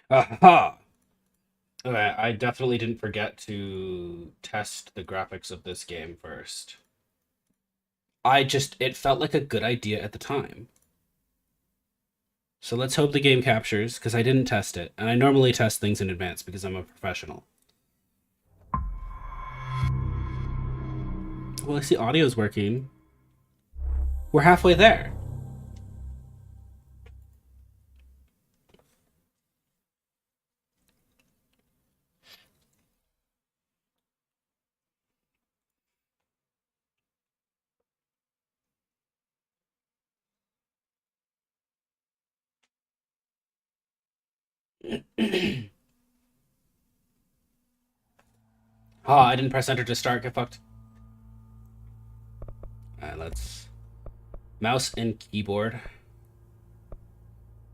Aha! Okay, I definitely didn't forget to test the graphics of this game first. It felt like a good idea at the time. So let's hope the game captures, because I didn't test it. And I normally test things in advance because I'm a professional. Well, I see audio's working. We're halfway there. I didn't press enter to start. Get fucked. Alright, let's... Mouse and keyboard.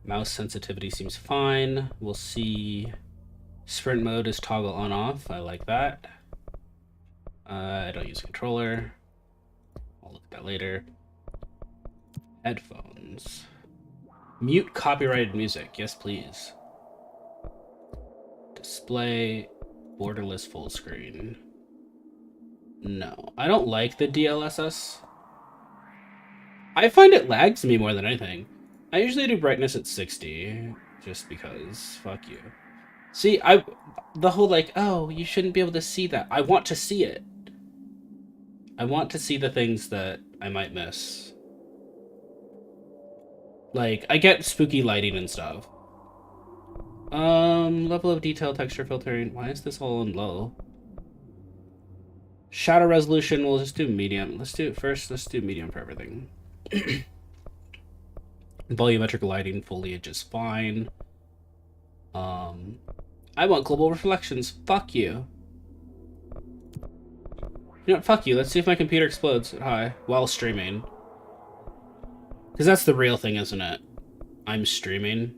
Mouse sensitivity seems fine. We'll see... Sprint mode is toggle on off. I like that. I don't use a controller. I'll look at that later. Headphones. Mute copyrighted music. Yes, please. Display borderless full screen. No, I don't like the DLSS. I find it lags me more than anything. I usually do brightness at 60, just because. Fuck you. See, the whole like, oh, you shouldn't be able to see that. I want to see it. I want to see the things that I might miss. Like, I get spooky lighting and stuff. Level of detail, texture filtering. Why is this all on low? Shadow resolution, we'll just do medium. Let's do medium for everything. Volumetric lighting, foliage is fine. I want global reflections. Fuck you. You know what? Fuck you. Let's see if my computer explodes at high while streaming. Because that's the real thing, isn't it? I'm streaming.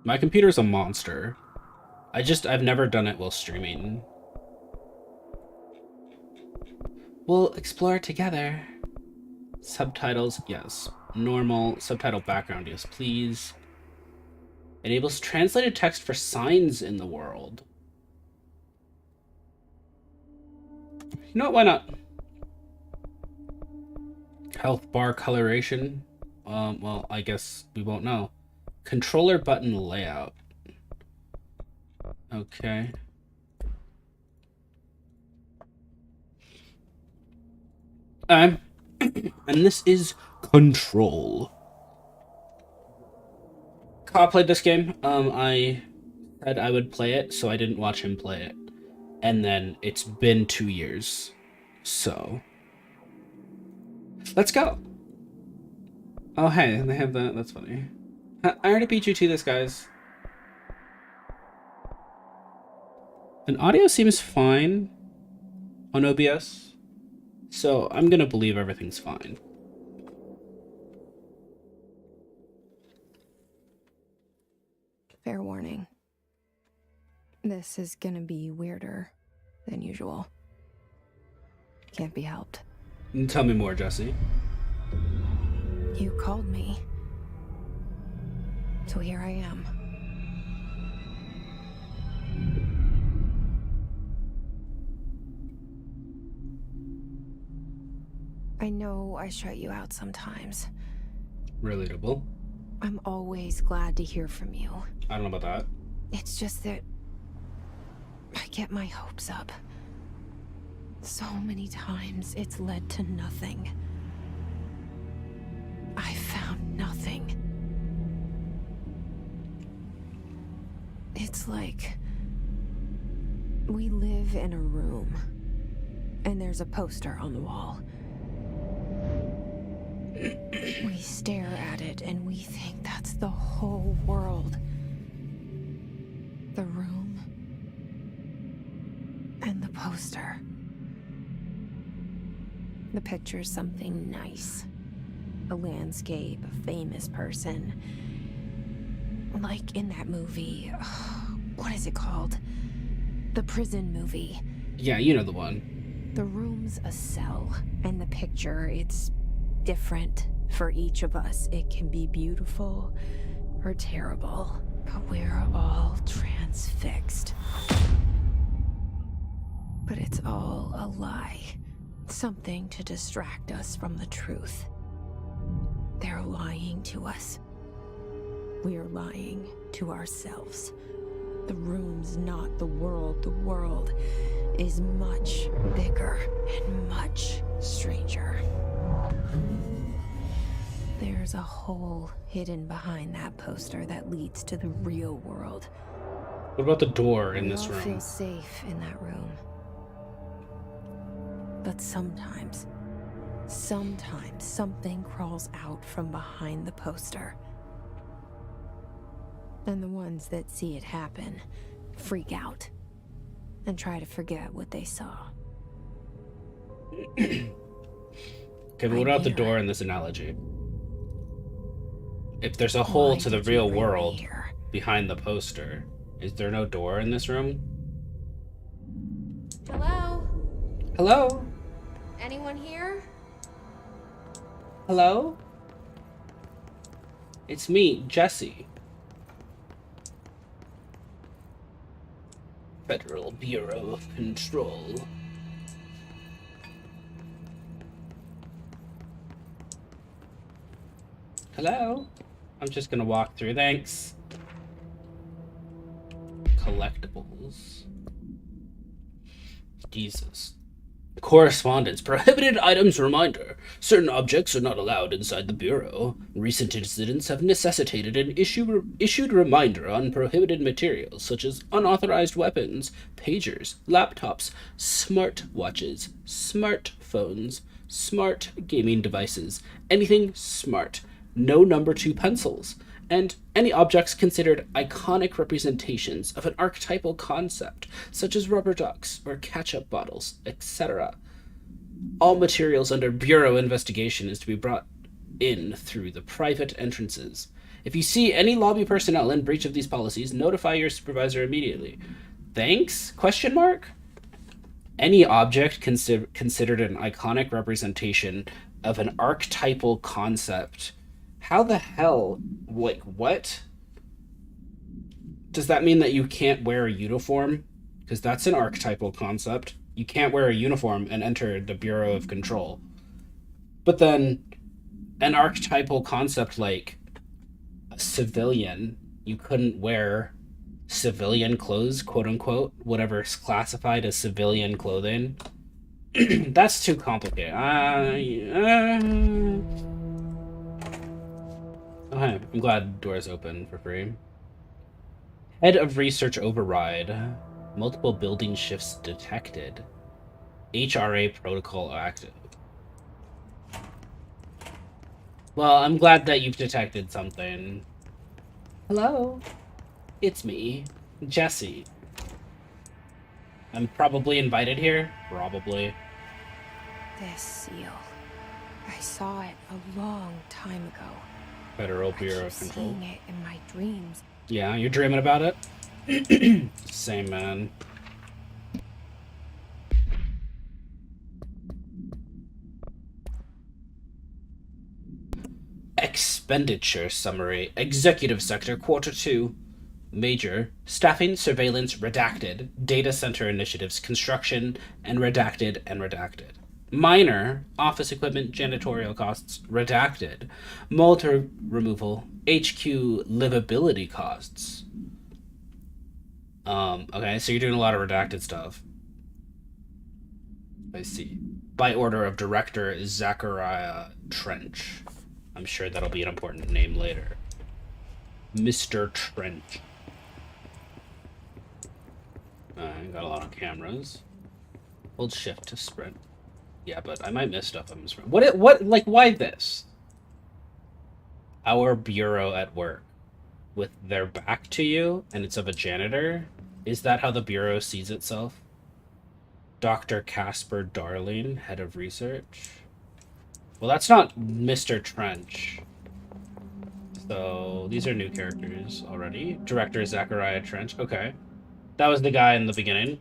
My computer's a monster. I've never done it while streaming. We'll explore together. Subtitles, yes. Normal. Subtitle background, yes, please. Enables translated text for signs in the world. You know what? Why not? Health bar coloration. Well, I guess we won't know. Controller button layout. Okay. And this is Control. Kyle played this game. I said I would play it, so I didn't watch him play it. And then it's been 2 years. So let's go. Oh hey, they have that. That's funny. I already beat you to this, guys. And audio seems fine on OBS. So I'm gonna believe everything's fine. Fair warning. This is gonna be weirder than usual. Can't be helped. Tell me more, Jesse. You called me. So here I am. I know I shut you out sometimes. Relatable. I'm always glad to hear from you. I don't know about that. It's just that I get my hopes up. So many times it's led to nothing. I found nothing. It's like we live in a room and there's a poster on the wall. We stare at it and we think that's the whole world. The room and the poster. The picture's something nice. A landscape, a famous person. Like in that movie, what is it called? The prison movie. Yeah, you know the one. The room's a cell, and the picture, it's different for each of us. It can be beautiful or terrible, but we're all transfixed. But it's all a lie. Something to distract us from the truth. They're lying to us. We're lying to ourselves. The room's not the world. The world is much bigger and much stranger. There's a hole hidden behind that poster that leads to the real world. What about the door in this We all room? feel safe in that room. But sometimes something crawls out from behind the poster. And the ones that see it happen freak out and try to forget what they saw. Okay, but what about the door in this analogy? If there's a hole to the real world behind the poster, is there no door in this room? Hello? Hello? Anyone here? Hello? It's me, Jesse. Federal Bureau of Control. Hello? I'm just gonna walk through, thanks. Collectibles. Jesus. Correspondence. Prohibited items reminder. Certain objects are not allowed inside the Bureau. Recent incidents have necessitated an issued reminder on prohibited materials such as unauthorized weapons, pagers, laptops, smart watches, smartphones, smart gaming devices, anything smart. No number 2 pencils, and any objects considered iconic representations of an archetypal concept, such as rubber ducks or ketchup bottles, etc. All materials under Bureau investigation is to be brought in through the private entrances. If you see any lobby personnel in breach of these policies, notify your supervisor immediately. Thanks? Question mark? Any object considered an iconic representation of an archetypal concept. How the hell? Like, what? Does that mean that you can't wear a uniform? Because that's an archetypal concept. You can't wear a uniform and enter the Bureau of Control. But then, an archetypal concept like a civilian, you couldn't wear civilian clothes, quote unquote, whatever is classified as civilian clothing. That's too complicated. Okay, I'm glad the door's open for free. Head of Research Override. Multiple building shifts detected. HRA protocol active. Well, I'm glad that you've detected something. Hello? It's me, Jesse. I'm probably invited here? Probably. This seal. I saw it a long time ago. Federal Bureau of Control. Seeing it in my dreams. Yeah, you're dreaming about it? Same, man. Expenditure Summary. Executive Sector, Quarter 2. Major, Staffing, Surveillance, Redacted. Data Center Initiatives, Construction, and Redacted, and Redacted. Minor, Office Equipment, Janitorial Costs, Redacted. Mold Removal, HQ Livability Costs. Okay, so you're doing a lot of redacted stuff. I see. By order of Director Zachariah Trench. I'm sure that'll be an important name later. Mr. Trench. Got a lot of cameras. Hold shift to sprint. Yeah, but I might miss stuff on the sprint. Like, why this? Our bureau at work. With their back to you, and it's of a janitor? Is that how the bureau sees itself? Dr. Casper Darling, head of research. Well, that's not Mr. Trench. So, these are new characters already. Director Zachariah Trench. Okay. That was the guy in the beginning.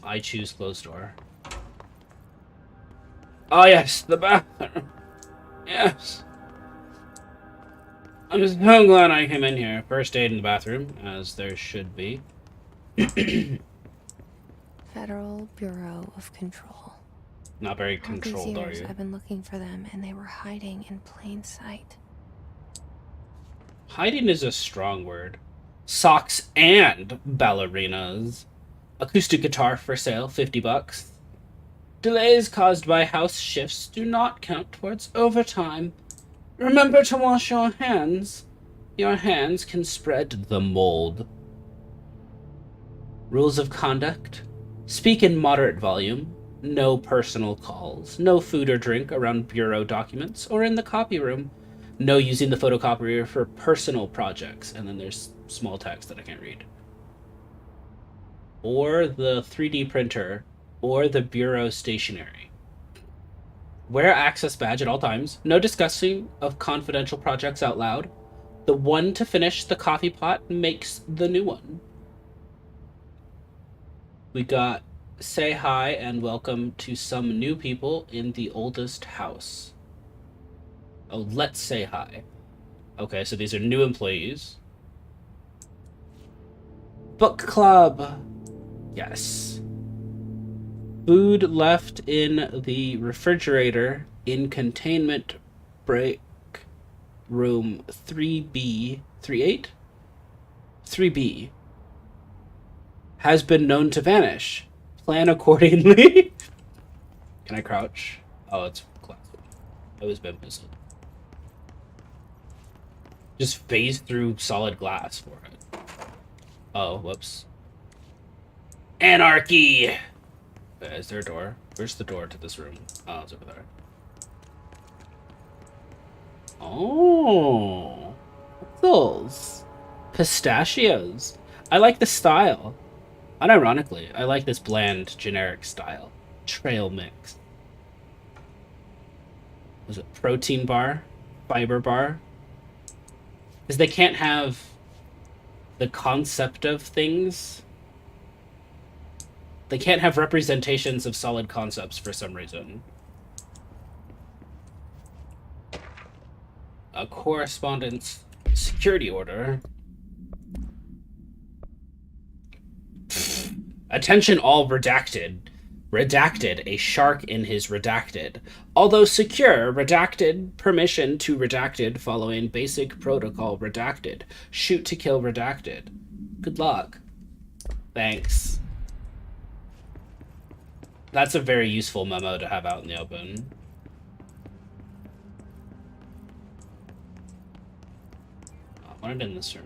I choose closed door. Oh, yes, the bathroom. Yes. I'm so glad I came in here. First aid in the bathroom, as there should be. Federal Bureau of Control. Not very All controlled, these are years you? I've been looking for them, and they were hiding in plain sight. Hiding is a strong word. Socks and ballerinas. Acoustic guitar for sale, $50. Delays caused by house shifts do not count towards overtime. Remember to wash your hands. Your hands can spread the mold. Rules of conduct. Speak in moderate volume. No personal calls. No food or drink around bureau documents or in the copy room. No using the photocopier for personal projects. And then there's small text that I can't read. Or the 3D printer. Or the bureau stationery. Wear access badge at all times. No discussing of confidential projects out loud. The one to finish the coffee pot makes the new one. We got say hi and welcome to some new people in the oldest house. Oh, let's say hi. Okay, so these are new employees. Book club. Yes. Food left in the refrigerator in containment break room 3B. 38? 3B. Has been known to vanish. Plan accordingly. Can I crouch? Oh, it's classic. I was bamboozled. Just phase through solid glass for it. Oh, whoops. Anarchy! Is there a door? Where's the door to this room? Oh, it's over there. Oh. What's those? Pistachios. I like the style. Unironically, I like this bland, generic style. Trail mix. Was it protein bar? Fiber bar? Because they can't have the concept of things They can't have representations of solid concepts for some reason. A correspondence security order. Attention all redacted. Redacted, a shark in his redacted. Although secure, redacted, permission to redacted following basic protocol redacted. Shoot to kill redacted. Good luck. Thanks. That's a very useful memo to have out in the open. I wanted in this room.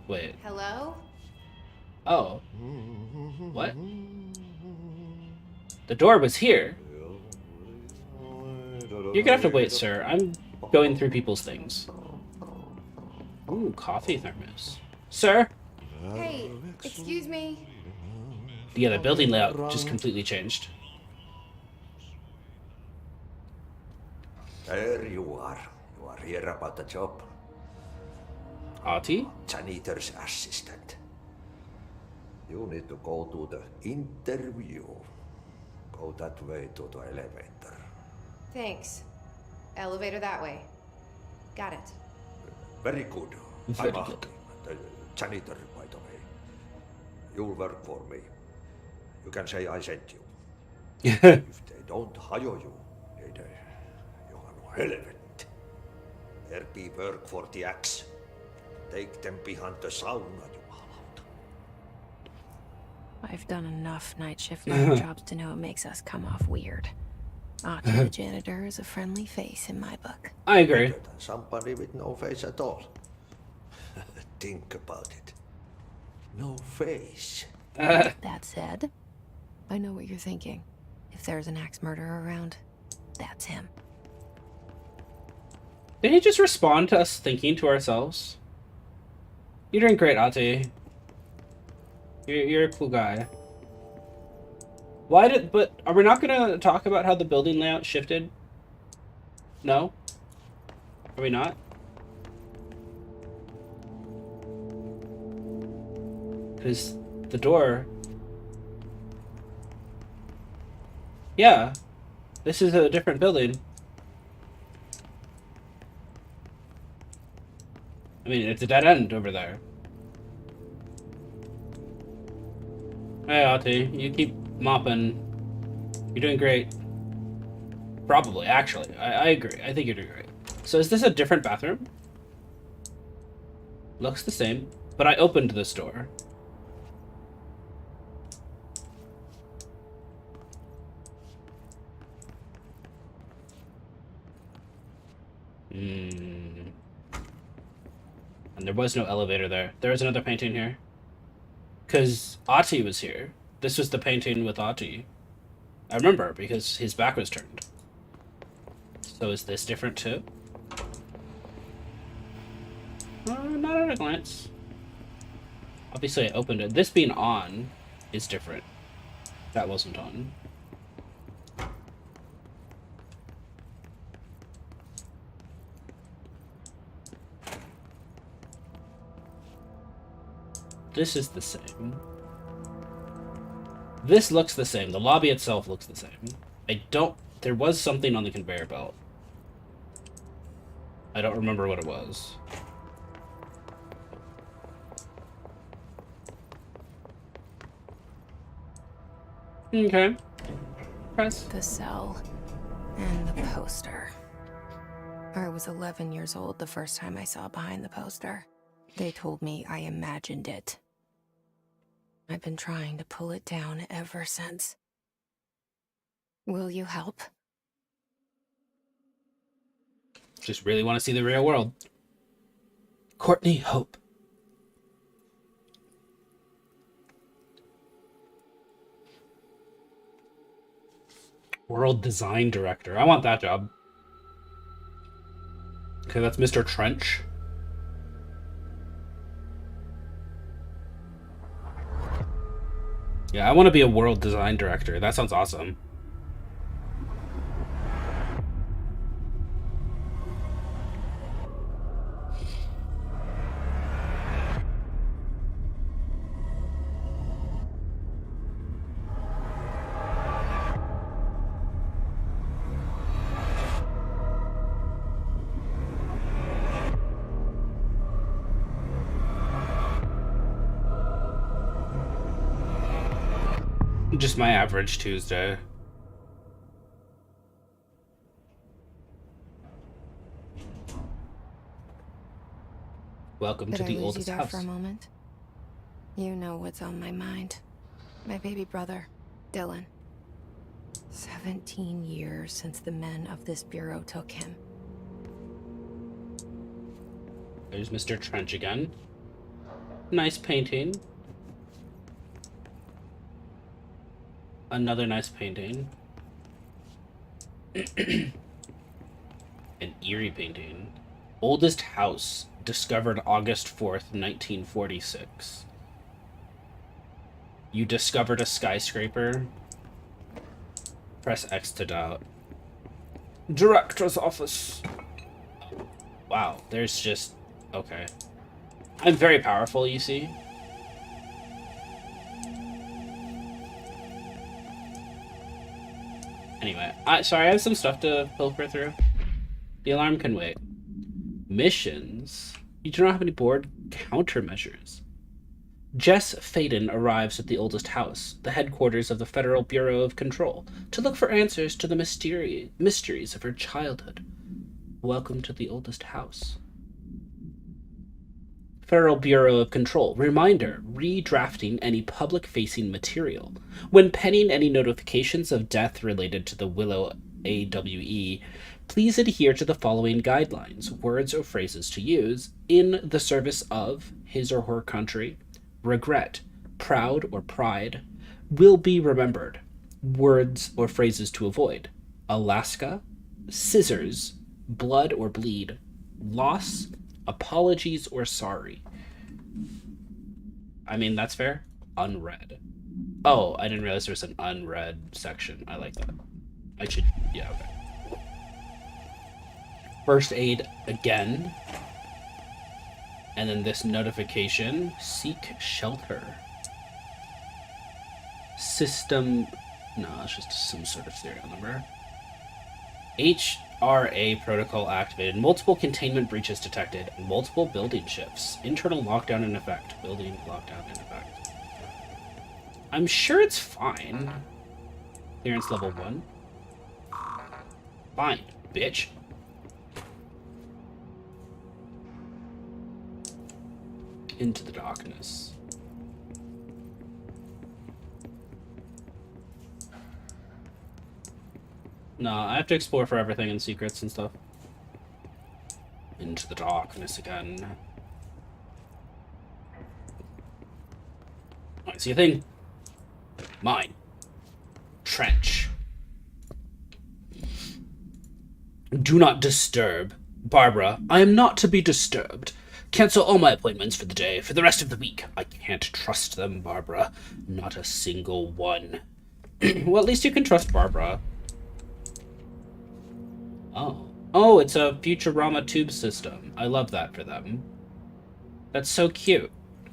Wait. Hello? Oh. What? The door was here. You're gonna have to wait, sir. I'm going through people's things. Ooh, coffee thermos. Sir? Hey, excuse me? Yeah, the building layout just completely changed. There you are. You are here about the job. Ati? Janitor's assistant. You need to go to the interview. Go that way to the elevator. Thanks. Elevator that way. Got it. Very good. Very I'm good. Ahti, the janitor, by the way. You'll work for me. You can say I sent you. If they don't hire you, then you are no helvet. There be work for the axe. Take them behind the sauna, you hallout. I've done enough night shift night jobs to know it makes us come off weird. Ati the janitor is a friendly face in my book. I agree. Better than somebody with no face at all. Think about it. No face. That said, I know what you're thinking. If there's an axe murderer around, that's him. Did he just respond to us thinking to ourselves? You're doing great, Ati. You're a cool guy. But are we not gonna talk about how the building layout shifted? No? Are we not? Because the door... Yeah. This is a different building. I mean, it's a dead end over there. Hey, Ati, you keep mopping. You're doing great. Probably, actually. I agree. I think you're doing great. So is this a different bathroom? Looks the same, but I opened this door. And there was no elevator there. There was another painting here. Because Ati was here. This was the painting with Ati. I remember, because his back was turned. So is this different too? Not at a glance. Obviously I opened it. This being on is different. That wasn't on. This is the same. This looks the same. The lobby itself looks the same. There was something on the conveyor belt. I don't remember what it was. Okay. Press. The cell and the poster. I was 11 years old the first time I saw behind the poster. They told me I imagined it. I've been trying to pull it down ever since. Will you help? Just really want to see the real world. Courtney Hope. World Design Director. I want that job. Okay, that's Mr. Trench. Yeah, I want to be a world design director. That sounds awesome. Just my average Tuesday. Welcome to the oldest house. For a moment? You know what's on my mind. My baby brother, Dylan. 17 years since the men of this bureau took him. There's Mr. Trench again. Nice painting. Another nice painting. An eerie painting. Oldest house, discovered August 4th, 1946. You discovered a skyscraper? Press X to doubt. Director's office. Wow, there's just... Okay. I'm very powerful, you see. Anyway, sorry, I have some stuff to pilfer through. The alarm can wait. Missions? You do not have any board countermeasures. Jess Faden arrives at the oldest house, the headquarters of the Federal Bureau of Control, to look for answers to the mysteries of her childhood. Welcome to the oldest house. Federal Bureau of Control. Reminder, redrafting any public-facing material. When penning any notifications of death related to the Willow AWE, please adhere to the following guidelines, words or phrases to use in the service of his or her country. Regret, proud or pride, will be remembered. Words or phrases to avoid. Alaska, scissors, blood or bleed, loss, apologies or sorry. I mean, that's fair. Unread. Oh, I didn't realize there was an unread section. I like that. I should, yeah, okay. First aid again. And then this notification, seek shelter. System, no, it's just some sort of serial number. HRA protocol activated. Multiple containment breaches detected. Multiple building shifts. Internal lockdown in effect. Building lockdown in effect. I'm sure it's fine. Clearance level 1. Fine, bitch. Into the darkness. No, I have to explore for everything and secrets and stuff. Into the darkness again. I see a thing. Mine. Trench. Do not disturb. Barbara, I am not to be disturbed. Cancel all my appointments for the day, for the rest of the week. I can't trust them, Barbara. Not a single one. Well, at least you can trust Barbara. Oh. Oh, it's a Futurama tube system. I love that for them. That's so cute.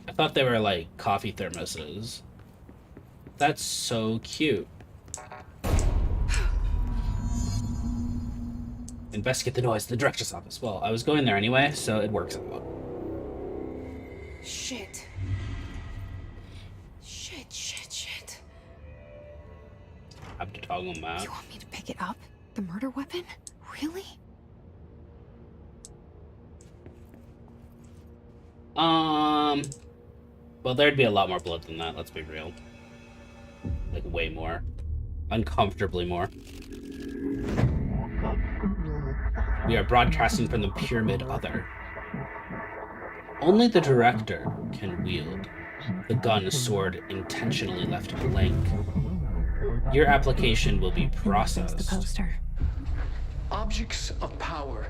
I thought they were like coffee thermoses. That's so cute. Investigate the noise in the director's office. Well, I was going there anyway, so it works out. Shit. Shit. I have to toggle map. You want me to pick it up? The murder weapon? Really? Well, there'd be a lot more blood than that, let's be real. Like, way more. Uncomfortably more. We are broadcasting from the Pyramid Other. Only the director can wield the gun sword intentionally left blank. Your application will be processed. The poster. Objects of power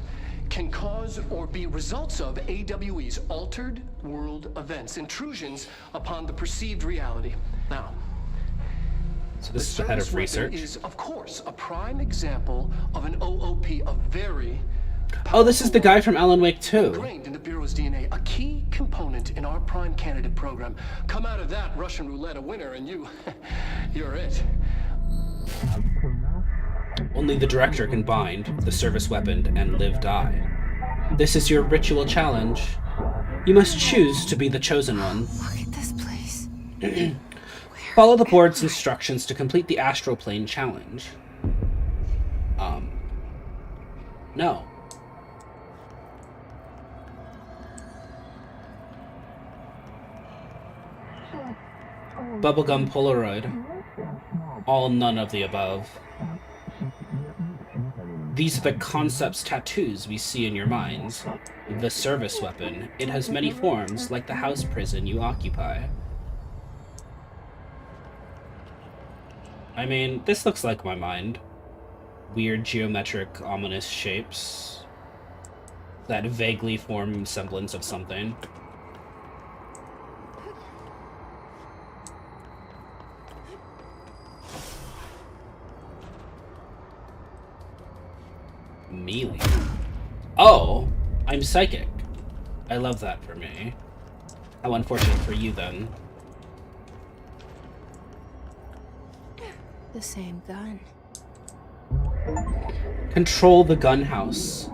can cause or be results of AWE's altered world events, intrusions upon the perceived reality. Now, so this is the head of research. Is, of course, a prime example of an OOP, a very oh, this is the guy from Alan Wake 2. Ingrained in the Bureau's DNA, a key component in our prime candidate program. Come out of that Russian roulette a winner, and you're it. Only the director can bind the service weapon and die. This is your ritual challenge. You must choose to be the chosen one. Look at this place. Where Follow the board's instructions to complete the astral plane challenge. No. Bubblegum Polaroid. All none of the above. These are the concepts tattoos we see in your minds. The service weapon. It has many forms, like the house prison you occupy. I mean, this looks like my mind. Weird geometric, ominous shapes that vaguely form semblance of something. Melee. Oh, I'm psychic. I love that for me. How unfortunate for you, then. The same gun. Control the gun house.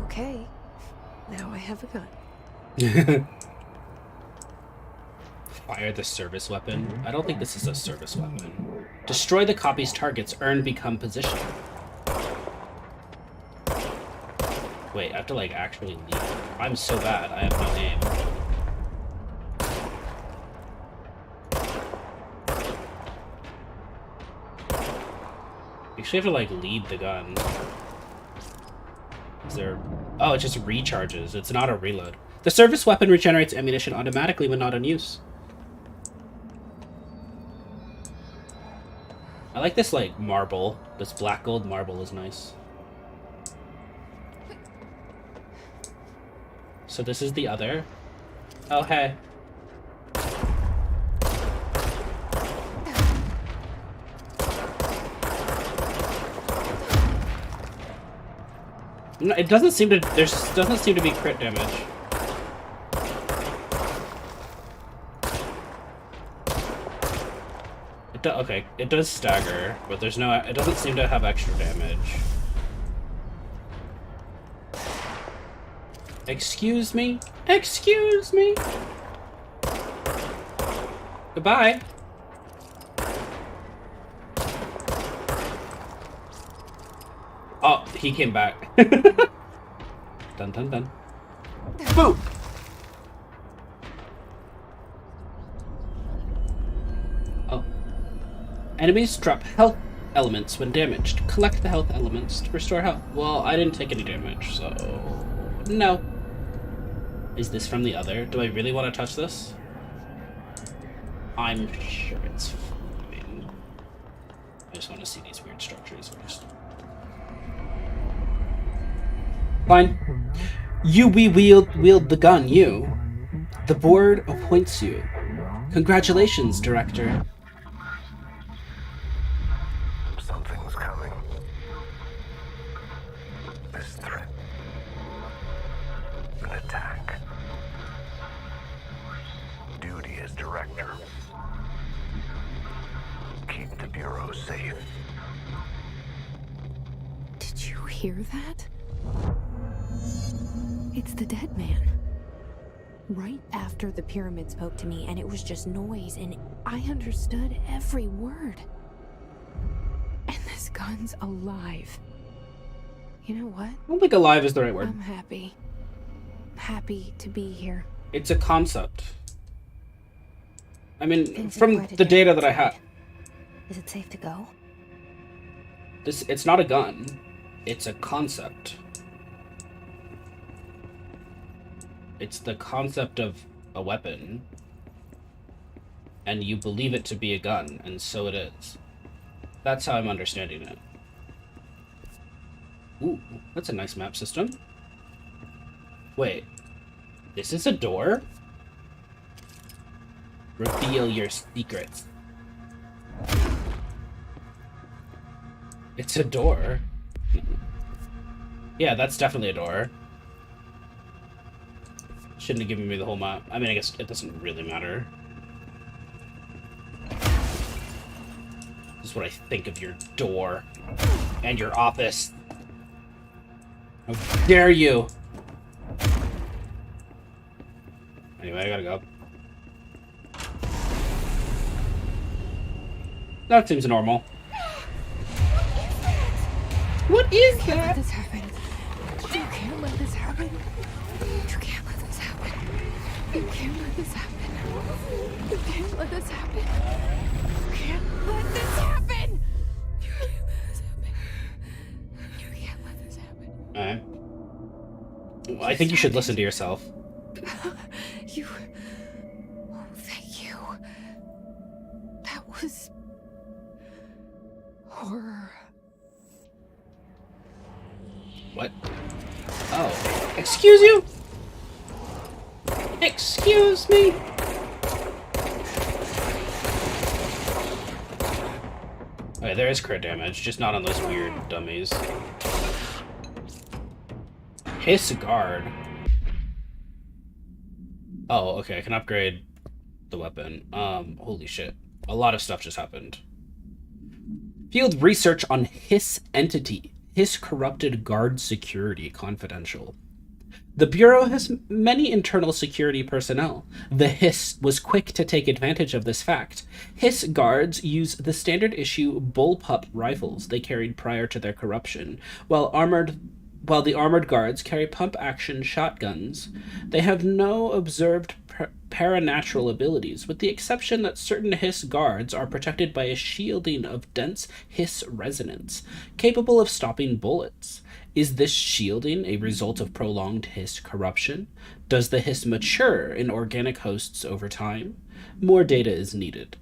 Okay. Now I have a gun. Fire the service weapon. I don't think this is a service weapon. Destroy the copy's targets. Earn become position. Wait, I have to like actually leave. I'm so bad. I have no aim. You actually have to like lead the gun. Is there? Oh, it just recharges. It's not a reload. The service weapon regenerates ammunition automatically when not in use. I like this like marble. This black gold marble is nice. So this is the other. Oh, hey. No, it doesn't seem to. There doesn't seem to be crit damage. Okay, it does stagger, but there's no. It doesn't seem to have extra damage. Excuse me? Excuse me? Goodbye. Oh, he came back. Dun dun dun. Boom! Oh. Enemies drop health elements when damaged. Collect the health elements to restore health. Well, I didn't take any damage, so... no. Is this from the other? Do I really want to touch this? I'm sure it's fine. I just want to see these weird structures first. Fine. You wield the gun, you. The board appoints you. Congratulations, Director. Something's coming. This threat. An attack. Duty as director. Keep the Bureau safe. Did you hear that? It's the dead man. Right after the pyramid spoke to me, and it was just noise, and I understood every word. And this gun's alive. You know what? I don't think alive is the right word. I'm happy. Happy to be here. It's a concept. I mean, Things are from quite a the data that I difference, have, Is it safe to go? it's not a gun. It's a concept. It's the concept of a weapon. And you believe it to be a gun, and so it is. That's how I'm understanding it. Ooh, that's a nice map system. Wait, this is a door? Reveal your secrets. It's a door. Yeah, that's definitely a door. Shouldn't have given me the whole map. I mean, I guess it doesn't really matter. This is what I think of your door. And your office. How dare you? Anyway, I gotta go. That seems normal. What is Let that? this happen. You can't let this happen. You can't let this happen. You can't let this happen. You can't let this happen. You can't let this happen. You can't let this happen. You can't let this happen. Alright. Well, I think you should listen to yourself. You. Oh, thank you. That was. Horror. What? Oh. Excuse you? Excuse me? Okay, there is crit damage, just not on those weird dummies. Hiss guard. Oh, okay, I can upgrade the weapon. Holy shit. A lot of stuff just happened. Field research on Hiss entity. Hiss corrupted guard security confidential. The Bureau has many internal security personnel. The Hiss was quick to take advantage of this fact. Hiss guards use the standard issue bullpup rifles they carried prior to their corruption, while the armored guards carry pump-action shotguns. They have no observed paranatural abilities, with the exception that certain Hiss guards are protected by a shielding of dense Hiss resonance, capable of stopping bullets. Is this shielding a result of prolonged Hiss corruption? Does the Hiss mature in organic hosts over time? More data is needed.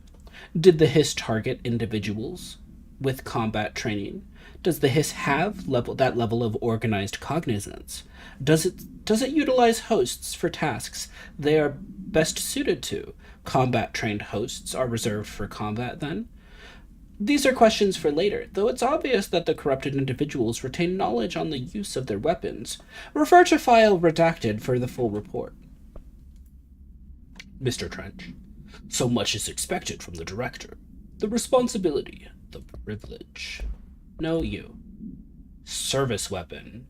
Did the Hiss target individuals with combat training? Does the Hiss have that level of organized cognizance? Does it utilize hosts for tasks they are best suited to? Combat-trained hosts are reserved for combat, then? These are questions for later, though it's obvious that the corrupted individuals retain knowledge on the use of their weapons. Refer to file redacted for the full report. Mr. Trench, so much is expected from the director. The responsibility, the privilege. No, you. Service weapon.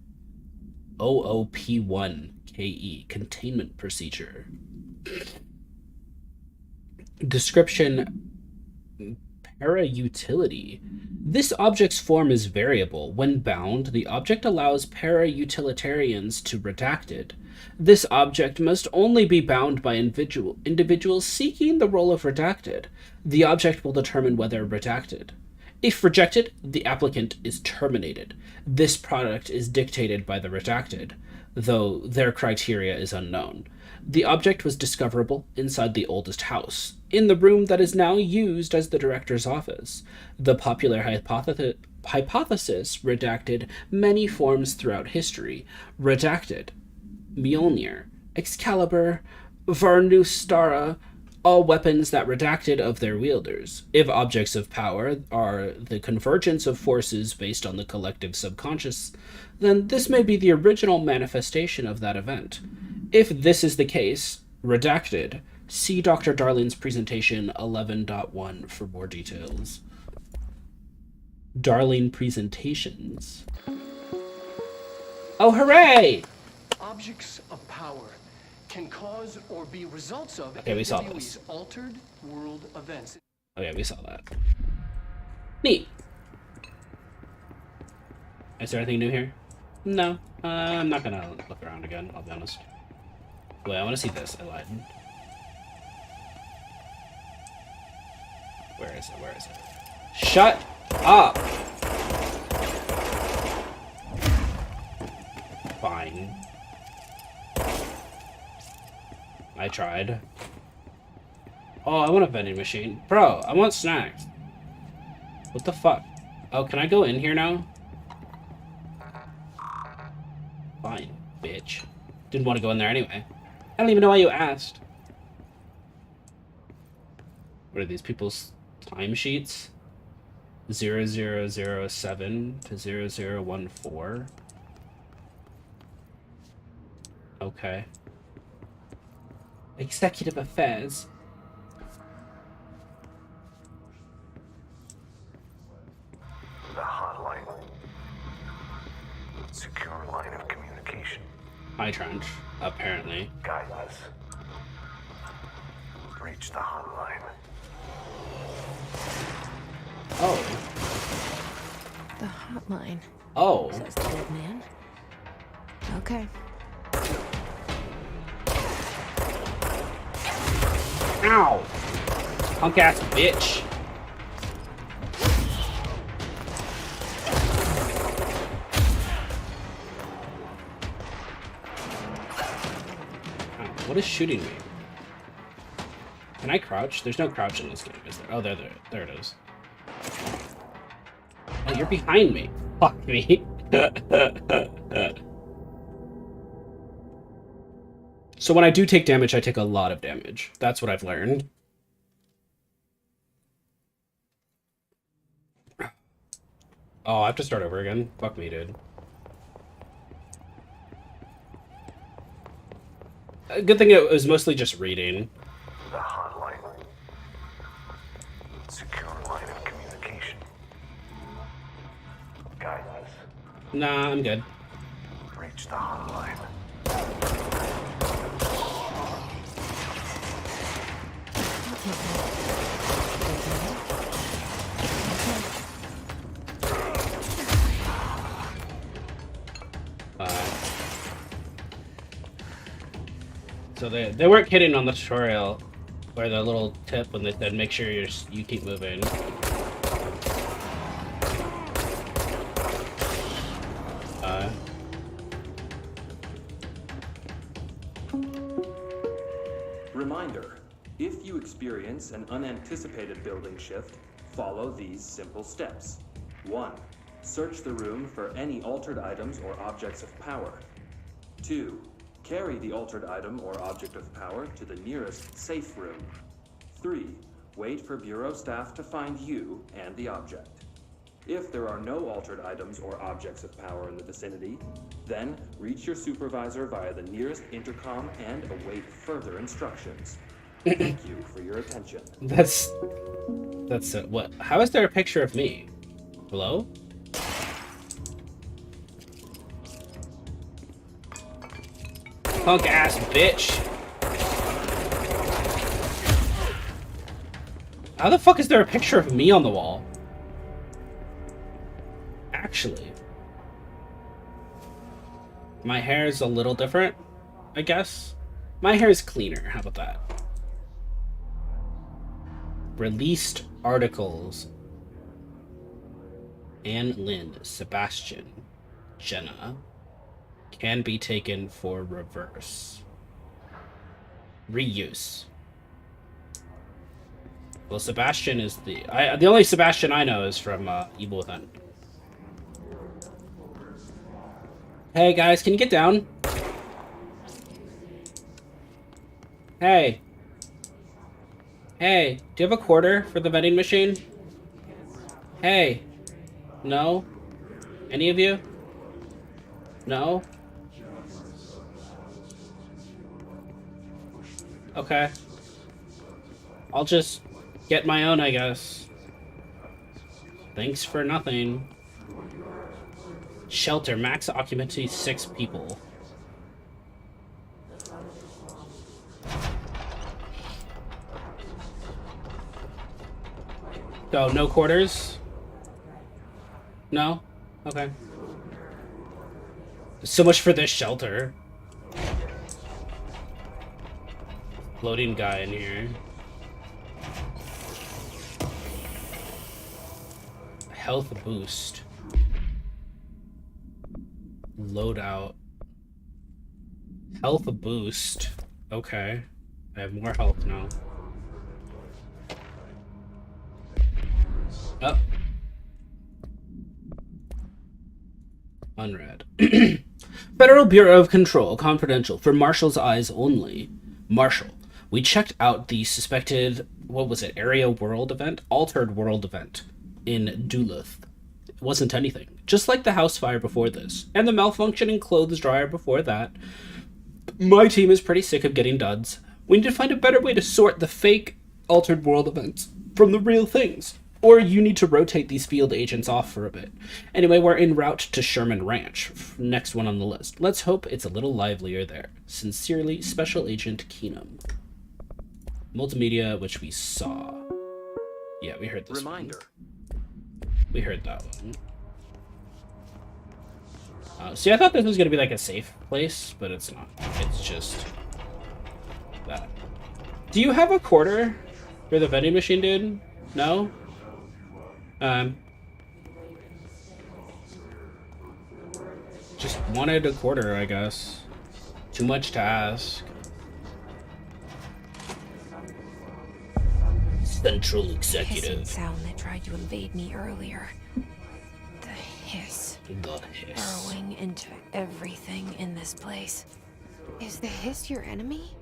OOP1KE. Containment procedure. Description. Para-utility. This object's form is variable. When bound, the object allows para-utilitarians to redacted. This object must only be bound by individuals seeking the role of redacted. The object will determine whether redacted. If rejected, the applicant is terminated. This product is dictated by the redacted, though their criteria is unknown. The object was discoverable inside the oldest house, in the room that is now used as the director's office. The popular hypothesis redacted many forms throughout history. Redacted, Mjolnir, Excalibur, Varnustara, all weapons that redacted of their wielders. If objects of power are the convergence of forces based on the collective subconscious, then this may be the original manifestation of that event. If this is the case, redacted, see Dr. Darling's presentation 11.1 for more details. Darling presentations. Oh, hooray! Objects of power can cause or be results of Okay, we saw AWE's this. altered world events. Okay, we saw that. Neat. Is there anything new here? No. I'm not gonna look around again, I'll be honest. Wait, I wanna see this. I lied. Where is it? Where is it? Shut up! Fine. I tried. Oh, I want a vending machine. Bro, I want snacks. What the fuck? Oh, can I go in here now? Fine, bitch. Didn't want to go in there anyway. I don't even know why you asked. What are these people's timesheets? 0007 to 0014. Okay. Executive Affairs. The hotline. Secure line of communication. High trench, apparently. Guidance. Reach the hotline. Oh. The hotline, Oh. says the dead man. Okay. Ow! Punk ass bitch. Ow, what is shooting me? Can I crouch? There's no crouch in this game, is there? Oh, there it is. Oh, you're behind me. Fuck me. So when I do take damage, I take a lot of damage. That's what I've learned. Oh, I have to start over again. Fuck me, dude. Good thing it was mostly just reading. The hotline. Secure line of communication. Guidance. Nah, I'm good. Reach the hotline. So they weren't kidding on the tutorial, or the little tip when they said make sure you keep moving. Reminder, if you experience an unanticipated building shift, follow these simple steps. 1. Search the room for any altered items or objects of power. 2. Carry the altered item or object of power to the nearest safe room. 3. Wait for Bureau staff to find you and the object. If there are no altered items or objects of power in the vicinity, then reach your supervisor via the nearest intercom and await further instructions. Thank you for your attention. That's it. What? How is there a picture of me? Hello? Punk ass bitch. How the fuck is there a picture of me on the wall? Actually. My hair is a little different, I guess. My hair is cleaner. How about that? Released articles. Anne Lind, Sebastian, Jenna. Can be taken for reverse. Reuse. Well, Sebastian is the only Sebastian I know is from Evil Within. Hey guys, can you get down? Hey. Hey, do you have a quarter for the vending machine? Hey. No? Any of you? No? Okay. I'll just get my own, I guess. Thanks for nothing. Shelter, max occupancy 6 people. So, no quarters? No? Okay. So much for this shelter. Floating guy in here. Health boost. Loadout. Health boost. Okay. I have more health now. Oh. Unread. Federal Bureau of Control, confidential, for Marshall's eyes only. Marshall, we checked out the suspected, what was it, Area World event? Altered World event in Duluth. It wasn't anything. Just like the house fire before this, and the malfunctioning clothes dryer before that. My team is pretty sick of getting duds. We need to find a better way to sort the fake Altered World events from the real things. Or you need to rotate these field agents off for a bit. Anyway, we're en route to Sherman Ranch, next one on the list. Let's hope it's a little livelier there. Sincerely, Special Agent Keenum. Multimedia, which we saw. Yeah, we heard this Reminder. one. We heard that one. See, I thought this was going to be like a safe place, but it's not. It's just that. Do you have a quarter for the vending machine, dude? No? Just wanted a quarter, I guess. Too much to ask. Central Hissing Executive. sound that tried to invade me earlier. The hiss. The hiss. Burrowing into everything in this place. Is the hiss your enemy?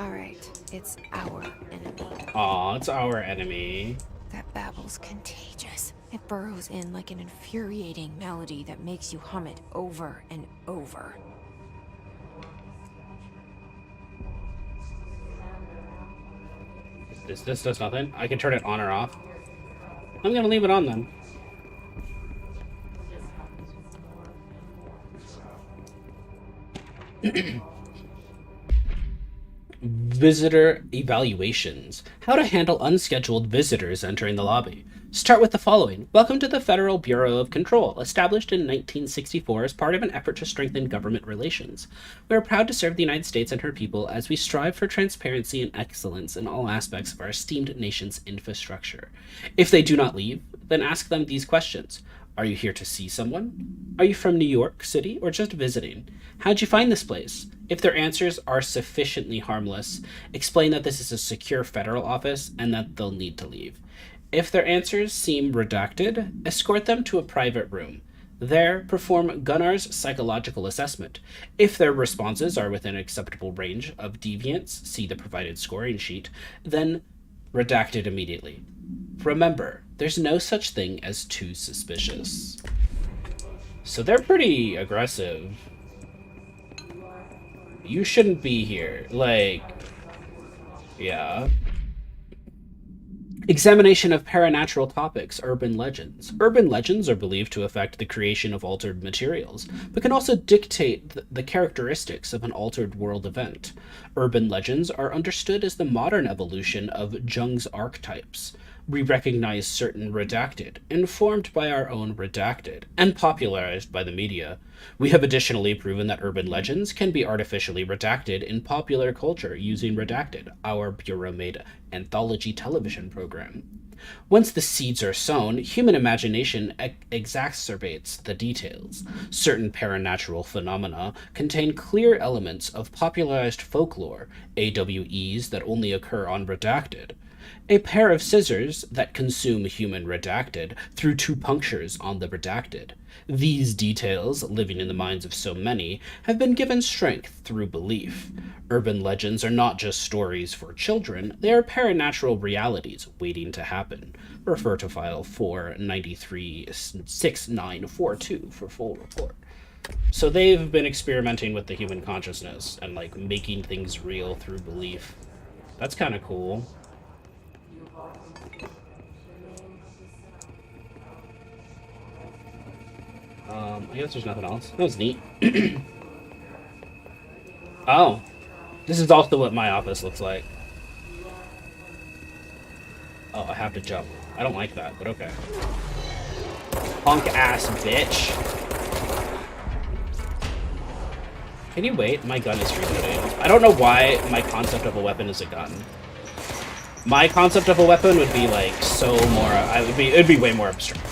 Alright, it's our enemy. Aw, it's our enemy. That babble's contagious. It burrows in like an infuriating melody that makes you hum it over and over. This does nothing. I can turn it on or off. I'm gonna leave it on then. Visitor evaluations. How to handle unscheduled visitors entering the lobby. Start with the following. Welcome to the Federal Bureau of Control, established in 1964 as part of an effort to strengthen government relations. We are proud to serve the United States and her people as we strive for transparency and excellence in all aspects of our esteemed nation's infrastructure. If they do not leave, then ask them these questions. Are you here to see someone? Are you from New York City or just visiting? How'd you find this place? If their answers are sufficiently harmless, explain that this is a secure federal office and that they'll need to leave. If their answers seem redacted, escort them to a private room. There, perform Gunnar's psychological assessment. If their responses are within acceptable range of deviance, see the provided scoring sheet, then redact it immediately. Remember, there's no such thing as too suspicious. So they're pretty aggressive. You shouldn't be here. Like, yeah. Examination of paranatural topics, urban legends. Urban legends are believed to affect the creation of altered materials, but can also dictate the characteristics of an altered world event. Urban legends are understood as the modern evolution of Jung's archetypes. We recognize certain redacted, informed by our own redacted, and popularized by the media. We have additionally proven that urban legends can be artificially redacted in popular culture using Redacted, our Bureau-made anthology television program. Once the seeds are sown, human imagination exacerbates the details. Certain paranatural phenomena contain clear elements of popularized folklore, AWEs that only occur on Redacted. A pair of scissors that consume human redacted through two punctures on the redacted. These details, living in the minds of so many, have been given strength through belief. Urban legends are not just stories for children, they are paranatural realities waiting to happen. Refer to file 4936942 for full report. So they've been experimenting with the human consciousness and like making things real through belief. That's kind of cool. I guess there's nothing else. That was neat. Oh. This is also what my office looks like. Oh, I have to jump. I don't like that, but okay. Punk ass bitch. Can you wait? My gun is reloading. I don't know why my concept of a weapon is a gun. My concept of a weapon would be like so more. It'd be way more abstract.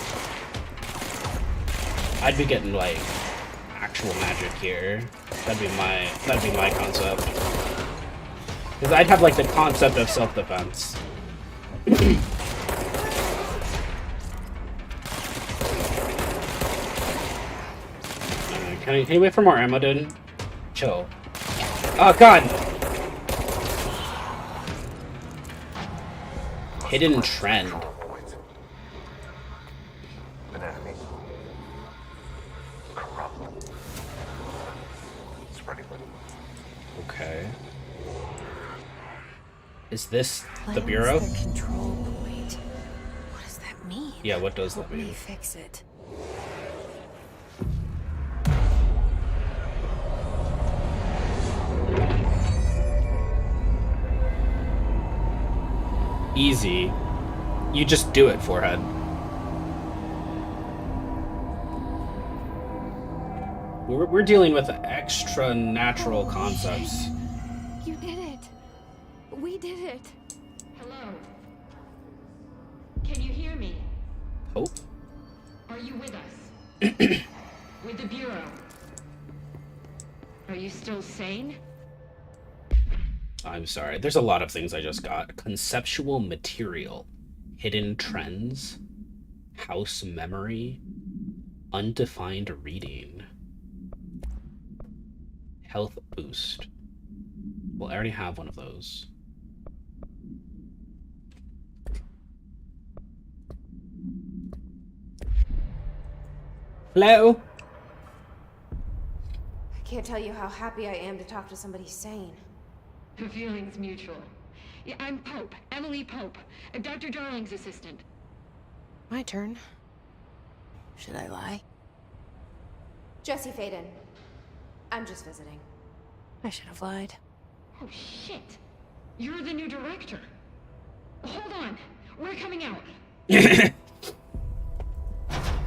I'd be getting like actual magic here. That'd be my concept. Because I'd have like the concept of self-defense. Can you wait for more ammo, dude? Chill. Oh god! Hidden trend. An enemy. Corrupt. Spreading. Okay. Is this the Cleanse Bureau? The control point. What does Yeah, what does Help that me mean? fix it. Easy. You just do it, forehead. We're dealing with extra natural concepts. You did it. We did it. Hello? Can you hear me? Hope? Are you with us? With the Bureau? Are you still sane? I'm sorry. There's a lot of things I just got. Conceptual material. Hidden trends. House memory. Undefined reading. Health boost. Well, I already have one of those. Hello? I can't tell you how happy I am to talk to somebody sane. The feeling's mutual. Yeah, I'm Pope. Emily Pope. Dr. Darling's assistant. My turn. Should I lie? Jesse Faden. I'm just visiting. I should have lied. Oh, shit. You're the new director. Hold on. We're coming out.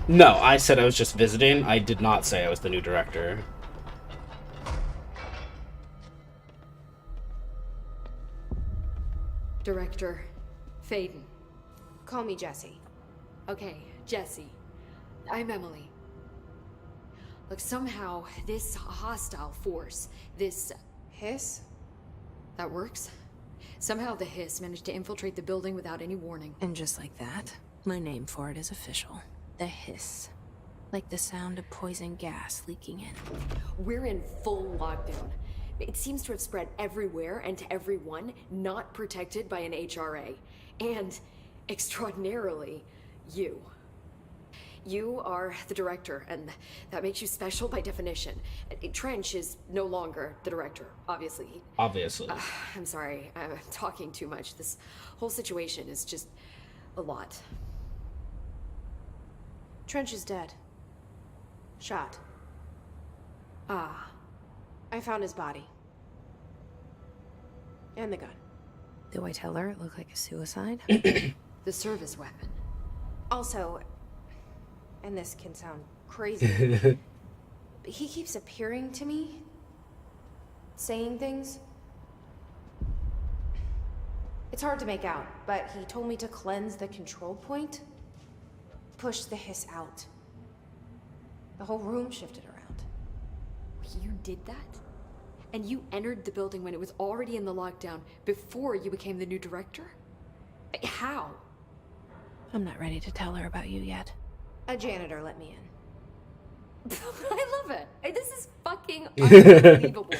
No, I said I was just visiting. I did not say I was the new director. Director Faden. Call me Jesse. Okay, Jesse. I'm Emily. Look, somehow this hostile force, this... Hiss? that works? Somehow the hiss managed to infiltrate the building without any warning. And just like that, my name for it is official. The hiss. Like the sound of poison gas leaking in. We're in full lockdown. It seems to have spread everywhere and to everyone not protected by an HRA. And, extraordinarily, you. You are the director, and that makes you special by definition. Trench is no longer the director, obviously. Obviously. I'm sorry, I'm talking too much. This whole situation is just a lot. Trench is dead. Shot. Ah, I found his body. And the gun. Do I tell her it looked like a suicide? the service weapon. Also, and this can sound crazy, but he keeps appearing to me, saying things. It's hard to make out, but he told me to cleanse the control point, push the hiss out. The whole room shifted around. You did that? And you entered the building when it was already in the lockdown before you became the new director? How? I'm not ready to tell her about you yet. A janitor let me in. I love it. This is fucking unbelievable.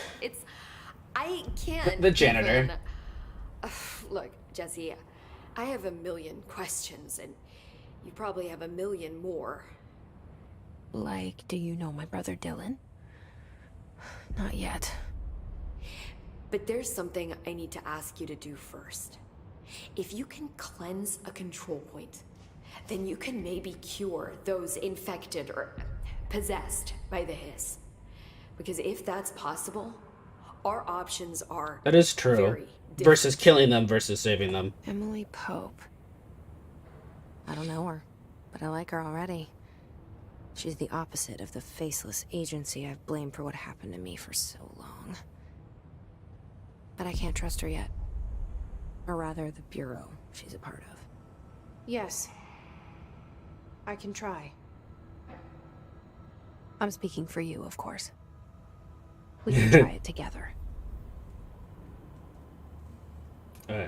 I can't. The janitor. even- Look, Jesse, I have a million questions, and you probably have a million more. Like, do you know my brother Dylan? Not yet. But there's something I need to ask you to do first. If you can cleanse a control point, then you can maybe cure those infected or possessed by the hiss. Because if that's possible, our options are That is true. very different. Versus killing them versus saving them. Emily Pope. I don't know her, but I like her already. She's the opposite of the faceless agency I've blamed for what happened to me for so long. But I can't trust her yet. Or rather, the Bureau she's a part of. Yes. I can try. I'm speaking for you, of course. We can try it together.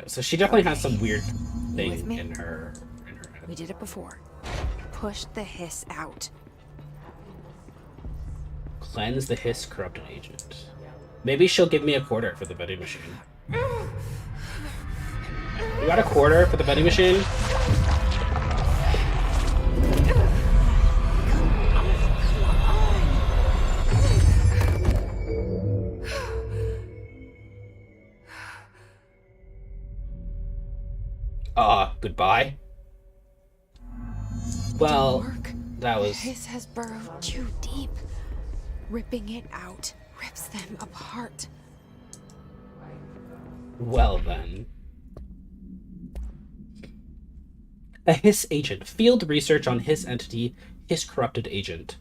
So she definitely has some weird With thing me? in her head. We did it before. Push the hiss out. Cleanse the hiss corrupted agent. Maybe she'll give me a quarter for the vending machine. You got a quarter for the vending machine? Goodbye. Well, Didn't work. that The was... hiss has burrowed too deep. Ripping it out rips them apart. Well then. A Hiss agent. Field research on Hiss entity, Hiss corrupted agent.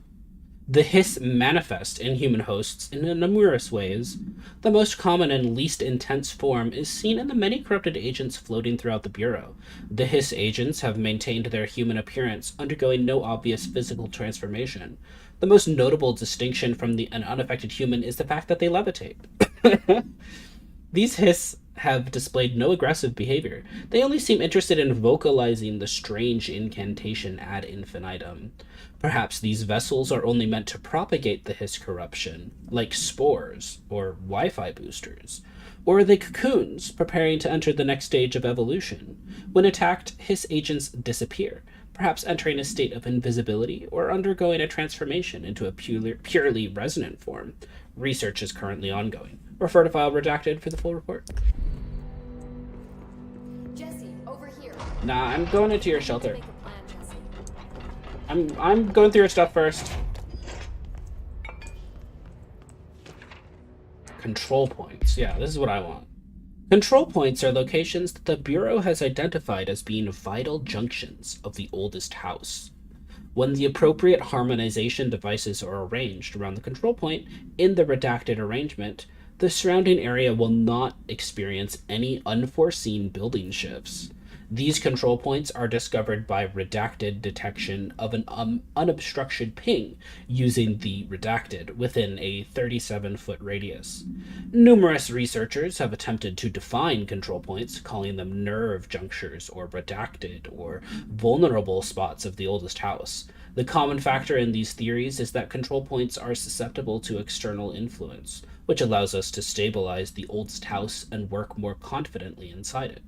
The Hiss manifest in human hosts in numerous ways. The most common and least intense form is seen in the many corrupted agents floating throughout the Bureau. The Hiss agents have maintained their human appearance, undergoing no obvious physical transformation. The most notable distinction from an unaffected human is the fact that they levitate. These Hiss have displayed no aggressive behavior. They only seem interested in vocalizing the strange incantation ad infinitum. Perhaps these vessels are only meant to propagate the Hiss corruption, like spores or Wi-Fi boosters. Or are they cocoons, preparing to enter the next stage of evolution? When attacked, Hiss agents disappear, perhaps entering a state of invisibility or undergoing a transformation into a purely resonant form. Research is currently ongoing. Refer to file redacted for the full report. Jesse, over here. Nah, I'm going into your shelter. Make a plan, Jesse. I'm going through your stuff first. Control points. Yeah, this is what I want. Control points are locations that the Bureau has identified as being vital junctions of the oldest house. When the appropriate harmonization devices are arranged around the control point in the redacted arrangement, the surrounding area will not experience any unforeseen building shifts. These control points are discovered by redacted detection of an unobstructed ping using the redacted within a 37-foot radius. Numerous researchers have attempted to define control points, calling them nerve junctures or redacted or vulnerable spots of the oldest house. The common factor in these theories is that control points are susceptible to external influence, which allows us to stabilize the oldest house and work more confidently inside it.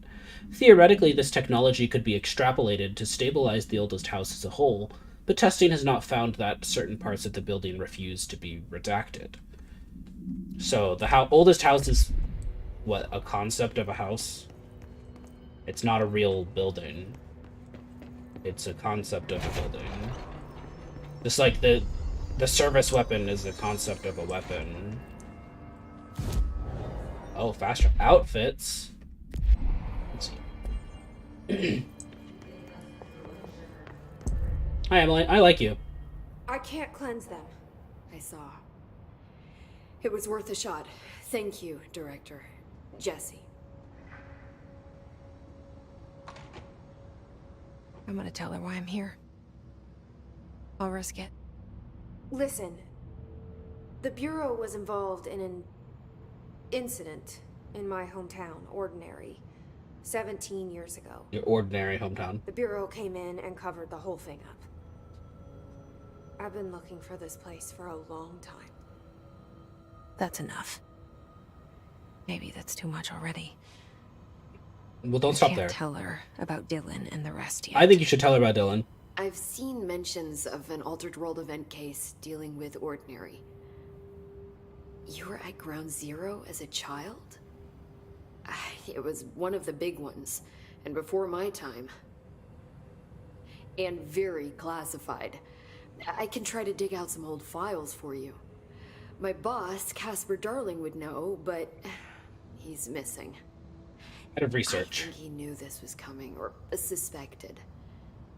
Theoretically, this technology could be extrapolated to stabilize the oldest house as a whole, but testing has not found that certain parts of the building refuse to be redacted. So, the oldest house is, what, a concept of a house? It's not a real building. It's a concept of a building. Just like the service weapon is a concept of a weapon. Oh, faster outfits. Let's see. Hi, Emily. I like you. I can't cleanse them. I saw. It was worth a shot. Thank you, Director. Jesse. I'm gonna tell her why I'm here. I'll risk it. Listen, the Bureau was involved in an incident in my hometown, Ordinary, 17 years ago. Your ordinary hometown. The Bureau came in and covered the whole thing up. I've been looking for this place for a long time. That's enough. Maybe that's too much already. Well, don't I stop can't there. tell her about Dylan and the rest yet. I think you should tell her about Dylan. I've seen mentions of an Altered World event case dealing with Ordinary. You were at Ground Zero as a child? It was one of the big ones, and before my time. And very classified. I can try to dig out some old files for you. My boss, Casper Darling, would know, but he's missing. Head of research. I think he knew this was coming, or suspected.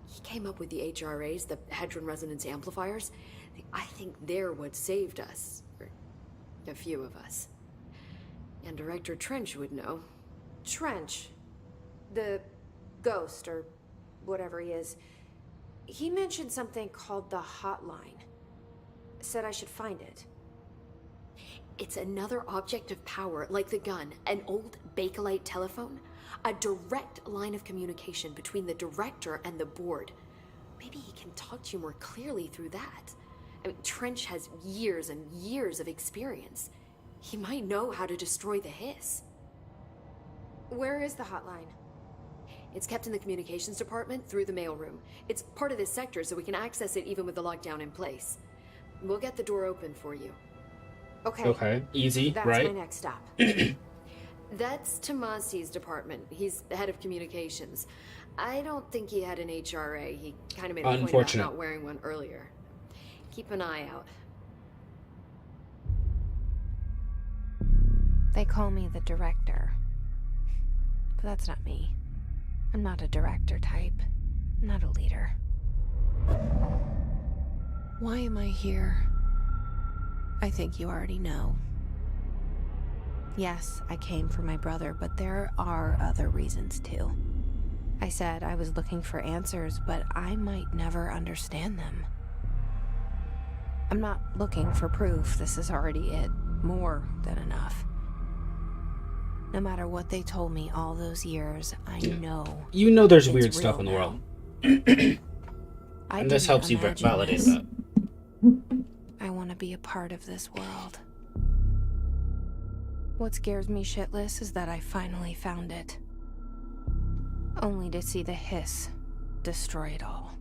He came up with the HRAs, the Hadron Resonance Amplifiers. I think they're what saved us. Or a few of us. And Director Trench would know. Trench, the ghost, or whatever he is, he mentioned something called the Hotline. Said I should find it. It's another object of power, like the gun, an old Bakelite telephone, a direct line of communication between the director and the board. Maybe he can talk to you more clearly through that. I mean, Trench has years and years of experience. He might know how to destroy the Hiss. Where is the Hotline? It's kept in the communications department through the mailroom. It's part of this sector, so we can access it even with the lockdown in place. We'll get the door open for you. Okay, easy, That's right? my next stop. That's Tomasi's department. He's the head of communications. I don't think he had an HRA. He kind of made a point about Unfortunate. not wearing one earlier. Keep an eye out. They call me the director. But that's not me. I'm not a director type. I'm not a leader. Why am I here? I think you already know. Yes, I came for my brother, but there are other reasons too. I said I was looking for answers, but I might never understand them. I'm not looking for proof. This is already it. More than enough. No matter what they told me all those years, I know. You know there's it's weird stuff in the real world. I And this didn't helps you imagine validate this. that. I want to be a part of this world. What scares me shitless is that I finally found it. Only to see the hiss destroy it all.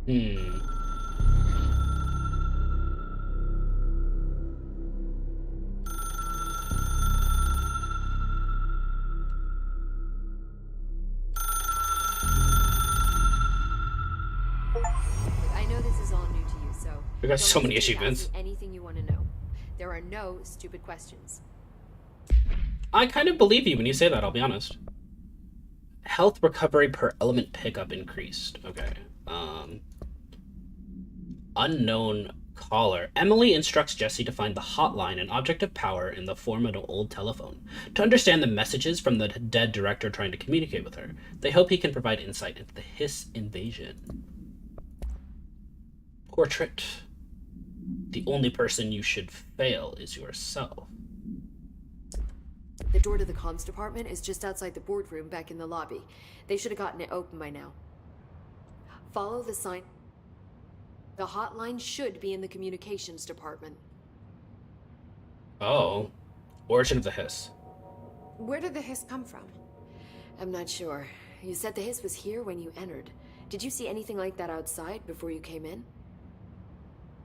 Hmm. I know this is all new to you, so We got don't so many hesitate to ask achievements. me anything you want to know. There are no stupid questions. I kind of believe you when you say that, I'll be honest. Health recovery per element pickup increased. Okay. Unknown caller. Emily instructs Jesse to find the hotline, an object of power in the form of an old telephone, to understand the messages from the dead director trying to communicate with her. They hope he can provide insight into the Hiss invasion. Portrait. The only person you should fail is yourself. The door to the comms department is just outside the boardroom back in the lobby. They should have gotten it open by now. Follow the sign. The hotline should be in the communications department. Oh. Origin of the Hiss. Where did the hiss come from? I'm not sure. You said the hiss was here when you entered. Did you see anything like that outside before you came in?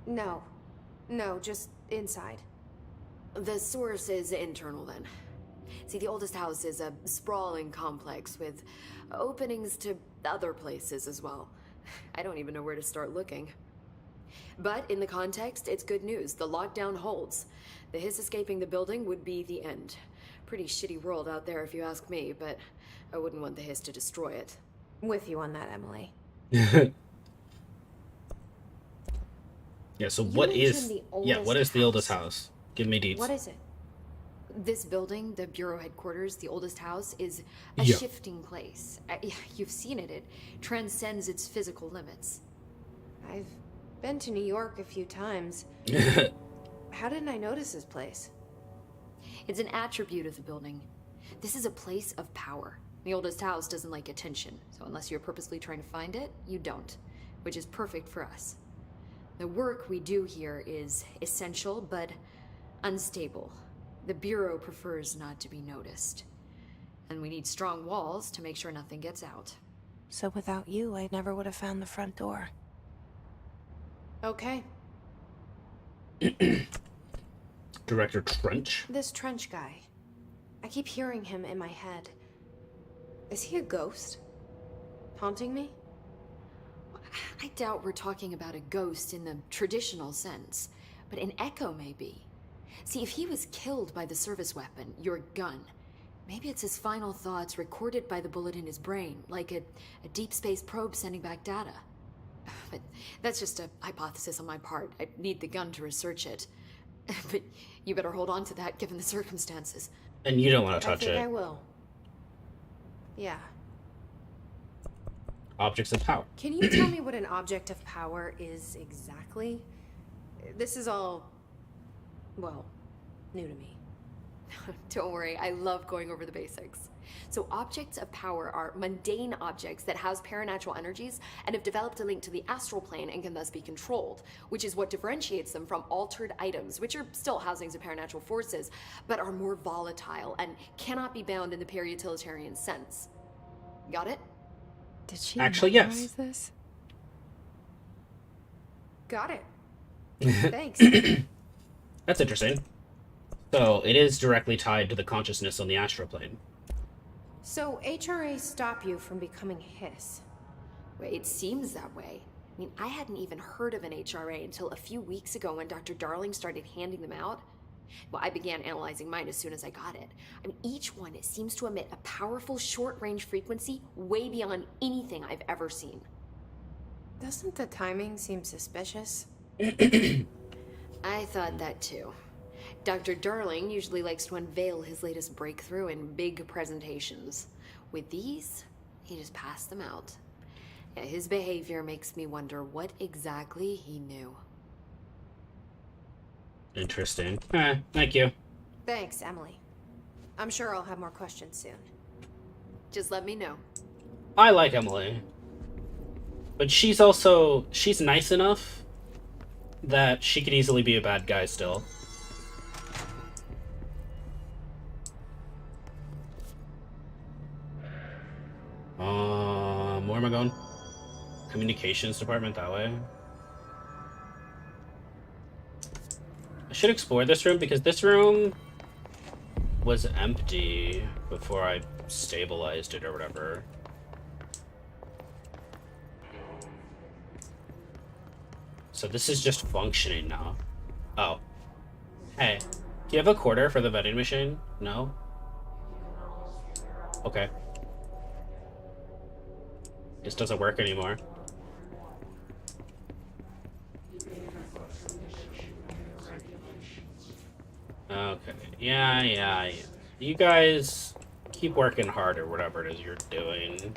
No. No, just inside. The source is internal then. See, the oldest house is a sprawling complex with openings to other places as well. I don't even know where to start looking. But in the context, it's good news. The lockdown holds. The hiss escaping the building would be the end. Pretty shitty world out there if you ask me, but I wouldn't want the hiss to destroy it. With you on that, Emily. Yeah, so You what is... mentioned the Yeah, what is oldest the oldest house. house? Give me deets. What is it? This building, the bureau headquarters, the oldest house, is a Yeah. shifting place. You've seen it. It transcends its physical limits. I've been to New York a few times. How didn't I notice this place? It's an attribute of the building. This is a place of power. The oldest house doesn't like attention, so unless you're purposely trying to find it, you don't, which is perfect for us. The work we do here is essential, but unstable. The Bureau prefers not to be noticed. And we need strong walls to make sure nothing gets out. So without you, I never would have found the front door. Okay. Director Trench? This Trench guy. I keep hearing him in my head. Is he a ghost? Haunting me? I doubt we're talking about a ghost in the traditional sense, but an echo maybe. See, if he was killed by the service weapon, your gun, maybe it's his final thoughts recorded by the bullet in his brain, like a deep space probe sending back data. But that's just a hypothesis on my part. I need the gun to research it. But you better hold on to that given the circumstances. And you don't want to touch I think it. I will. Yeah. Objects of power. Can you tell me what an object of power is exactly? This is all, well, new to me. Don't worry, I love going over the basics. So objects of power are mundane objects that house paranatural energies and have developed a link to the astral plane and can thus be controlled, which is what differentiates them from altered items, which are still housings of paranatural forces, but are more volatile and cannot be bound in the peri-utilitarian sense. Got it? Did she Actually, memorize yes. this? Got it. Thanks. That's interesting. So, it is directly tied to the consciousness on the astral plane. So HRA stop you from becoming Hiss? Well, it seems that way. I mean, I hadn't even heard of an HRA until a few weeks ago when Dr. Darling started handing them out. Well, I began analyzing mine as soon as I got it. I mean, each one seems to emit a powerful short-range frequency way beyond anything I've ever seen. Doesn't the timing seem suspicious? I thought that too. Dr. Darling usually likes to unveil his latest breakthrough in big presentations. With these, he just passed them out. Yeah, his behavior makes me wonder what exactly he knew. Interesting. Thank you. Thanks, Emily. I'm sure I'll have more questions soon. Just let me know. I like Emily. But she's nice enough that she could easily be a bad guy still. Where am I going? Communications department that way. I should explore this room because this room was empty before I stabilized it or whatever. So this is just functioning now. Oh. Hey, do you have a quarter for the vending machine? No? Okay. This doesn't work anymore. Okay. Yeah. You guys keep working hard or whatever it is you're doing.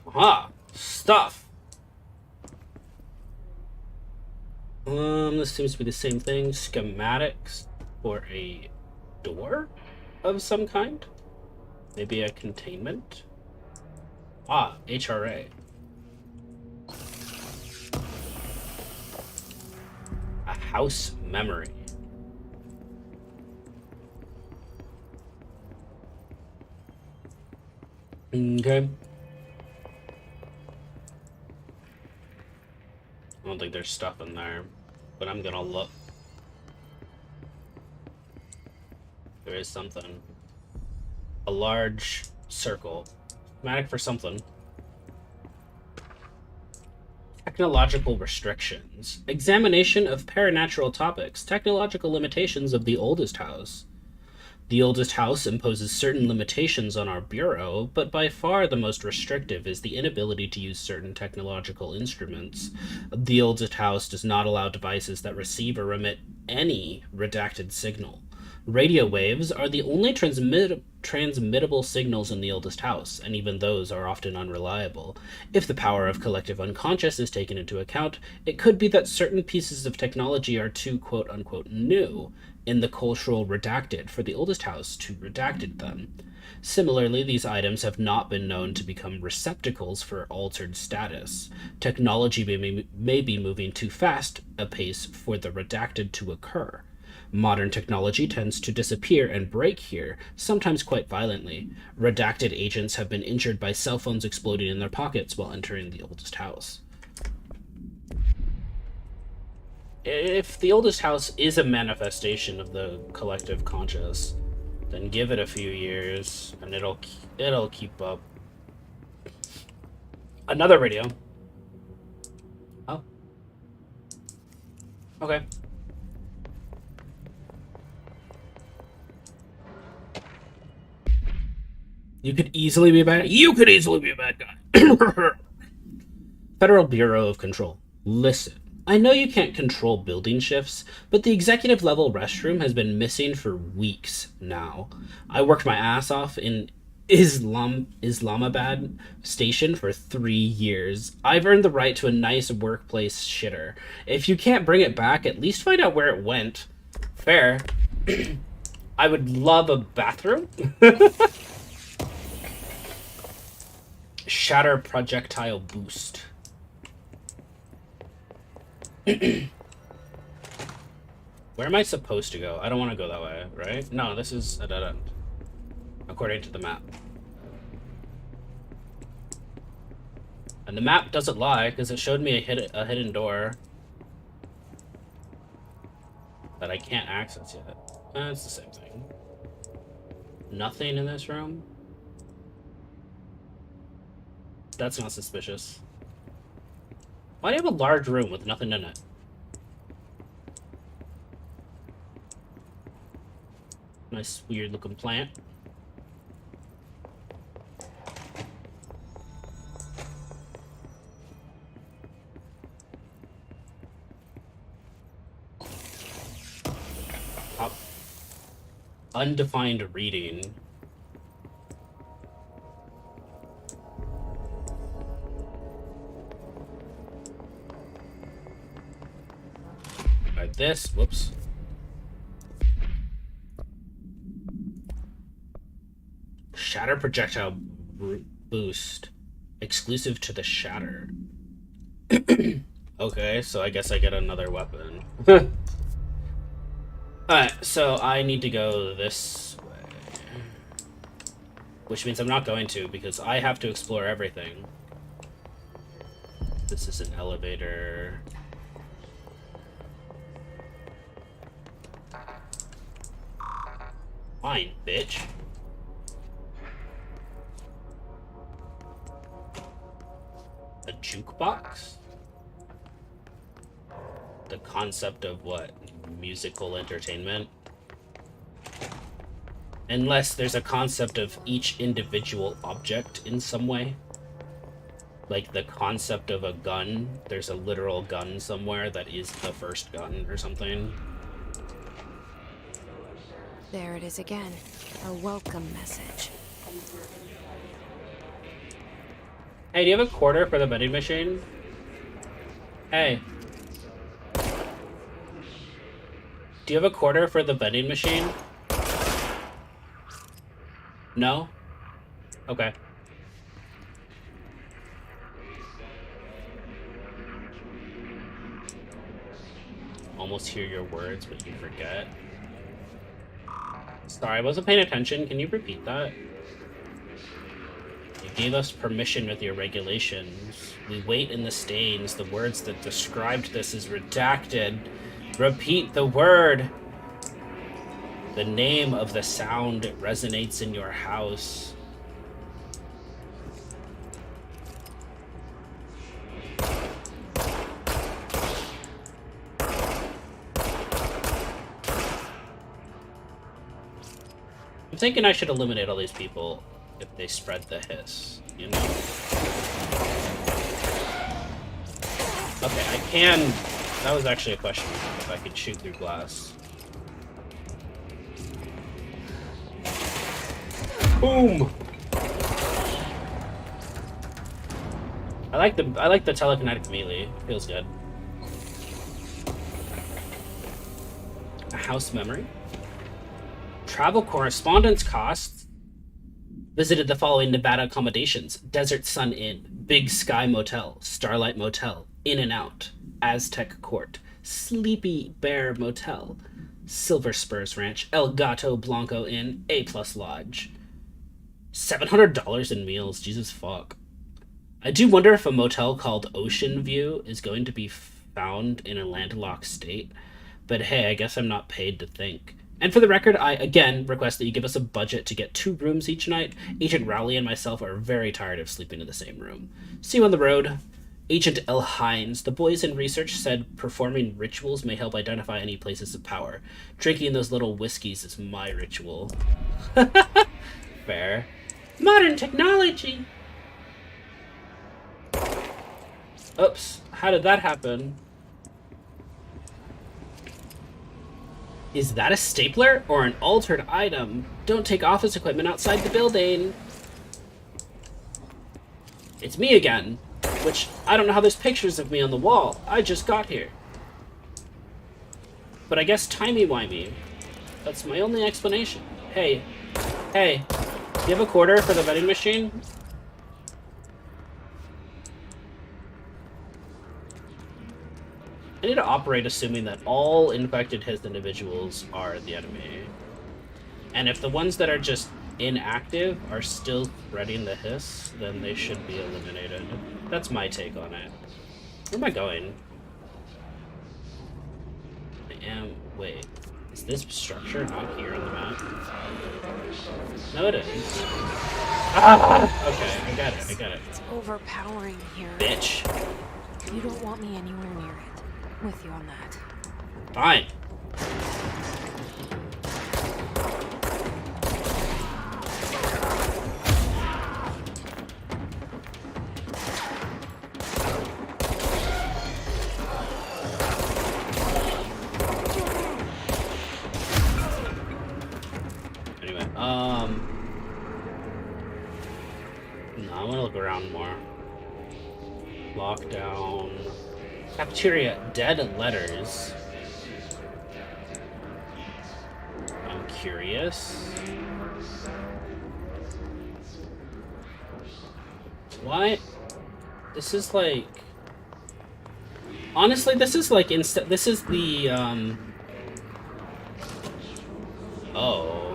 Aha! Stuff! This seems to be the same thing. Schematics for a door of some kind? Maybe a containment? Ah, HRA. A house memory. Okay. I don't think there's stuff in there, but I'm gonna look. There is something. A large circle. Schematic for something. Technological restrictions. Examination of paranatural topics. Technological limitations of the oldest house. The oldest house imposes certain limitations on our bureau, but by far the most restrictive is the inability to use certain technological instruments. The oldest house does not allow devices that receive or remit any redacted signal. Radio waves are the only transmittable signals in the oldest house, and even those are often unreliable. If the power of collective unconscious is taken into account, it could be that certain pieces of technology are too quote-unquote new in the cultural redacted for the oldest house to redacted them. Similarly, these items have not been known to become receptacles for altered status. Technology may be moving too fast a pace for the redacted to occur. Modern technology tends to disappear and break here, sometimes quite violently. Redacted agents have been injured by cell phones exploding in their pockets while entering the oldest house. If the oldest house is a manifestation of the collective conscious, then give it a few years and it'll keep up. Another radio. Oh. Okay. You could easily be a bad guy. Federal Bureau of Control. Listen. I know you can't control building shifts, but the executive level restroom has been missing for weeks now. I worked my ass off in Islamabad station for 3 years. I've earned the right to a nice workplace shitter. If you can't bring it back, at least find out where it went. Fair. I would love a bathroom. Shatter projectile boost. Where Where am I supposed to go? I don't want to go that way, right? No, this is a dead end. According to the map. And the map doesn't lie, because it showed me a hidden door that I can't access yet. It's the same thing. Nothing in this room? That's not suspicious. Why do you have a large room with nothing in it? Nice, weird looking plant. Undefined reading. Like this, whoops. Shatter projectile boost. Exclusive to the shatter. Okay, so I guess I get another weapon. Alright, so I need to go this way. Which means I'm not going to, because I have to explore everything. This is an elevator. Fine, bitch. A jukebox? The concept of what? Musical entertainment? Unless there's a concept of each individual object in some way. Like the concept of a gun. There's a literal gun somewhere that is the first gun or something. There it is again. A welcome message. Hey, do you have a quarter for the vending machine? Hey. Do you have a quarter for the vending machine? No? Okay. Almost hear your words, but you forget. Sorry, I wasn't paying attention. Can you repeat that? You gave us permission with your regulations. We wait in the stains. The words that described this is redacted. Repeat the word. The name of the sound resonates in your house. I'm thinking I should eliminate all these people if they spread the hiss, you know? Okay, I can... That was actually a question, if I could shoot through glass. Boom! I like the telekinetic melee. It feels good. A house memory. Travel correspondence costs. Visited the following Nevada accommodations: Desert Sun Inn, Big Sky Motel, Starlight Motel, In and Out, Aztec Court, Sleepy Bear Motel, Silver Spurs Ranch, El Gato Blanco Inn, A+ Lodge. $700 in meals, Jesus fuck. I do wonder if a motel called Ocean View is going to be found in a landlocked state, but hey, I guess I'm not paid to think. And for the record, I again request that you give us a budget to get 2 rooms each night. Agent Rowley and myself are very tired of sleeping in the same room. See you on the road. Agent L. Hines. The boys in research said performing rituals may help identify any places of power. Drinking those little whiskeys is my ritual. Fair. Modern technology! Oops, how did that happen? Is that a stapler or an altered item? Don't take office equipment outside the building. It's me again. Which, I don't know how there's pictures of me on the wall. I just got here. But I guess timey-wimey. That's my only explanation. Hey. Hey. Do you have a quarter for the vending machine? I need to operate assuming that all infected Hiss individuals are the enemy. And if the ones that are just inactive are still spreading the Hiss, then they should be eliminated. That's my take on it. Where am I going? Wait. Is this structure not here on the map? No, it is. Ah! Okay, I got it. It's overpowering here. Bitch. You don't want me anywhere near it. With you on that. Fine. Anyway, no, I want to look around more. Lockdown. Cafeteria, dead letters. I'm curious. Why? This is like... Honestly, this is like instead. This is the, Oh.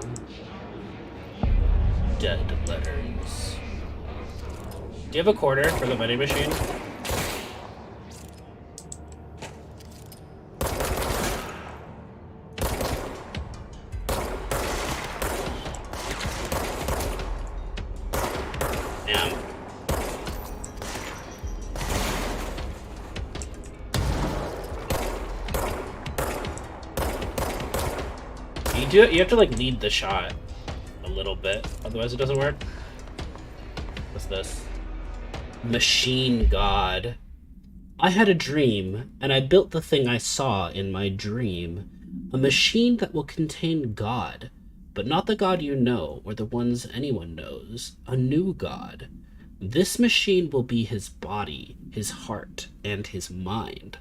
Dead letters. Do you have a quarter for the vending machine? Damn. You have to like lead the shot a little bit, otherwise it doesn't work. What's this? Machine God. I had a dream, and I built the thing I saw in my dream. A machine that will contain God, but not the God you know or the ones anyone knows. A new God. This machine will be his body, his heart, and his mind.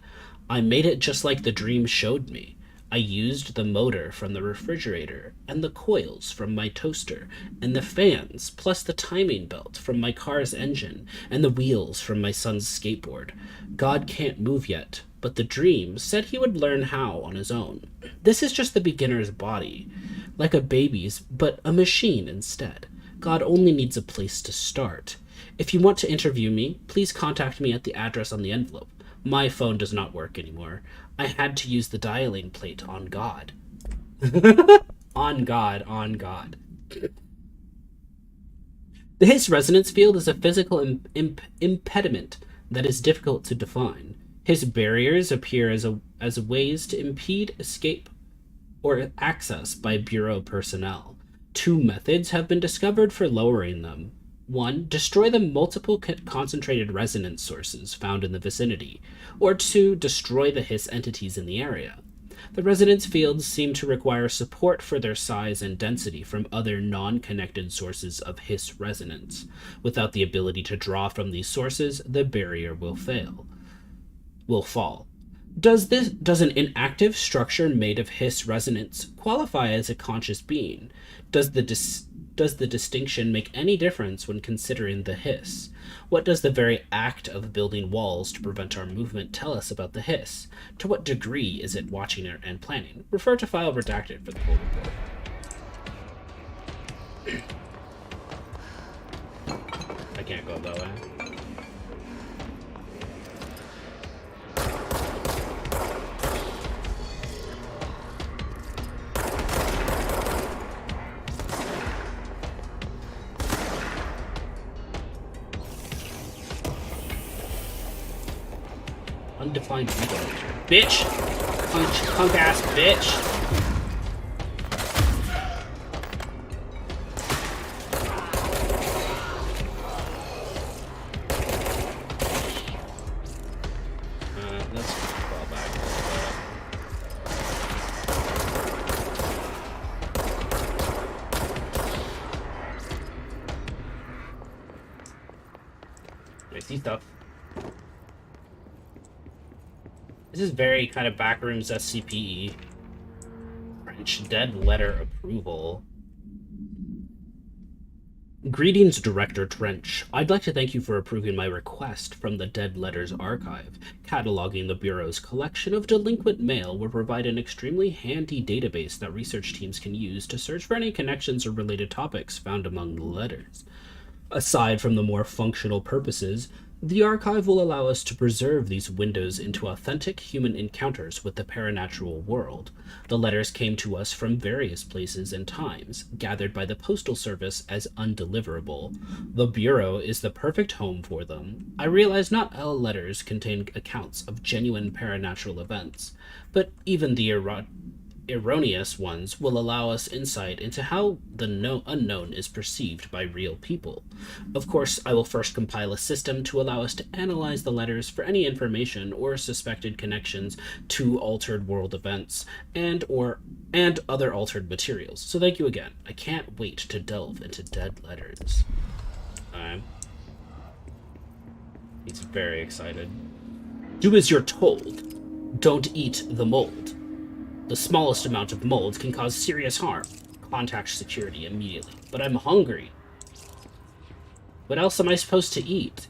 I made it just like the dream showed me. I used the motor from the refrigerator, and the coils from my toaster, and the fans, plus the timing belt from my car's engine, and the wheels from my son's skateboard. God can't move yet, but the dream said he would learn how on his own. This is just the beginner's body, like a baby's, but a machine instead. God only needs a place to start. If you want to interview me, please contact me at the address on the envelope. My phone does not work anymore. I had to use the dialing plate on God. On God. The Hiss resonance field is a physical impediment that is difficult to define. His barriers appear as ways to impede escape or access by Bureau personnel. 2 methods have been discovered for lowering them. 1. Destroy the multiple concentrated resonance sources found in the vicinity. Or 2. Destroy the Hiss entities in the area. The resonance fields seem to require support for their size and density from other non-connected sources of Hiss resonance. Without the ability to draw from these sources, the barrier will fall. Does an inactive structure made of Hiss resonance qualify as a conscious being? Does the distinction make any difference when considering the Hiss? What does the very act of building walls to prevent our movement tell us about the Hiss? To what degree is it watching and planning? Refer to file redacted for the full report. I can't go that way. Undefined ego. Bitch! Punk ass bitch! Let's fall back a little bit. I see stuff. This is very kind of backrooms SCP. French dead letter approval. Greetings, Director Trench. I'd like to thank you for approving my request from the Dead Letters Archive. Cataloging the Bureau's collection of delinquent mail will provide an extremely handy database that research teams can use to search for any connections or related topics found among the letters. Aside from the more functional purposes, the archive will allow us to preserve these windows into authentic human encounters with the paranatural world. The letters came to us from various places and times, gathered by the Postal Service as undeliverable. The Bureau is the perfect home for them. I realize not all letters contain accounts of genuine paranatural events, but even the erroneous ones will allow us insight into how the unknown is perceived by real people. Of course, I will first compile a system to allow us to analyze the letters for any information or suspected connections to altered world events and other altered materials. So thank you again. I can't wait to delve into Dead Letters. He's very excited. Do as you're told. Don't eat the mold. The smallest amount of mold can cause serious harm. Contact security immediately. But I'm hungry. What else am I supposed to eat?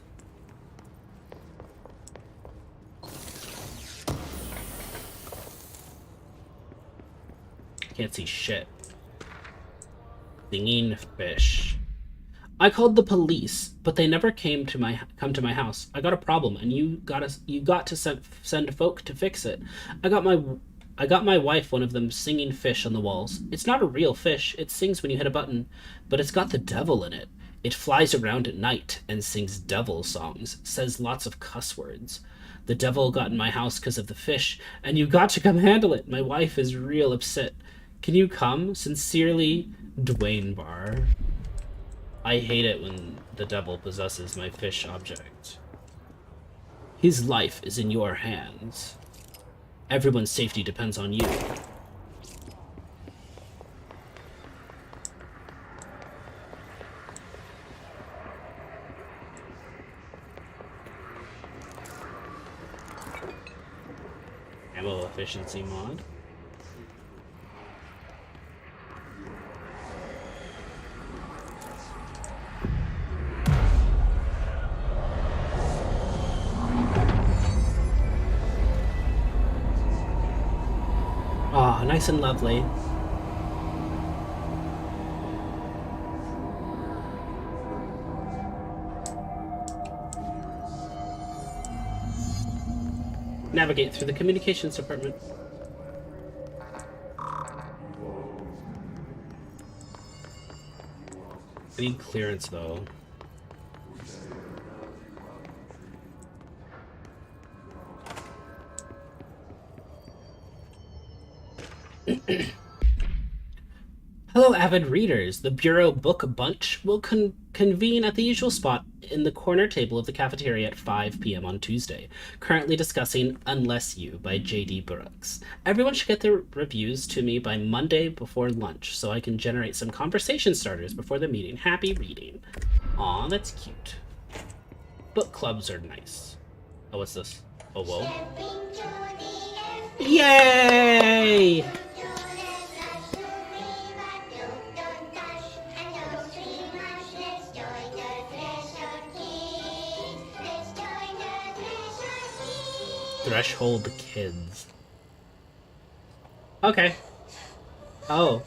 Can't see shit. Stinging fish. I called the police, but they never come to my house. I got a problem, and you got to send folk to fix it. I got my wife one of them singing fish on the walls. It's not a real fish. It sings when you hit a button, but it's got the devil in it. It flies around at night and sings devil songs, says lots of cuss words. The devil got in my house because of the fish, and you got to come handle it. My wife is real upset. Can you come? Sincerely, Dwayne Barr. I hate it when the devil possesses my fish object. His life is in your hands. Everyone's safety depends on you. Ammo efficiency mod. Ah, nice and lovely. Navigate through the communications department. I need clearance though. Hello, avid readers. The Bureau Book Bunch will convene at the usual spot in the corner table of the cafeteria at 5 p.m. on Tuesday, currently discussing Unless You by J.D. Brooks. Everyone should get their reviews to me by Monday before lunch so I can generate some conversation starters before the meeting. Happy reading. Aw, that's cute. Book clubs are nice. Oh, what's this? Oh, whoa. Yay! Threshold Kids. Okay. Oh.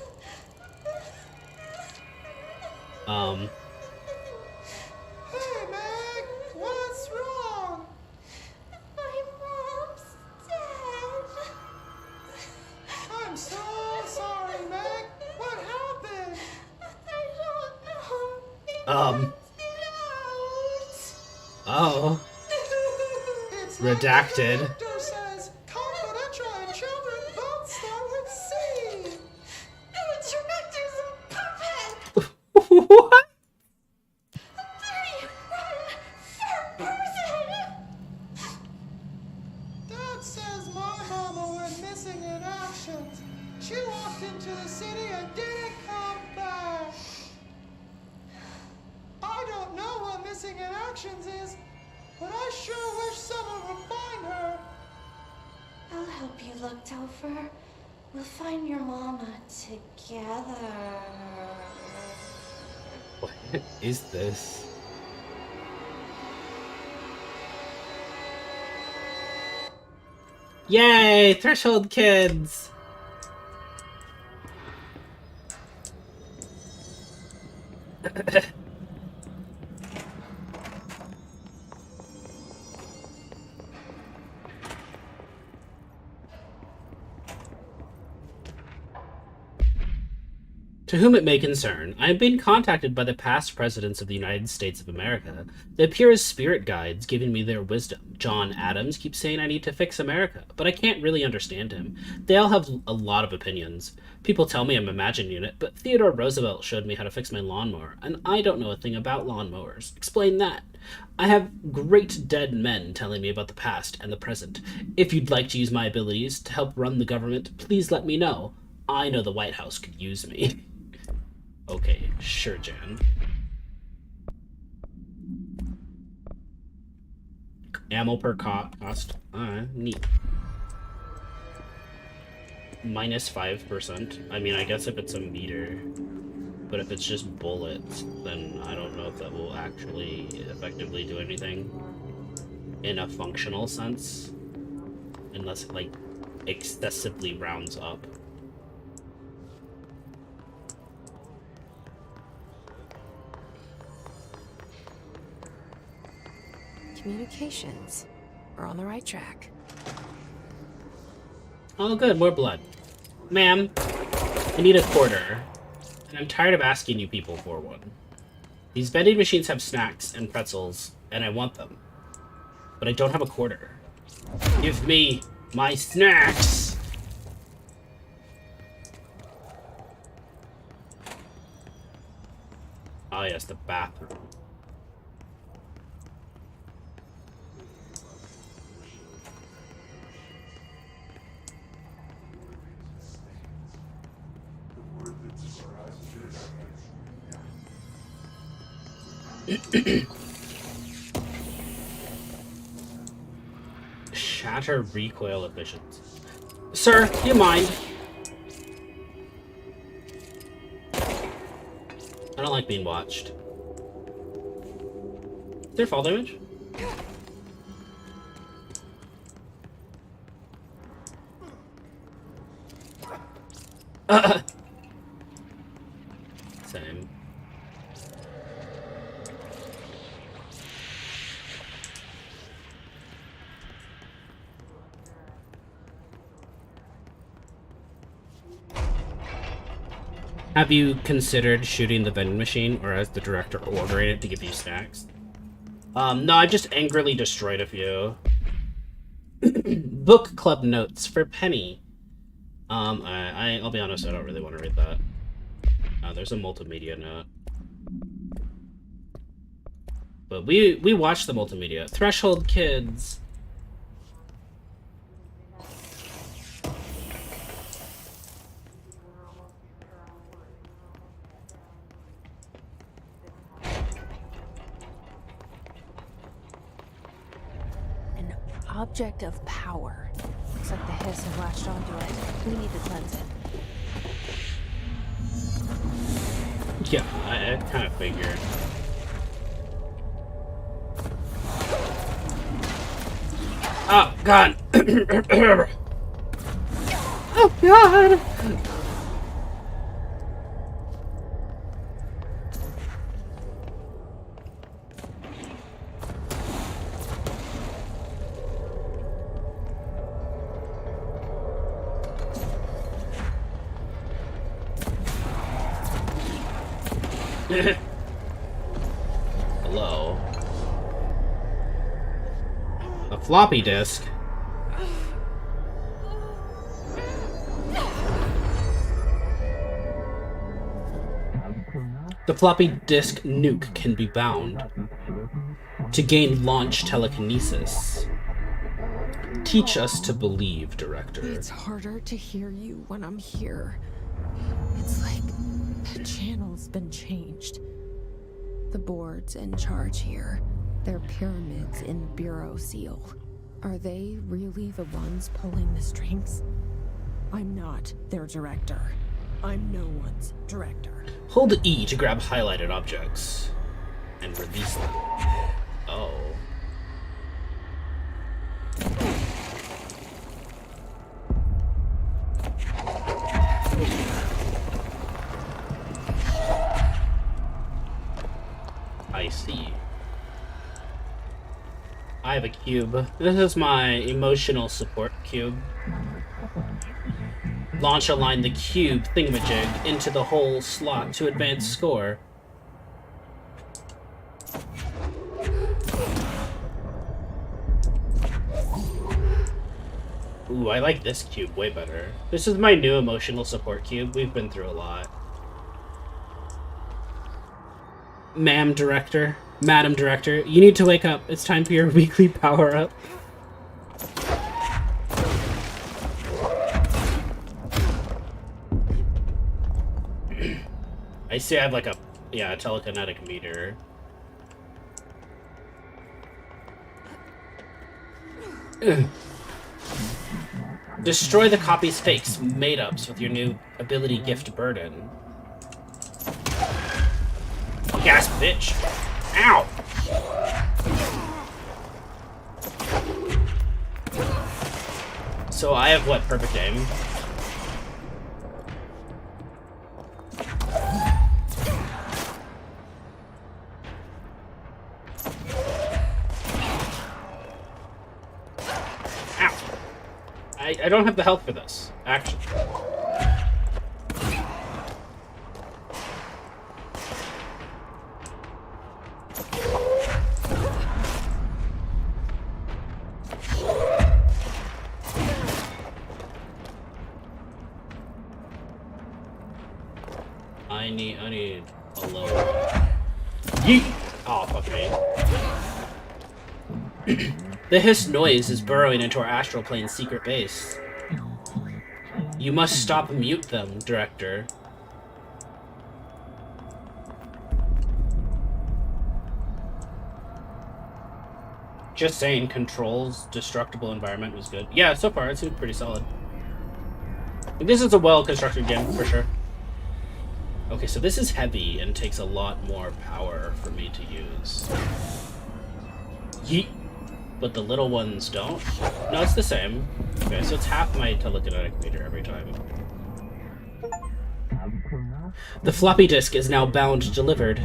Hey, Meg! What's wrong? My mom's dead. I'm so sorry, Meg. What happened? I don't know. Oh. Redacted. Doctor says confidential and children both start with C. The director's a puppet. What? Dirty, rotten, person. Dad says my mama went missing in action. She walked into the city and didn't come back. I don't know what missing in actions is, but I sure wish someone would find her. I'll help you look, Topher. We'll find your mama together. What is this? Yay! Threshold kids! To whom it may concern, I am being contacted by the past presidents of the United States of America. They appear as spirit guides, giving me their wisdom. John Adams keeps saying I need to fix America, but I can't really understand him. They all have a lot of opinions. People tell me I'm a Imagine unit, but Theodore Roosevelt showed me how to fix my lawnmower, and I don't know a thing about lawnmowers. Explain that. I have great dead men telling me about the past and the present. If you'd like to use my abilities to help run the government, please let me know. I know the White House could use me. Okay, sure, Jan. Ammo per cost. Neat. Minus 5%. I mean, I guess if it's a meter. But if it's just bullets, then I don't know if that will actually effectively do anything in a functional sense. Unless it, like, excessively rounds up. Communications. We're on the right track. Oh, good, more blood. Ma'am, I need a quarter. And I'm tired of asking you people for one. These vending machines have snacks and pretzels, and I want them. But I don't have a quarter. Give me my snacks! Oh yes, the bathroom. Shatter recoil efficiency. Sir, do you mind? I don't like being watched. Is there fall damage? Same. Have you considered shooting the vending machine, or has the director ordering it to give you snacks? No, I just angrily destroyed a few. Book club notes for Penny. I'll be honest, I don't really want to read that. There's a multimedia note. But we watched the multimedia. Threshold kids. Object of power. Looks like the hiss have latched onto it. We need to cleanse it. Yeah, I kind of figured. Oh, God! Oh, God! Hello. A floppy disk. The floppy disk nuke can be bound to gain launch telekinesis. Teach us to believe, Director. It's harder to hear you when I'm here. It's like the channel's been changed. The board's in charge here. They're pyramids in Bureau Seal. Are they really the ones pulling the strings? I'm not their director. I'm no one's director. Hold E to grab highlighted objects and release them. Oh. I see. I have a cube. This is my emotional support cube. Launch align the cube thingamajig into the hole slot to advance score. Ooh, I like this cube way better. This is my new emotional support cube. We've been through a lot. Madam Director, you need to wake up. It's time for your weekly power-up. I see I have like a telekinetic meter. Destroy the copy's fakes made-ups with your new ability gift burden. Gas, bitch! Ow! So I have what, perfect aim? Ow! I don't have the health for this, actually. I need a low. Yeet! Oh, fuck me. The hiss noise is burrowing into our astral plane's secret base. You must stop and mute them, Director. Just saying, Control's destructible environment was good. Yeah, so far it seems pretty solid. This is a well-constructed game, for sure. Okay, so this is heavy and takes a lot more power for me to use. Yeet! But the little ones don't? No, it's the same. Okay, so it's half my telekinetic meter every time. The floppy disk is now bound delivered.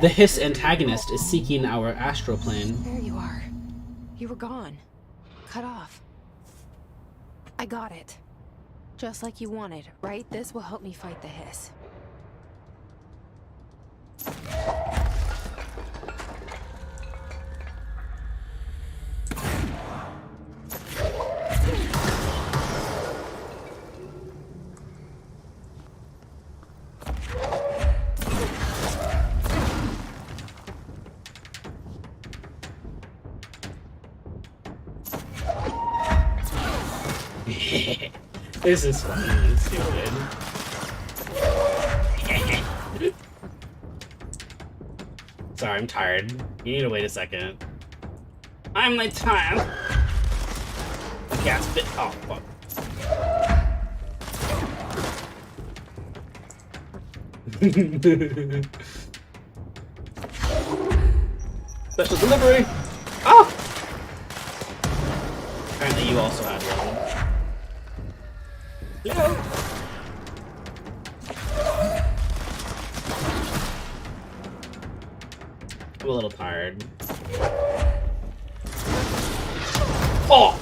The hiss antagonist is seeking our astral plane. There you are. You were gone. Cut off. I got it. Just like you wanted, right? This will help me fight the hiss. This is fun and stupid. Sorry, I'm tired. You need to wait a second. I'm late time. Gas bit. Oh, fuck. Special delivery. Oh! Apparently you also had one. Yeah. I'm a little tired. Oh!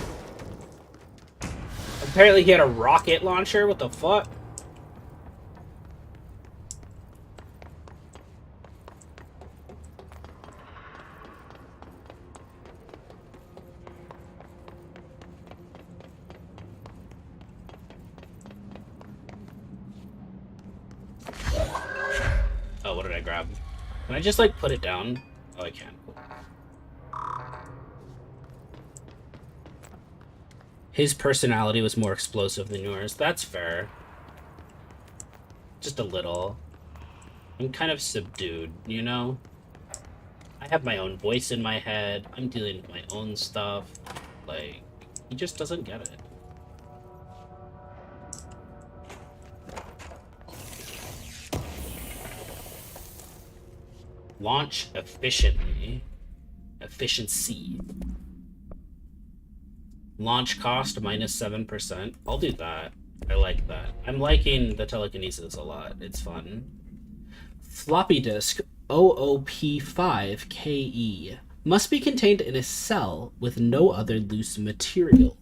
Apparently he had a rocket launcher? What the fuck? Oh, what did I grab? Can I just, like, put it down? Oh, I can. His personality was more explosive than yours. That's fair. Just a little. I'm kind of subdued, you know? I have my own voice in my head. I'm dealing with my own stuff. Like, he just doesn't get it. Launch efficiently. Efficiency. Launch cost minus 7%. I'll do that. I like that. I'm liking the telekinesis a lot. It's fun. Floppy disk OOP5KE must be contained in a cell with no other loose material.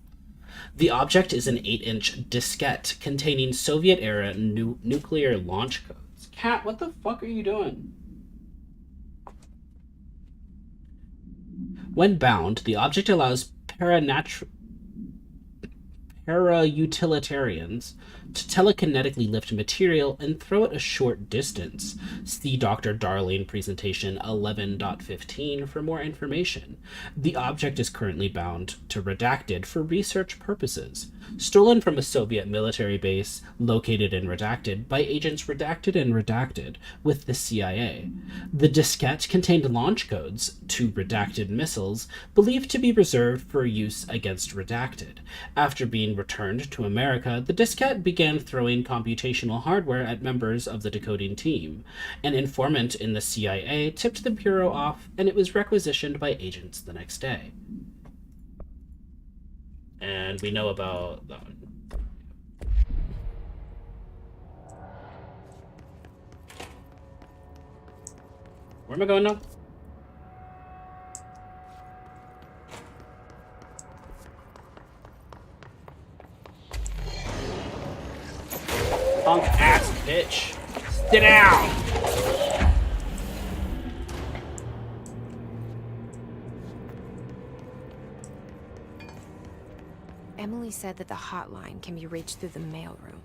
The object is an 8-inch diskette containing Soviet-era nuclear launch codes. Cat, what the fuck are you doing? When bound, the object allows para-utilitarians to telekinetically lift material and throw it a short distance. See Dr. Darling presentation 11.15 for more information. The object is currently bound to Redacted for research purposes. Stolen from a Soviet military base located in Redacted by agents Redacted and Redacted with the CIA. The diskette contained launch codes to Redacted missiles believed to be reserved for use against Redacted. After being returned to America, the diskette began throwing computational hardware at members of the decoding team. An informant in the CIA tipped the Bureau off, and it was requisitioned by agents the next day. And we know about that one. Where am I going now? Punk ass bitch. Sit down! Emily said that the hotline can be reached through the mailroom.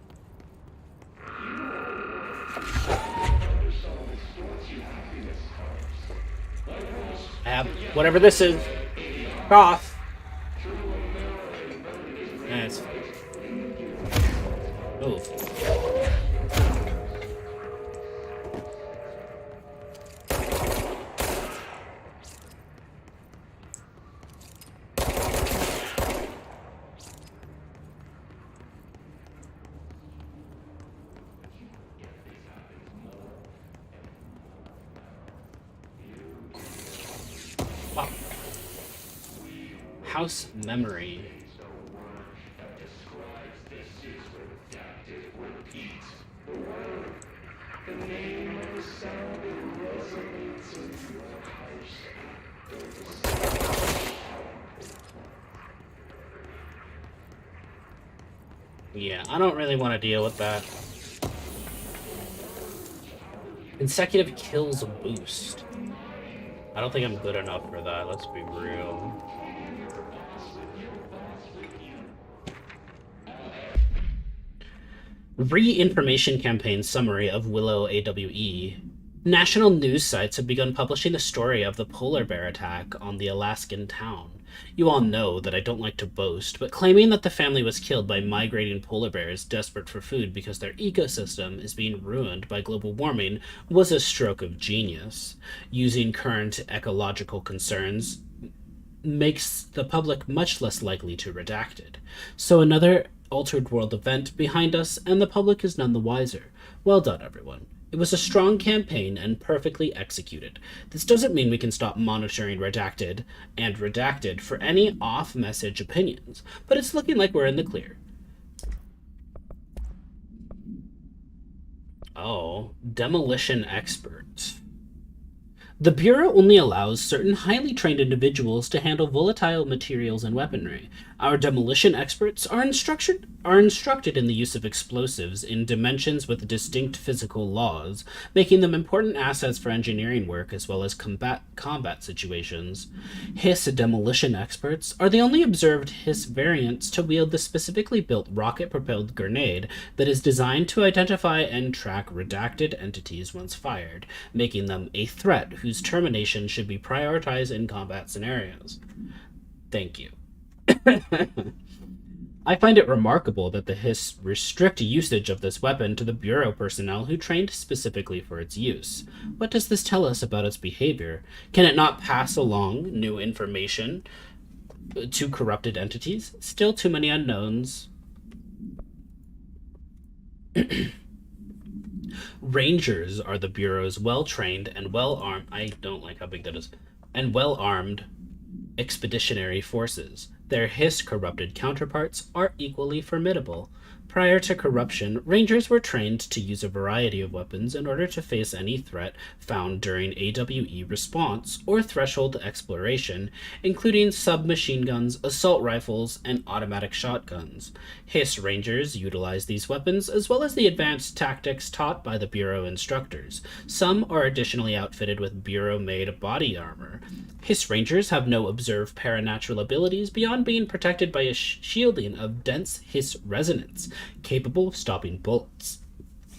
I have whatever this is. Cough. Nice. Ooh. Wow. House memory. Yeah, I don't really want to deal with that. Consecutive kills boost. I don't think I'm good enough for that, let's be real. Re-information campaign summary of Willow AWE. National news sites have begun publishing the story of the polar bear attack on the Alaskan town. You all know that I don't like to boast, but claiming that the family was killed by migrating polar bears desperate for food because their ecosystem is being ruined by global warming was a stroke of genius. Using current ecological concerns makes the public much less likely to redact it. So another altered world event behind us, and the public is none the wiser. Well done, everyone. It was a strong campaign and perfectly executed. This doesn't mean we can stop monitoring Redacted and Redacted for any off-message opinions, but it's looking like we're in the clear. Oh, demolition expert. The Bureau only allows certain highly trained individuals to handle volatile materials and weaponry. Our demolition experts are instructed in the use of explosives in dimensions with distinct physical laws, making them important assets for engineering work as well as combat situations. Hiss demolition experts are the only observed Hiss variants to wield the specifically built rocket-propelled grenade that is designed to identify and track redacted entities once fired, making them a threat whose termination should be prioritized in combat scenarios. Thank you. I find it remarkable that the Hiss restrict usage of this weapon to the Bureau personnel who trained specifically for its use. What does this tell us about its behavior? Can it not pass along new information to corrupted entities? Still too many unknowns. Rangers are the Bureau's well-trained and well-armed... I don't like how big that is. And well-armed expeditionary forces. Their Hiss-corrupted counterparts are equally formidable. Prior to corruption, Rangers were trained to use a variety of weapons in order to face any threat found during AWE response or threshold exploration, including submachine guns, assault rifles, and automatic shotguns. Hiss Rangers utilize these weapons as well as the advanced tactics taught by the Bureau instructors. Some are additionally outfitted with Bureau-made body armor. Hiss Rangers have no observed paranatural abilities beyond being protected by a shielding of dense Hiss resonance, capable of stopping bullets.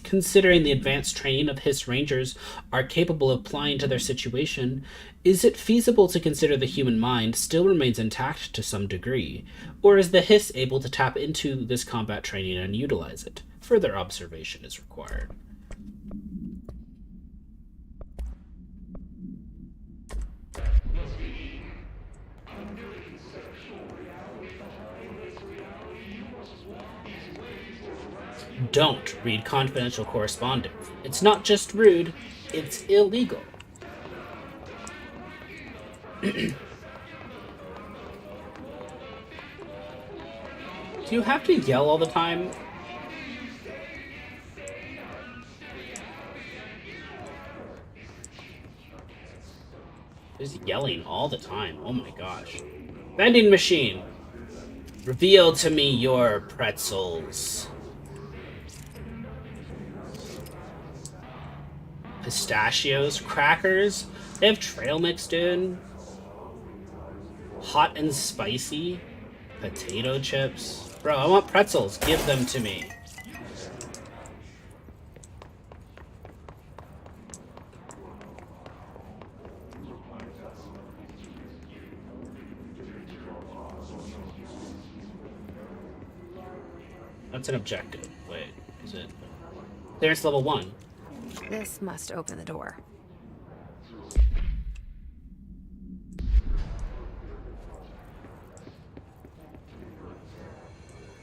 Considering the advanced training of Hiss Rangers are capable of applying to their situation, is it feasible to consider the human mind still remains intact to some degree? Or is the Hiss able to tap into this combat training and utilize it? Further observation is required. Don't read confidential correspondence. It's not just rude, it's illegal. Do you have to yell all the time? Just yelling all the time. Oh my gosh. Vending machine. Reveal to me your pretzels. Pistachios, crackers. They have trail mix, dude. Hot and spicy. Potato chips. Bro, I want pretzels. Give them to me. That's an objective. Wait, is it? There's level 1. This must open the door.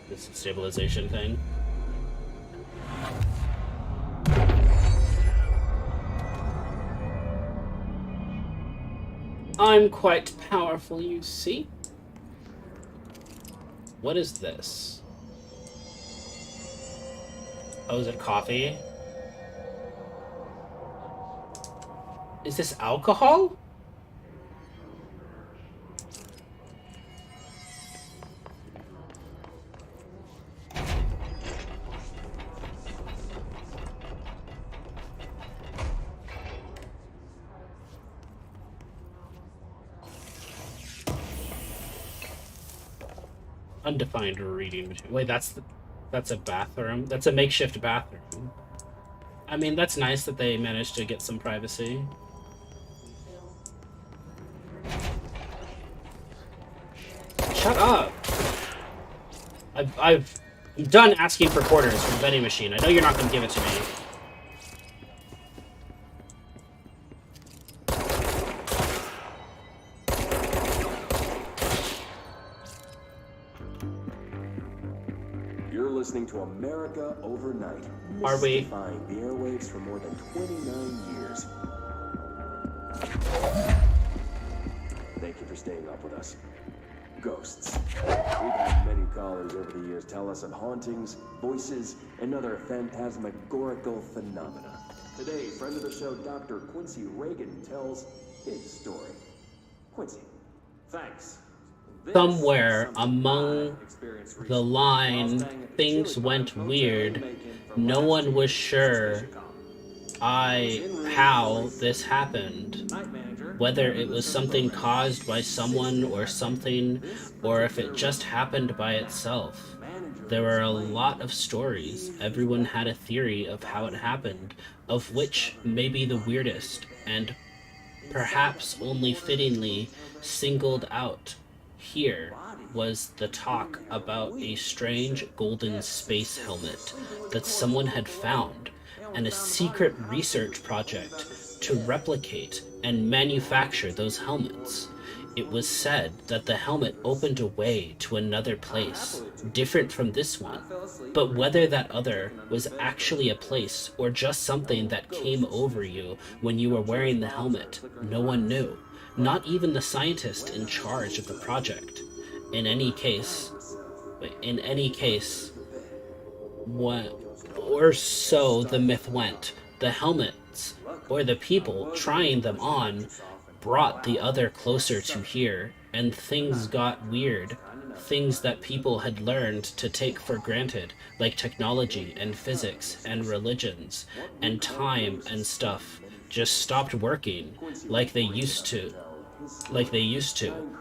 This stabilization thing. I'm quite powerful, you see. What is this? Oh, is it coffee? Is this alcohol? Undefined reading material. Wait, that's a bathroom. That's a makeshift bathroom. I mean, that's nice that they managed to get some privacy. Shut up! I'm done asking for quarters from the vending machine. I know you're not going to give it to me. You're listening to America Overnight. Are we? Mystifying the airwaves for more than 29 years. Thank you for staying up with us. Ghosts. We've had many callers over the years tell us of hauntings, voices, and other phantasmagorical phenomena. Today, friend of the show, Dr. Quincy Reagan, tells his story. Quincy, thanks. Somewhere among the line, things went weird. No one was sure how this happened. Whether it was something caused by someone or something, or if it just happened by itself. There were a lot of stories. Everyone had a theory of how it happened, of which may be the weirdest, and perhaps only fittingly singled out here was the talk about a strange golden space helmet that someone had found, and a secret research project to replicate and manufacture those helmets. It was said that the helmet opened a way to another place, different from this one. But whether that other was actually a place or just something that came over you when you were wearing the helmet, no one knew. Not even the scientist in charge of the project. In any case, what, or so the myth went, the helmets, or the people trying them on, brought the other closer to here, and things got weird. Things that people had learned to take for granted, like technology and physics and religions and time and stuff, just stopped working like they used to.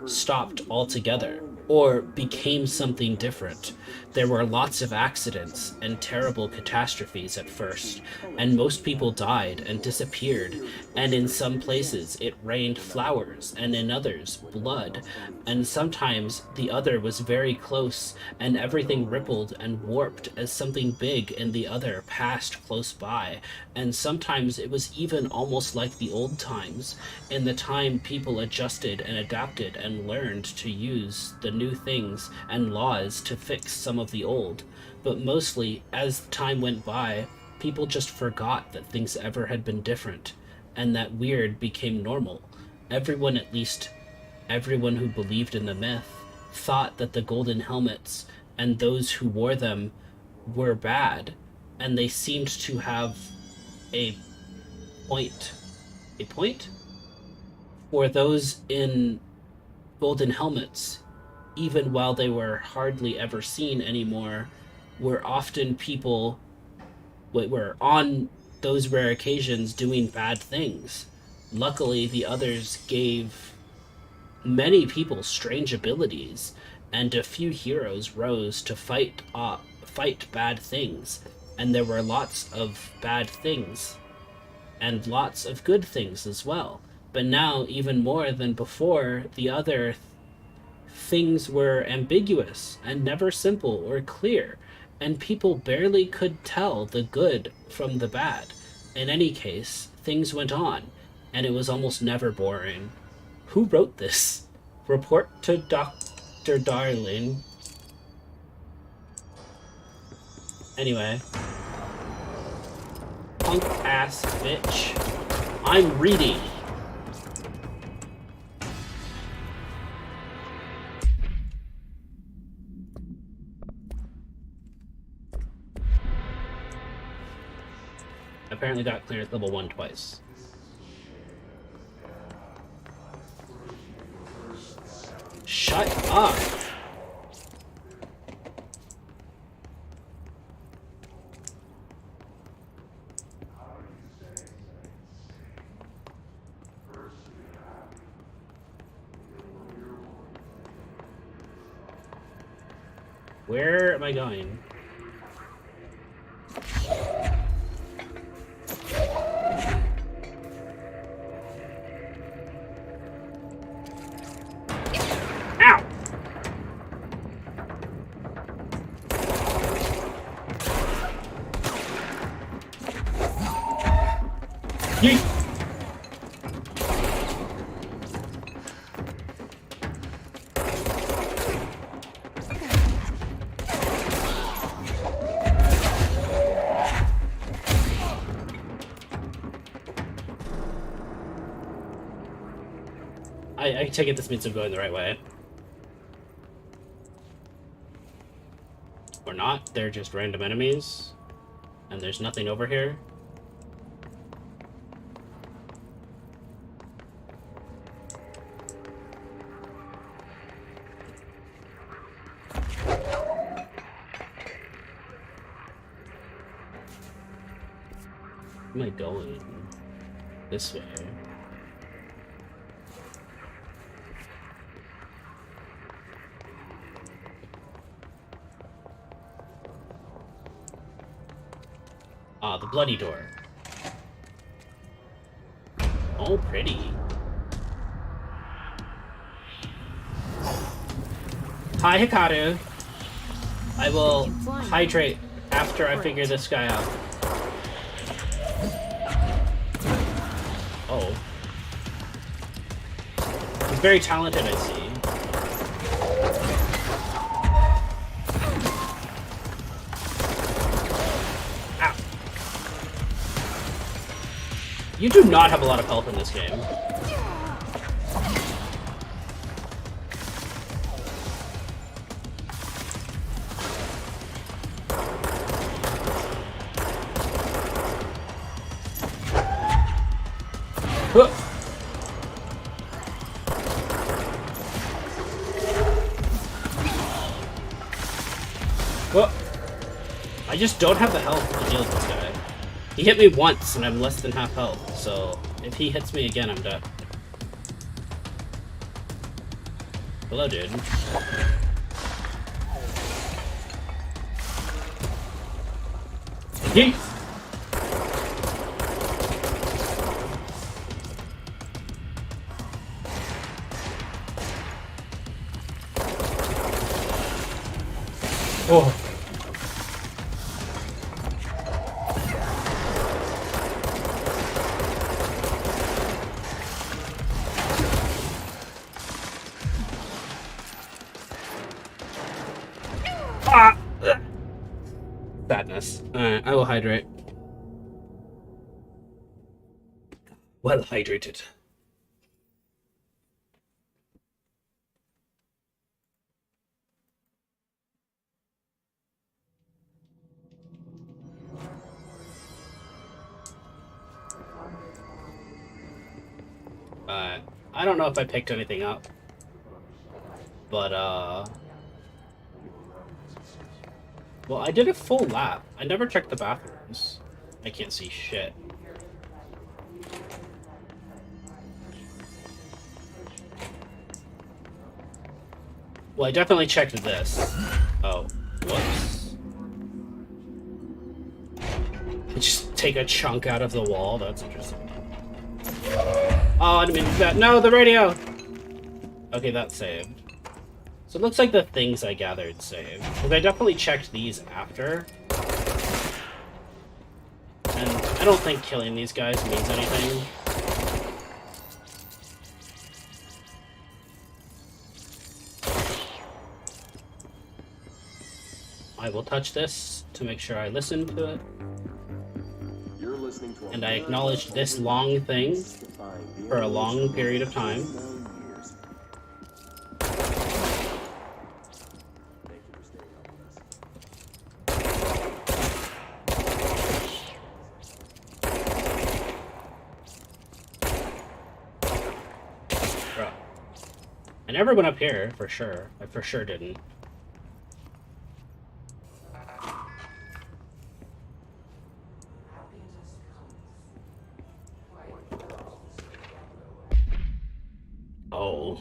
Stopped altogether, or became something different. There were lots of accidents and terrible catastrophes at first, and most people died and disappeared, and in some places it rained flowers, and in others blood, and sometimes the other was very close, and everything rippled and warped as something big in the other passed close by, and sometimes it was even almost like the old times, in the time people adjusted and adapted and learned to use the new things and laws to fix some of the old. But mostly, as time went by, people just forgot that things ever had been different, and that weird became normal. Everyone, at least everyone who believed in the myth, thought that the golden helmets and those who wore them were bad, and they seemed to have a point. A point? For those in golden helmets, even while they were hardly ever seen anymore, were often people were on those rare occasions doing bad things. Luckily, the others gave many people strange abilities, and a few heroes rose to fight bad things, and there were lots of bad things and lots of good things as well. But now, even more than before, the other things were ambiguous and never simple or clear, and people barely could tell the good from the bad. In any case, things went on, and it was almost never boring. Who wrote this? Report to Dr. Darling. Anyway. Punk ass bitch. I'm reading. Apparently got cleared at level 1 twice. Shut up! Where am I going? Ow! Yeet! I take it this means I'm going the right way. Or not, they're just random enemies. And there's nothing over here. Where am I going? This way. Ah, the bloody door. Oh, pretty. Hi, Hikaru. I will hydrate after I figure this guy out. Oh. very talented, I see. Ow. You do not have a lot of health in this game. Huh. Well, I just don't have the health to deal with this guy. He hit me once and I'm less than half health, so if he hits me again, I'm dead. Hello, dude. Yeet! Oh. Ah! Sadness. Alright, I will hydrate. Well hydrated. I don't know if I picked anything up, but well, I did a full lap. I never checked the bathrooms. I can't see shit. Well, I definitely checked this. Oh, whoops. Just take a chunk out of the wall. That's interesting. Oh, I didn't mean that. No, the radio! Okay, that's saved. So it looks like the things I gathered saved. Because I definitely checked these after. And I don't think killing these guys means anything. I will touch this to make sure I listen to it. And I acknowledged this long thing for a long period of time. Bro. I never went up here, for sure. I for sure didn't. Oh.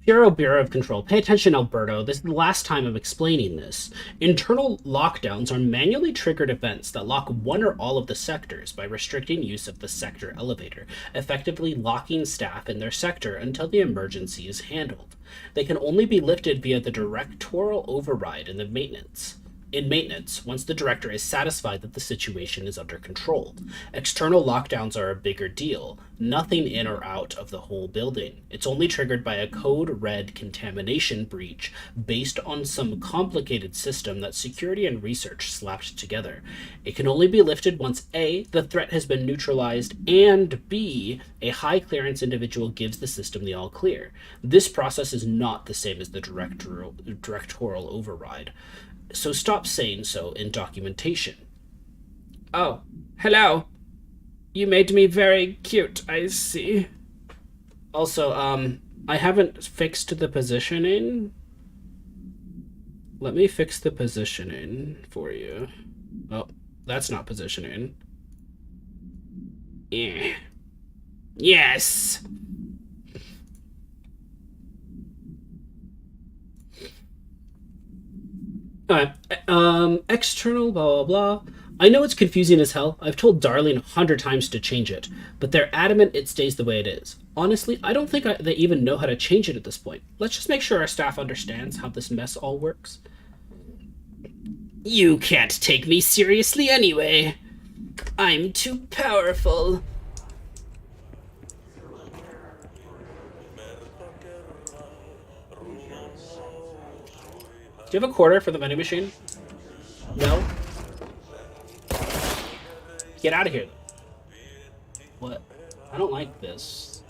Bureau of Control. Pay attention, Alberto. This is the last time I'm explaining this. Internal lockdowns are manually triggered events that lock one or all of the sectors by restricting use of the sector elevator, effectively locking staff in their sector until the emergency is handled. They can only be lifted via the directorial override in maintenance, once the director is satisfied that the situation is under control. External lockdowns are a bigger deal. Nothing in or out of the whole building. It's only triggered by a code red contamination breach based on some complicated system that security and research slapped together. It can only be lifted once A, the threat has been neutralized, and B, a high clearance individual gives the system the all clear. This process is not the same as the directorial override. So stop saying so in documentation. Oh, hello. You made me very cute, I see. Also, I haven't fixed the positioning. Let me fix the positioning for you. Oh, that's not positioning. Yeah. Yes! External blah blah blah. I know it's confusing as hell. I've told Darling 100 times to change it, but they're adamant it stays the way it is. Honestly, I don't think they even know how to change it at this point. Let's just make sure our staff understands how this mess all works. You can't take me seriously anyway. I'm too powerful. Do you have a quarter for the vending machine? No? Get out of here. What? I don't like this.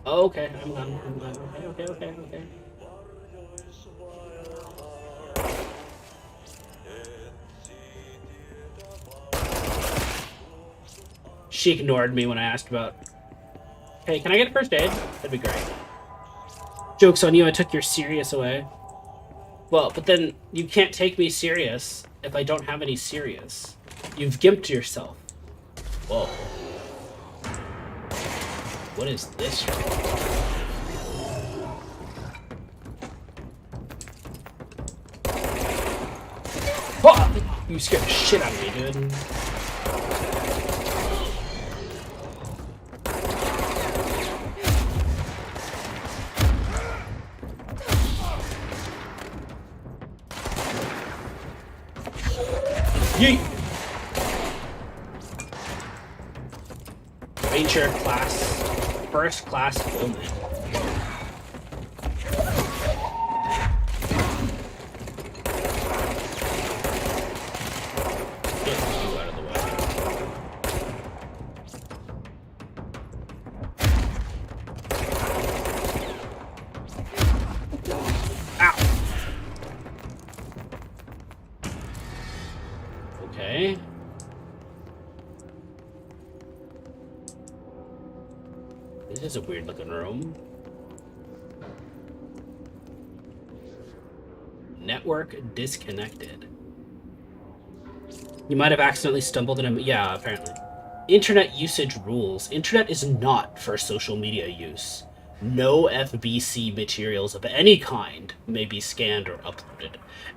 Oh, okay, I'm done. Okay. She ignored me when I asked about, hey, can I get a first aid? That'd be great. Joke's on you, I took your serious away. Well, but then you can't take me serious if I don't have any serious. You've gimped yourself. Whoa. What is this? Oh, you scared the shit out of me, dude. Yeet! Ranger class. First class only. Get you out of the way. Ow! Okay. This is a weird looking room. Network disconnected. You might have accidentally stumbled in a... Yeah, apparently. Internet usage rules. Internet is not for social media use. No FBC materials of any kind may be scanned or uploaded.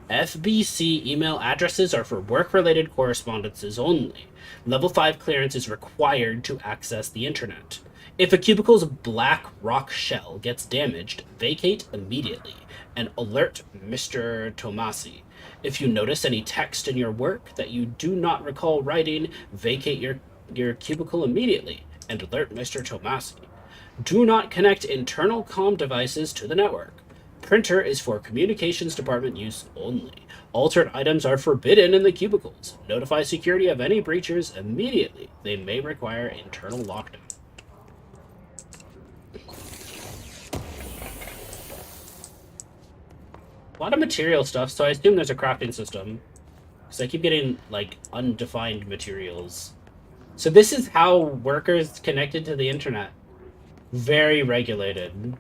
FBC email addresses are for work-related correspondences only. Level 5 clearance is required to access the internet. If a cubicle's black rock shell gets damaged, vacate immediately and alert Mr. Tomasi. If you notice any text in your work that you do not recall writing, vacate your cubicle immediately and alert Mr. Tomasi. Do not connect internal comm devices to the network. Printer is for communications department use only. Altered items are forbidden in the cubicles. Notify security of any breachers immediately. They may require internal lockdown. A lot of material stuff, so I assume there's a crafting system. Because I keep getting, like, undefined materials. So this is how workers connected to the internet. Very regulated.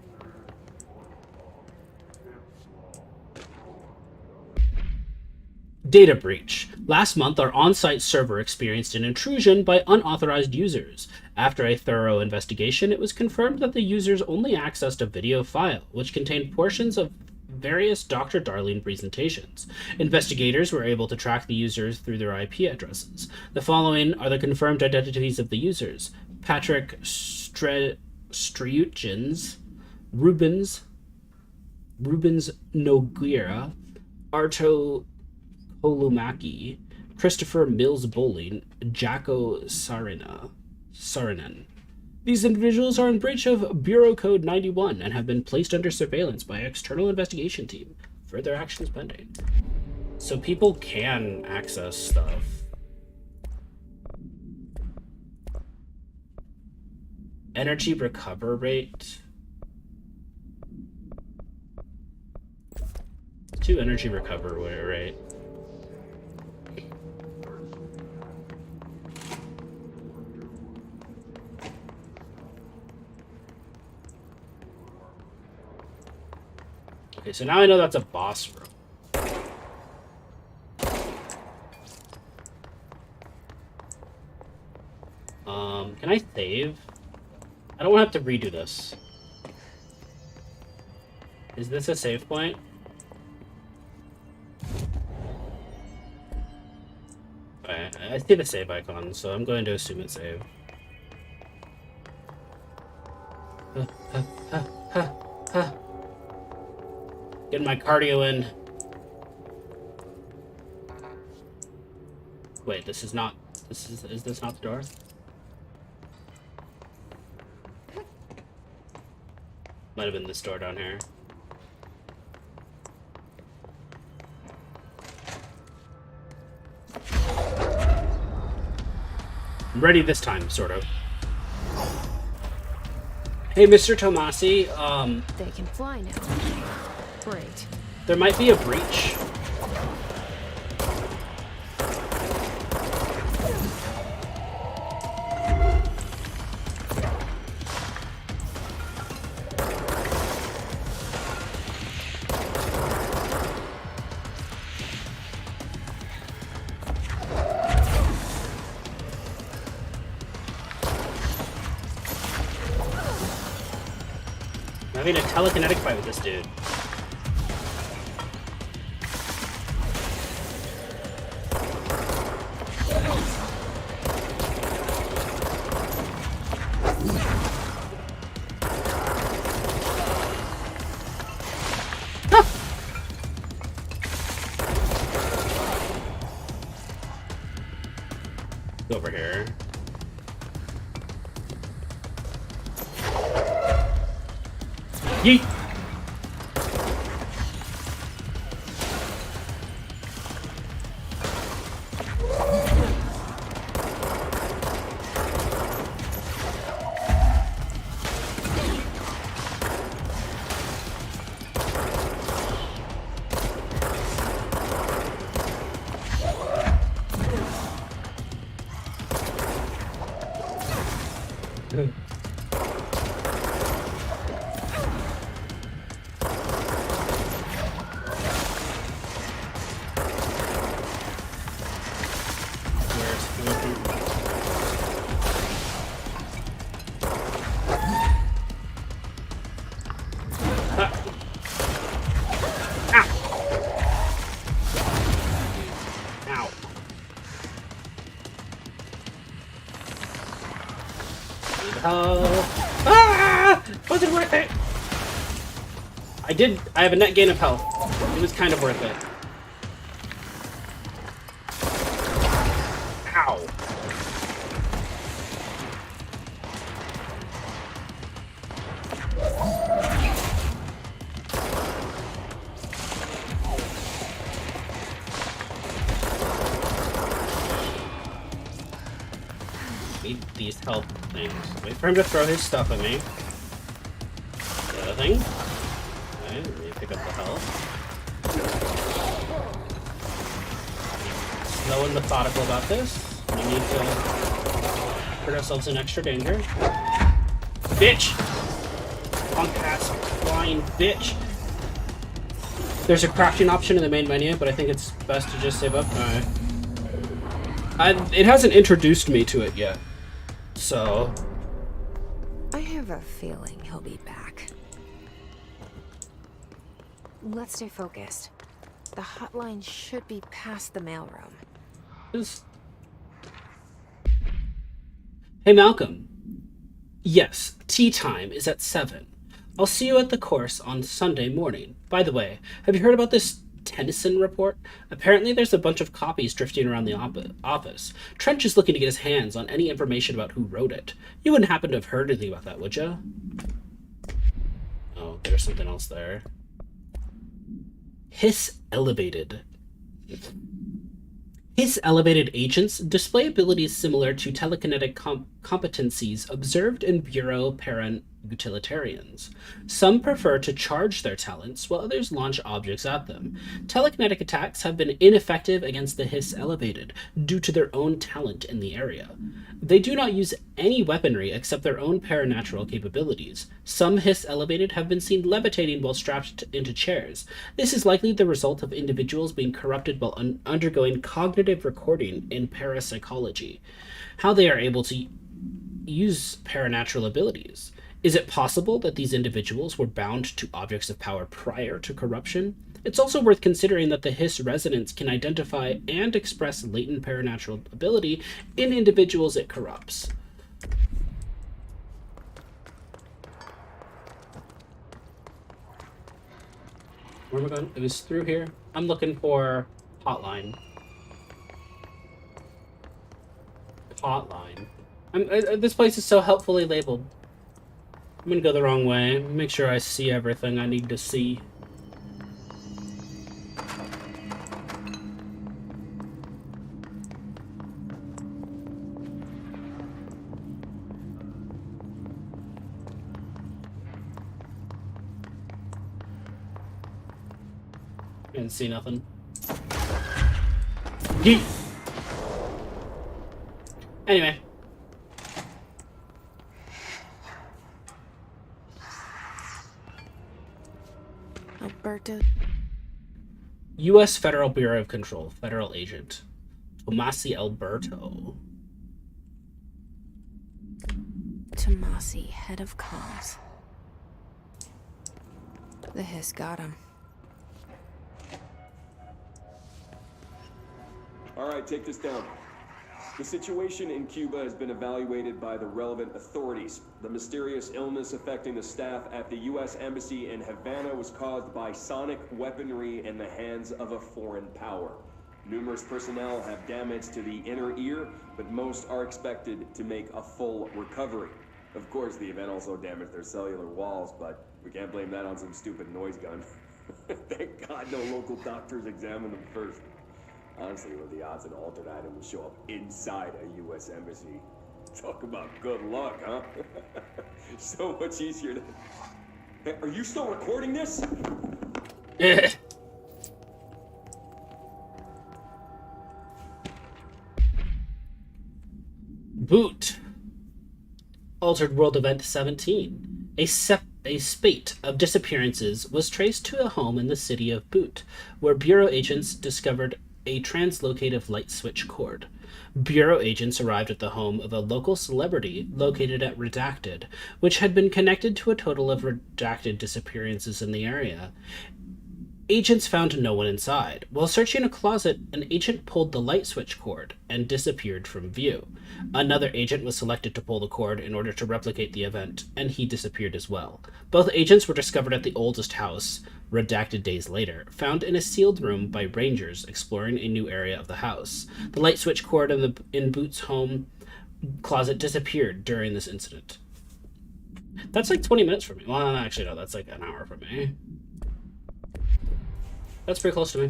Data breach. Last month, our on-site server experienced an intrusion by unauthorized users. After a thorough investigation, it was confirmed that the users only accessed a video file, which contained portions of various Dr. Darling presentations. Investigators were able to track the users through their IP addresses. The following are the confirmed identities of the users: Patrick Streuchens, Rubens Noguera, Arto Kolumaki, Christopher Mills Bowling, Jacko Sarinen. These individuals are in breach of Bureau Code 91 and have been placed under surveillance by an external investigation team. Further actions pending. So people can access stuff. Energy recover rate. 2 energy recover rate. Okay, so now I know that's a boss room. Can I save? I don't want to have to redo this. Is this a save point? Okay, I see the save icon, so I'm going to assume it's save. Getting my cardio in. Wait, this is not... Is this not the door? Might have been this door down here. I'm ready this time, sort of. Hey, Mr. Tomasi, They can fly now. Great. there might be a breach. I'm having a telekinetic fight with this dude. Go over here. Yeet! Was it worth it? I have a net gain of health. It was kind of worth it. Ow. Need these health things. Wait for him to throw his stuff at me. The other thing. Okay, let me pick up the health. Slow and methodical about this. We need to put ourselves in extra danger. Bitch! Punk ass flying bitch! There's a crafting option in the main menu, but I think it's best to just save up. It hasn't introduced me to it yet. So... I have a feeling he'll be back. Let's stay focused. The hotline should be past the mailroom. Hey, Malcolm. Yes, tea time is at 7. I'll see you at the course on Sunday morning. By the way, have you heard about this Tennyson report? Apparently there's a bunch of copies drifting around the office. Trench is looking to get his hands on any information about who wrote it. You wouldn't happen to have heard anything about that, would you? Oh, there's something else there. Hiss elevated. Hiss elevated agents display abilities similar to telekinetic competencies observed in Bureau para-utilitarians. Some prefer to charge their talents, while others launch objects at them. Telekinetic attacks have been ineffective against the Hiss elevated, due to their own talent in the area. They do not use any weaponry except their own paranatural capabilities. Some Hiss elevated have been seen levitating while strapped into chairs. This is likely the result of individuals being corrupted while undergoing cognitive recording in parapsychology. How they are able to use paranatural abilities. Is it possible that these individuals were bound to objects of power prior to corruption? It's also worth considering that the Hiss resonance can identify and express latent paranatural ability in individuals it corrupts. Where am I going? It was through here. I'm looking for hotline. Hotline. This place is so helpfully labeled. I'm gonna go the wrong way. Make sure I see everything I need to see. Didn't see nothing. Yeet. Anyway. Alberto. U.S. Federal Bureau of Control, federal agent. Tomasi Alberto. Tomasi, head of comms. The hiss got him. All right, take this down. The situation in Cuba has been evaluated by the relevant authorities. The mysterious illness affecting the staff at the U.S. Embassy in Havana was caused by sonic weaponry in the hands of a foreign power. Numerous personnel have damage to the inner ear, but most are expected to make a full recovery. Of course, the event also damaged their cellular walls, but we can't blame that on some stupid noise gun. Thank God no local doctors examined them first. Honestly, what are the odds an altered item will show up inside a U.S. embassy? Talk about good luck, huh? So much easier to... Hey, are you still recording this? Yeah. Boot. Altered World Event 17. A spate of disappearances was traced to a home in the city of Boot, where Bureau agents discovered a translocative light switch cord. Bureau agents arrived at the home of a local celebrity located at Redacted, which had been connected to a total of redacted disappearances in the area. Agents found no one inside. While searching a closet, an agent pulled the light switch cord and disappeared from view. Another agent was selected to pull the cord in order to replicate the event, and he disappeared as well. Both agents were discovered at the oldest house, redacted days later, found in a sealed room by rangers exploring a new area of the house. The light switch cord in Boot's home closet disappeared during this incident. That's like 20 minutes for me. Well, actually, no, that's like an hour for me. That's pretty close to me.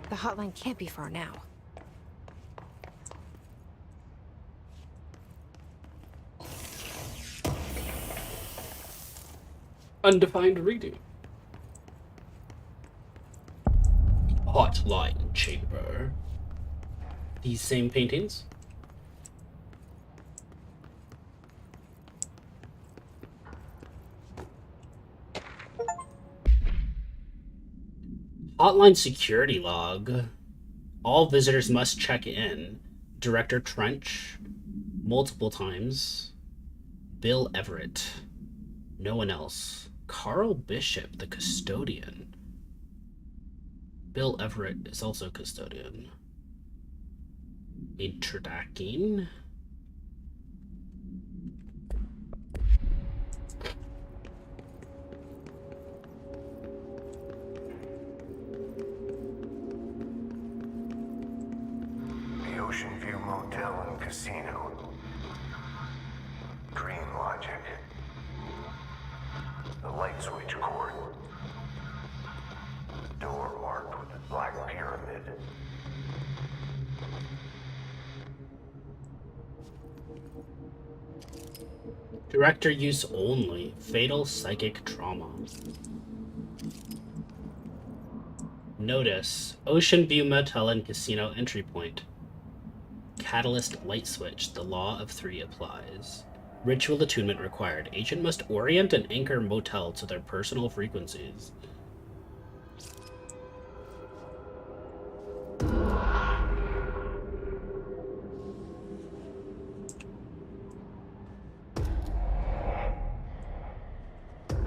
The hotline can't be far now. Undefined reading. Hotline chamber. These same paintings. Hotline security log. All visitors must check in. Director Trench. Multiple times. Bill Everett. No one else. Carl Bishop, the custodian. Bill Everett is also custodian. Introducing. Ocean View Motel and Casino. Dream logic. The light switch cord. Door marked with a black pyramid. Director use only. Fatal psychic trauma. Notice. Ocean View Motel and Casino entry point. Catalyst light switch. The law of 3 applies. Ritual attunement required. Agent must orient and anchor motel to their personal frequencies.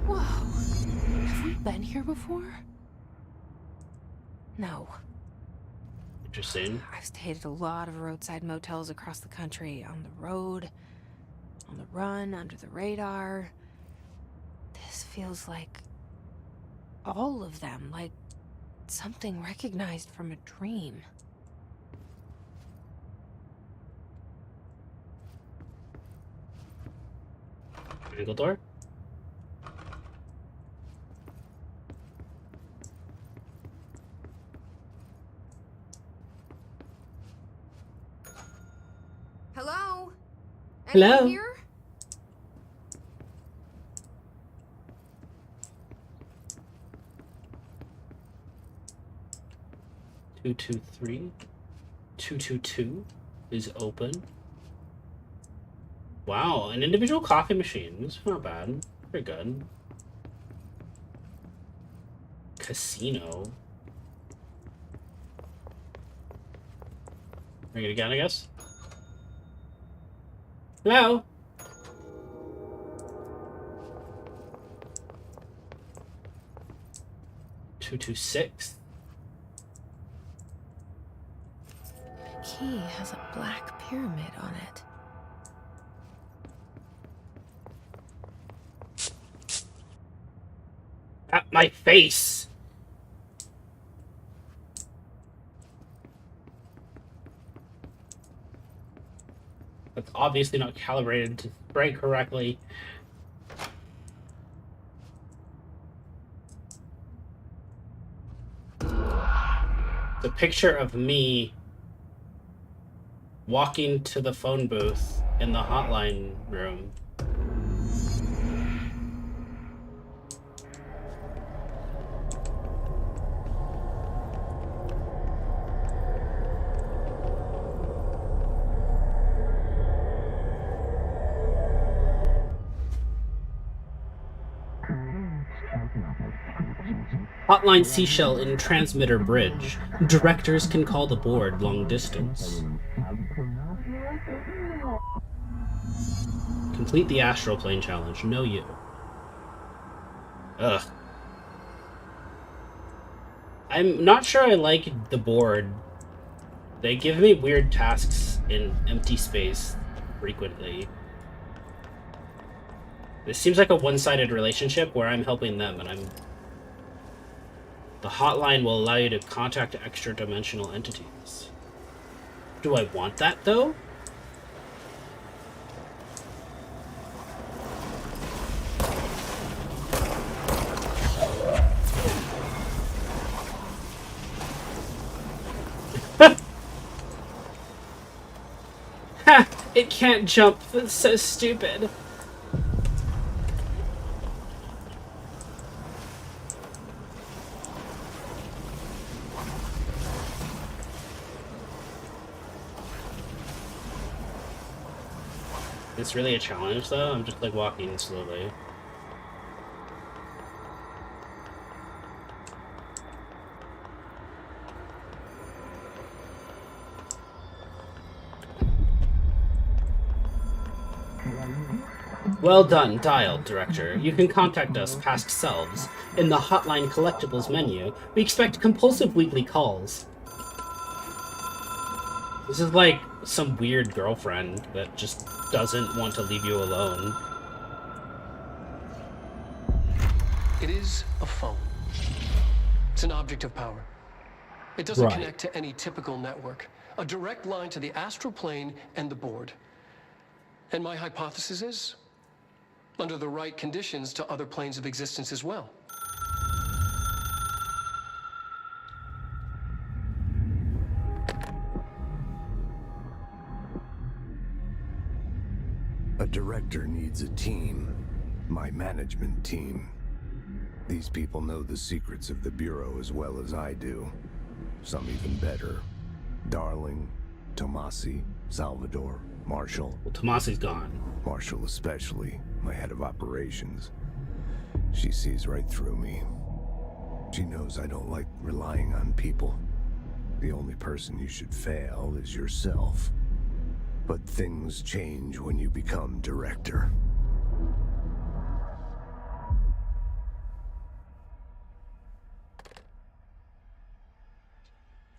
Whoa. Have we been here before? No. Interesting. I've stayed at a lot of roadside motels across the country, on the road, on the run, under the radar. This feels like all of them, like something recognized from a dream. Angle door? Hello? Hello? Anyone here? 223. 222 is open. Wow, an individual coffee machine. It's not bad. Pretty good. Casino. Ring it again, I guess. Hello? $226. The key has a black pyramid on it. At my face! That's obviously not calibrated to spray correctly. The picture of me walking to the phone booth in the hotline room. Hotline Seashell in Transmitter Bridge. Directors can call the board long distance. Complete the astral plane challenge. No you. Ugh. I'm not sure I like the board. They give me weird tasks in empty space frequently. This seems like a one-sided relationship where I'm helping them and I'm... The hotline will allow you to contact extra-dimensional entities. Do I want that, though? Ha! It can't jump. That's so stupid. It's really a challenge, though. I'm just like walking slowly. Well done, dialed, Director. You can contact us, past selves, in the Hotline Collectibles menu. We expect compulsive weekly calls. This is like some weird girlfriend that just doesn't want to leave you alone. It is a phone. It's an object of power. It doesn't connect to any typical network. A direct line to the astral plane and the board. And my hypothesis is, under the right conditions, to other planes of existence as well. A director needs a team. My management team. These people know the secrets of the Bureau as well as I do. Some even better. Darling, Tomasi, Salvador, Marshall. Well, Tomasi's gone. Marshall especially, my head of operations. She sees right through me. She knows I don't like relying on people. The only person you should fail is yourself. But things change when you become director.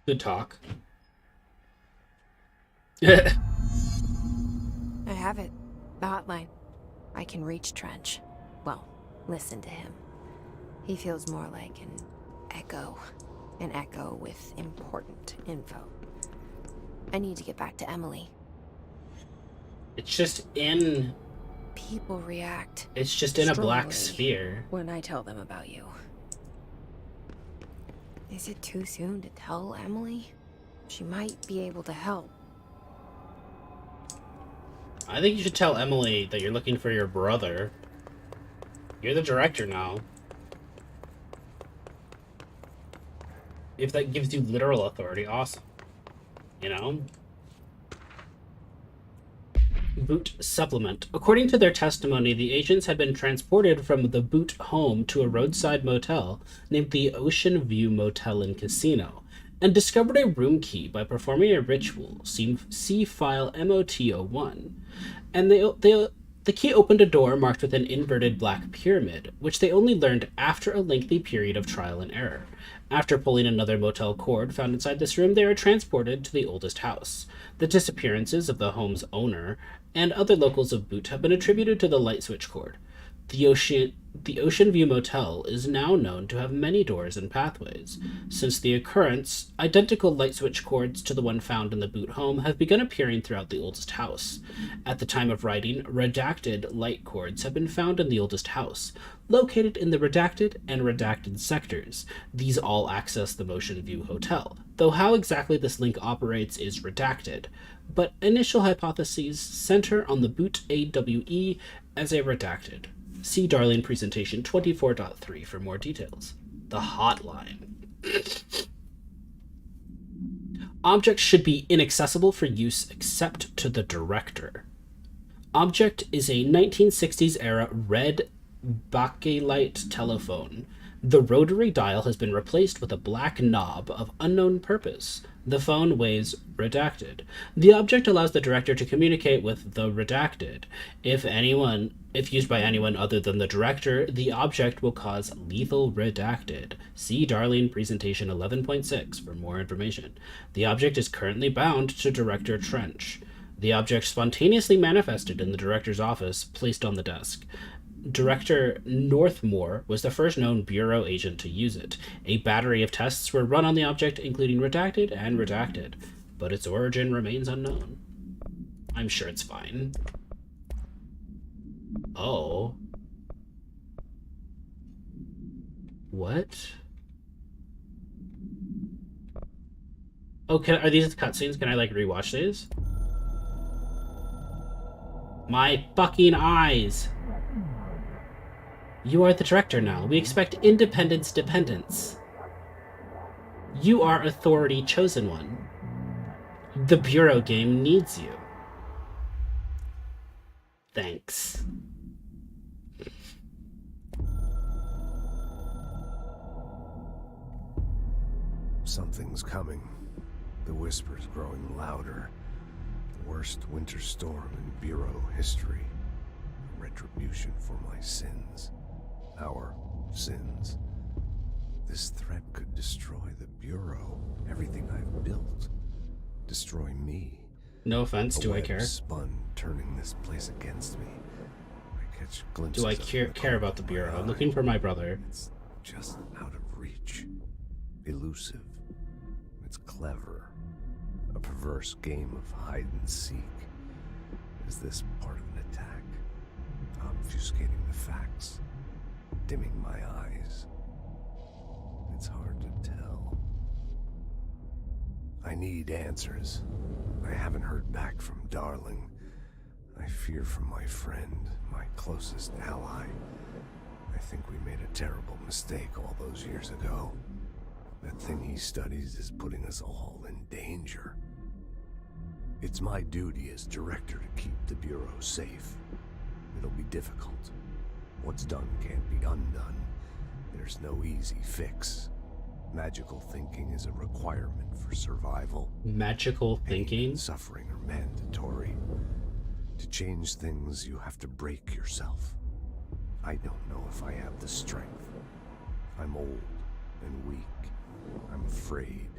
Good talk. I have it. The hotline. I can reach Trench. Well, listen to him. He feels more like an echo. An echo with important info. I need to get back to Emily. It's just in... People react. It's just in a black strongly sphere. when I tell them about you. Is it too soon to tell Emily? She might be able to help. I think you should tell Emily that you're looking for your brother. You're the director now. If that gives you literal authority, awesome. You know? Boot supplement. According to their testimony, the agents had been transported from the Boot home to a roadside motel named the Ocean View Motel and Casino, and discovered a room key by performing a ritual, see file MOT01. And the key opened a door marked with an inverted black pyramid, which they only learned after a lengthy period of trial and error. After pulling another motel cord found inside this room, they were transported to the oldest house. The disappearances of the home's owner and other locals of Boot have been attributed to the light switch cord. The Ocean View Motel is now known to have many doors and pathways. Since the occurrence, identical light switch cords to the one found in the Boot home have begun appearing throughout the oldest house. At the time of writing, redacted light cords have been found in the oldest house, located in the redacted and redacted sectors. These all access the Ocean View Hotel, though how exactly this link operates is redacted. But initial hypotheses center on the Boot AWE as a redacted. See Darling Presentation 24.3 for more details. The hotline. Objects should be inaccessible for use except to the director. Object is a 1960s era red bakelite telephone. The rotary dial has been replaced with a black knob of unknown purpose. The phone weighs redacted. The object allows the director to communicate with the redacted. If used by anyone other than the director, the object will cause lethal redacted. See Darling Presentation 11.6 for more information. The object is currently bound to Director Trench. The object spontaneously manifested in the director's office, placed on the desk. Director Northmore was the first known Bureau agent to use it. A battery of tests were run on the object, including redacted and redacted, but its origin remains unknown. I'm sure it's fine. Oh. What? Oh, are these cutscenes? Can I, like, rewatch these? My fucking eyes! You are the director now. We expect independence dependence. You are authority chosen one. The Bureau game needs you. Thanks. Something's coming. The whispers growing louder. The worst winter storm in Bureau history. Retribution for my sins. Our sins. This threat could destroy the Bureau. Everything I've built. Destroy me. No offense, do I care? Spun, turning this place against me. I catch glimpses. Do I care about the Bureau? I'm looking for my brother. It's just out of reach. Elusive. It's clever. A perverse game of hide and seek. Is this part of an attack? Obfuscating the facts. Dimming my eyes. It's hard to tell. I need answers. I haven't heard back from Darling. I fear for my friend, my closest ally. I think we made a terrible mistake all those years ago. That thing he studies is putting us all in danger. It's my duty as director to keep the Bureau safe. It'll be difficult. What's done can't be undone. There's no easy fix. Magical thinking is a requirement for survival. Magical thinking? Pain and suffering are mandatory. To change things, you have to break yourself. I don't know if I have the strength. I'm old and weak. I'm afraid.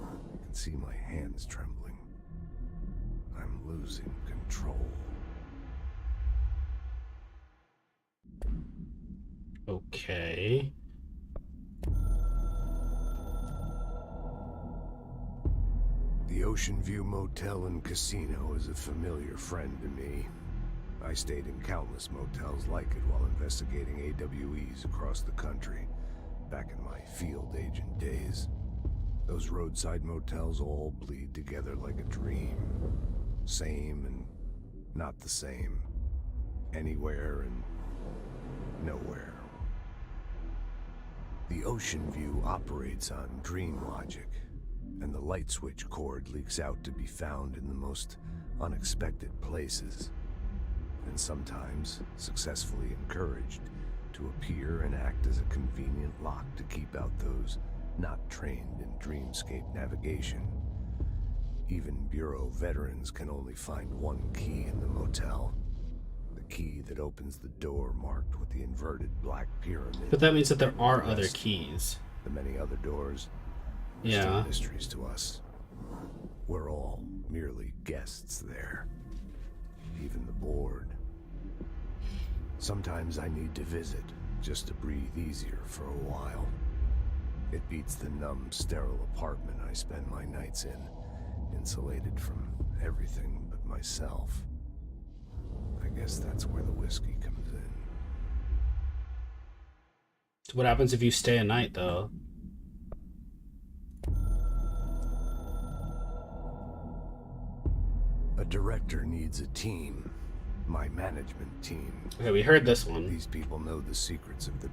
I can see my hands trembling. I'm losing control. Okay. The Ocean View Motel and Casino is a familiar friend to me. I stayed in countless motels like it while investigating AWEs across the country, back in my field agent days. Those roadside motels all bleed together like a dream. Same and not the same. Anywhere and nowhere. The ocean view operates on dream logic, and the light switch cord leaks out to be found in the most unexpected places, and sometimes successfully encouraged to appear and act as a convenient lock to keep out those not trained in dreamscape navigation. Even Bureau veterans can only find one key in the motel. The key that opens the door marked with the inverted black pyramid. But that means that there are other keys. The many other doors are Yeah. still mysteries to us. We're all merely guests there. Even the board. Sometimes I need to visit just to breathe easier for a while. It beats the numb, sterile apartment I spend my nights in, insulated from everything but myself. I guess that's where the whiskey comes in. So what happens if you stay a night, though? A director needs a team. My management team. Okay, we heard this one. These people know the secrets of the...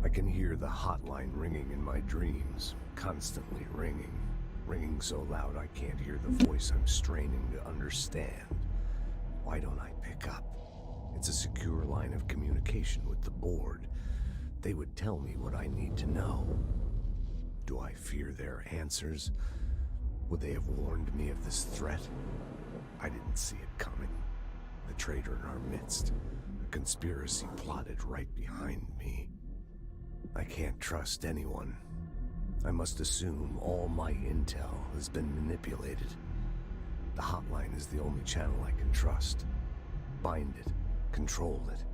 I can hear the hotline ringing in my dreams, constantly ringing. Ringing so loud I can't hear the voice I'm straining to understand. Why don't I pick up? It's a secure line of communication with the board. They would tell me what I need to know. Do I fear their answers? Would they have warned me of this threat? I didn't see it coming. The traitor in our midst. A conspiracy plotted right behind me. I can't trust anyone. I must assume all my intel has been manipulated. The hotline is the only channel I can trust. Bind it, control it.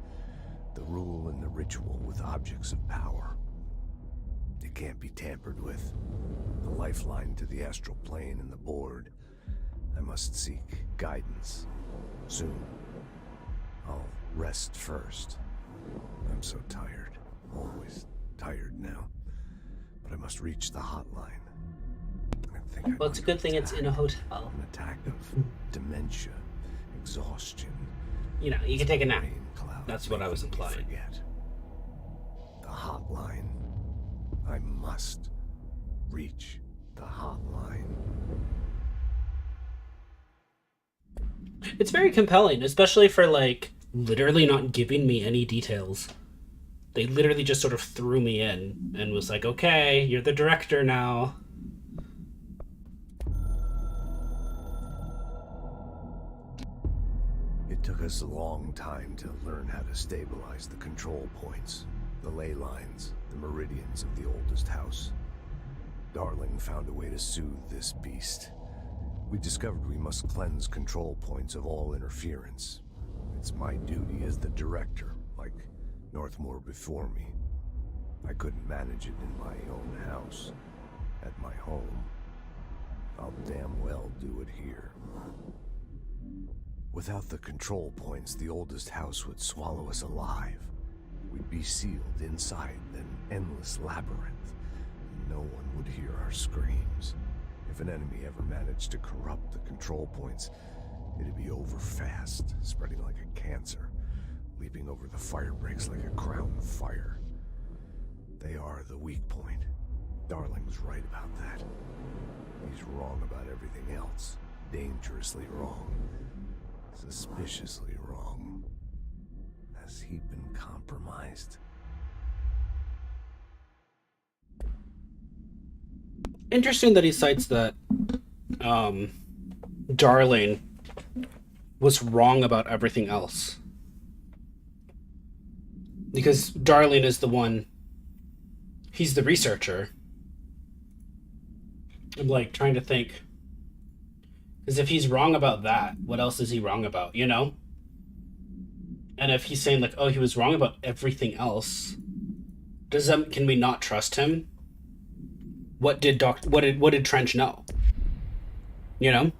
The rule and the ritual with objects of power. It can't be tampered with. The lifeline to the astral plane and the board. I must seek guidance. Soon. I'll rest first. I'm so tired. Always tired now. But I must reach the hotline. Well, it's a good thing it's in a hotel. An attack of dementia, exhaustion. You know, you can take a nap. Rain clouds That's what I was making me implying. Forget. The hotline. I must reach the hotline. It's very compelling, especially for, like, literally not giving me any details. They literally just sort of threw me in and was like, okay, you're the director now. It took us a long time to learn how to stabilize the control points, the ley lines, the meridians of the oldest house. Darling found a way to soothe this beast. We discovered we must cleanse control points of all interference. It's my duty as the director, like Northmore before me. I couldn't manage it in my own house, at my home. I'll damn well do it here. Without the control points, the oldest house would swallow us alive. We'd be sealed inside an endless labyrinth. No one would hear our screams. If an enemy ever managed to corrupt the control points, it'd be over fast, spreading like a cancer, leaping over the fire breaks like a crown fire. They are the weak point. Darling's right about that. He's wrong about everything else. Dangerously wrong. Suspiciously wrong. Has he been compromised? Interesting that he cites that Darling was wrong about everything else. Because Darling is the one, he's the researcher. I'm like trying to think. Because if he's wrong about that, what else is he wrong about, you know? And if he's saying like, oh, he was wrong about everything else, can we not trust him? What did Trench know? You know?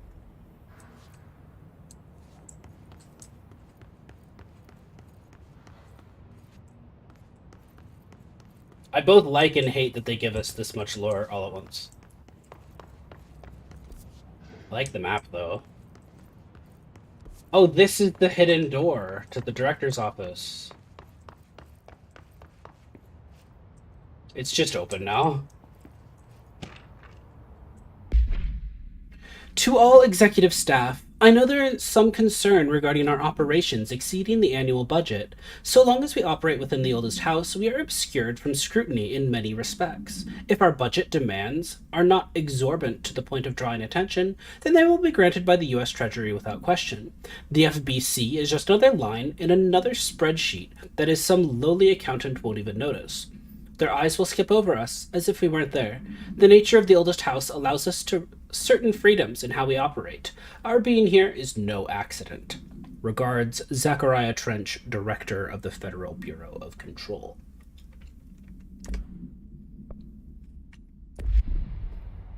I both like and hate that they give us this much lore all at once. I like the map, though. Oh, this is the hidden door to the director's office. It's just open now. To all executive staff, I know there is some concern regarding our operations exceeding the annual budget. So long as we operate within the oldest house, we are obscured from scrutiny in many respects. If our budget demands are not exorbitant to the point of drawing attention, then they will be granted by the US Treasury without question. The FBC is just another line in another spreadsheet that is some lowly accountant won't even notice. Their eyes will skip over us, as if we weren't there. The nature of the oldest house allows us to certain freedoms in how we operate. Our being here is no accident. Regards, Zachariah Trench, Director of the Federal Bureau of Control.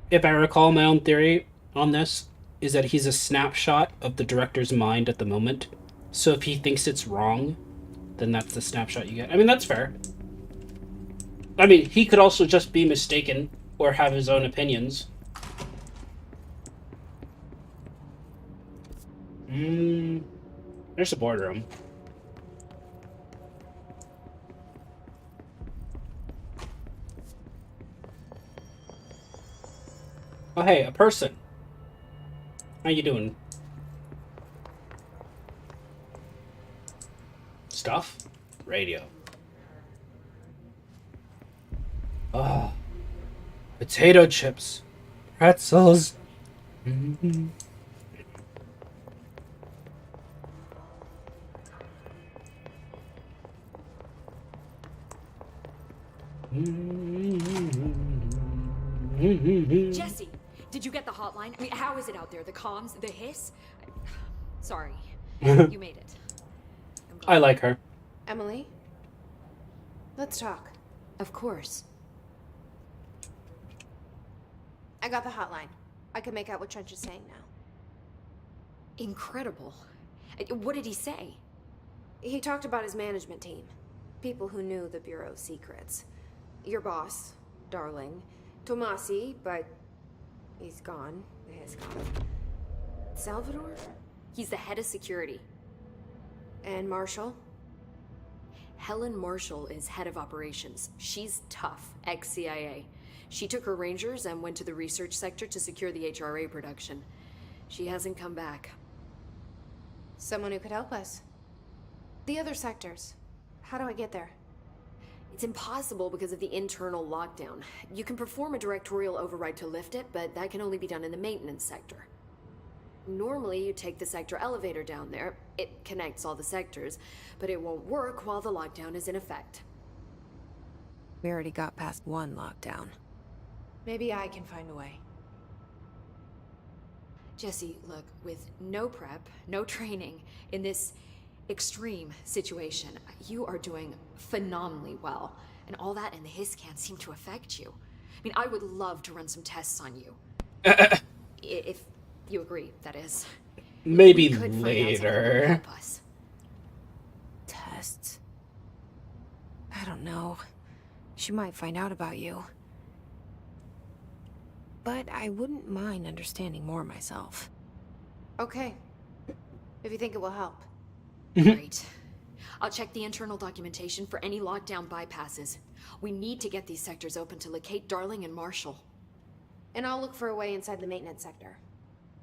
If I recall, my own theory on this is that he's a snapshot of the director's mind at the moment. So if he thinks it's wrong, then that's the snapshot you get. I mean, that's fair. I mean, he could also just be mistaken or have his own opinions. There's a boardroom. Oh, hey, a person. How you doing? Stuff? Radio. Oh, potato chips, pretzels. Mm-hmm. Jesse, did you get the hotline? I mean, how is it out there? The comms, the hiss? Sorry, you made it. I like her. Emily, let's talk. Of course. I got the hotline. I can make out what Trench is saying now. Incredible. What did he say? He talked about his management team. People who knew the Bureau's secrets. Your boss, Darling. Tomasi, but he's gone. He's gone. Salvador? He's the head of security. And Marshall? Helen Marshall is head of operations. She's tough, ex-CIA. She took her Rangers and went to the research sector to secure the HRA production. She hasn't come back. Someone who could help us. The other sectors. How do I get there? It's impossible because of the internal lockdown. You can perform a directorial override to lift it, but that can only be done in the maintenance sector. Normally, you take the sector elevator down there. It connects all the sectors, but it won't work while the lockdown is in effect. We already got past one lockdown. Maybe I can find a way. Jesse, look, with no prep, no training, in this extreme situation, you are doing phenomenally well. And all that and the hiss can't seem to affect you. I mean, I would love to run some tests on you. If you agree, that is. Maybe later. Tests? I don't know. She might find out about you. But I wouldn't mind understanding more myself. Okay. If you think it will help. Great. I'll check the internal documentation for any lockdown bypasses. We need to get these sectors open to locate Darling and Marshall. And I'll look for a way inside the maintenance sector.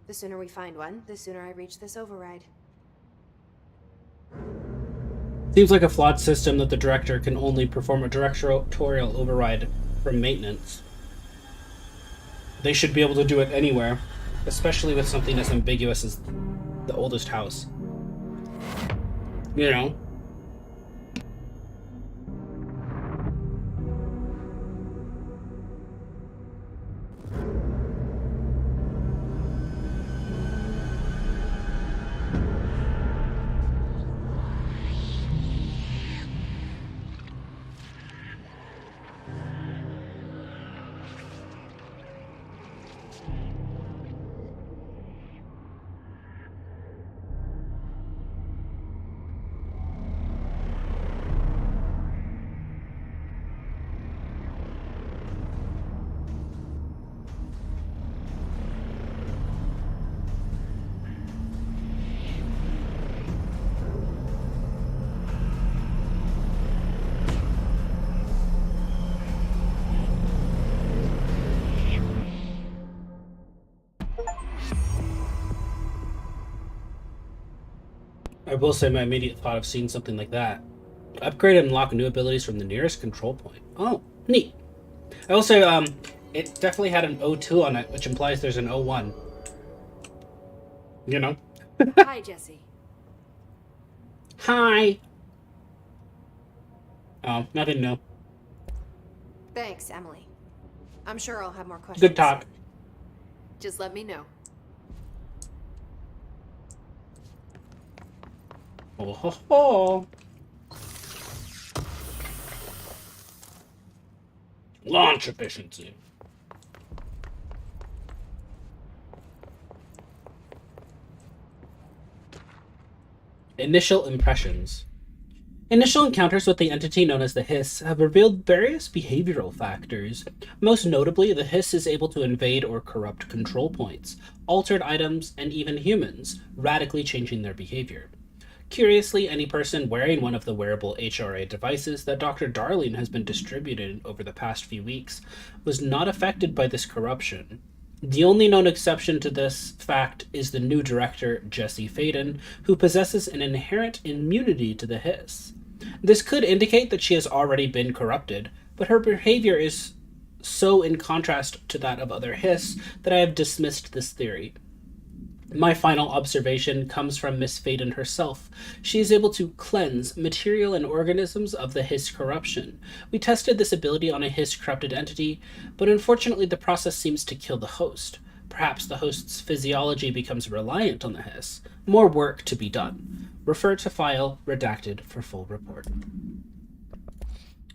The sooner we find one, the sooner I reach this override. Seems like a flawed system that the director can only perform a directorial override from maintenance. They should be able to do it anywhere, especially with something as ambiguous as the oldest house. You know? I will say my immediate thought of seeing something like that. Upgrade and unlock new abilities from the nearest control point. Oh, neat. I will say, it definitely had an O2 on it, which implies there's an O1. You know? Hi, Jesse. Hi. Oh, nothing new. Thanks, Emily. I'm sure I'll have more questions. Good talk. soon. Just let me know. Oh ho ho. Launch efficiency. Initial impressions. Initial encounters with the entity known as the Hiss have revealed various behavioral factors. Most notably, the Hiss is able to invade or corrupt control points, altered items, and even humans, radically changing their behavior. Curiously, any person wearing one of the wearable HRA devices that Dr. Darling has been distributed over the past few weeks was not affected by this corruption. The only known exception to this fact is the new director, Jesse Faden, who possesses an inherent immunity to the Hiss. This could indicate that she has already been corrupted, but her behavior is so in contrast to that of other Hiss that I have dismissed this theory. My final observation comes from Miss Faden herself. She is able to cleanse material and organisms of the Hiss corruption. We tested this ability on a Hiss corrupted entity, but unfortunately the process seems to kill the host. Perhaps the host's physiology becomes reliant on the Hiss. More work to be done. Refer to file redacted for full report.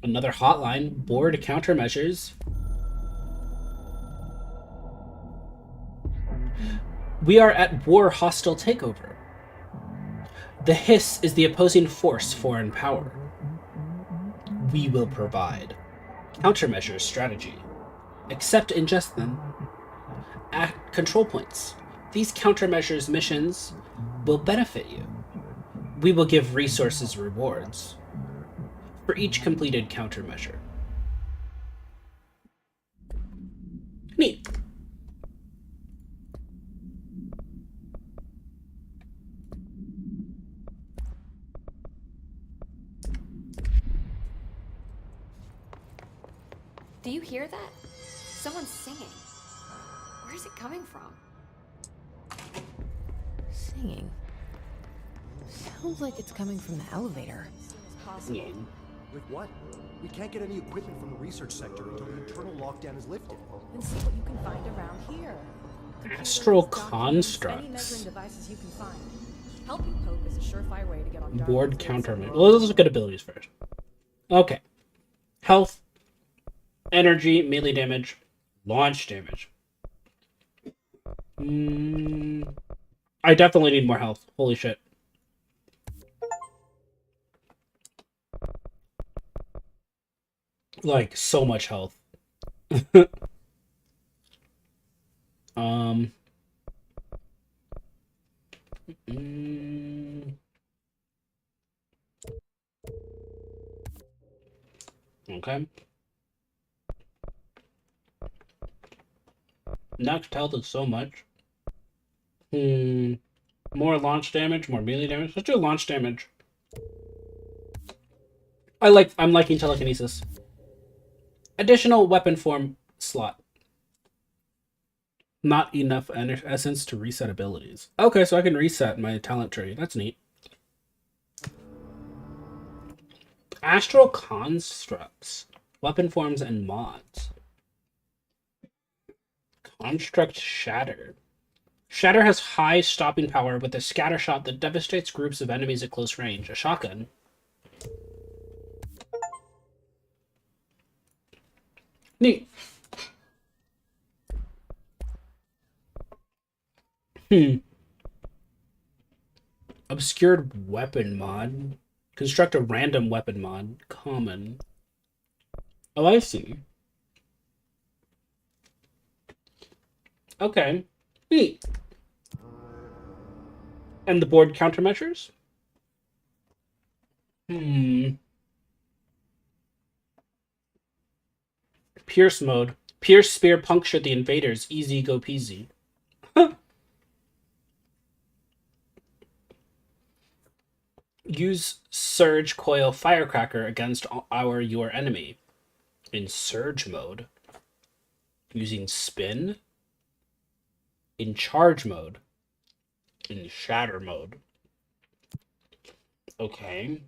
Another hotline, board countermeasures. We are at war hostile takeover. The Hiss is the opposing force foreign power. We will provide. Countermeasures strategy. Accept ingest them. At control points. These countermeasures missions will benefit you. We will give resources rewards for each completed countermeasure. Neat. Do you hear that? Someone's singing. Where's it coming from? Singing. Sounds like it's coming from the elevator. With what? We can't get any equipment from the research sector until the internal lockdown is lifted. And see what you can find around here. Astral Documents, any measuring constructs. devices you can find. Helping Pope is a surefire way to get on Board Darwin's list. countermeasures. Well, let's look at abilities first. Okay. Health, energy, melee damage, launch damage. I definitely need more health. Holy shit. Like, so much health. um. Okay. Next health is so much. More launch damage, more melee damage. Let's do launch damage. I'm liking telekinesis. Additional weapon form slot. Not enough essence to reset abilities. Okay, so I can reset my talent tree. That's neat. Astral constructs. Weapon forms and mods. Construct Shatter. Shatter has high stopping power with a scatter shot that devastates groups of enemies at close range. A shotgun. Neat. Obscured weapon mod. Construct a random weapon mod. Common. Oh, I see. Okay. Neat. And the board countermeasures? Pierce mode. Pierce spear puncture the invaders. Easy go peasy. Use surge coil firecracker against your enemy. In surge mode. Using spin. In charge mode. In shatter mode. Okay.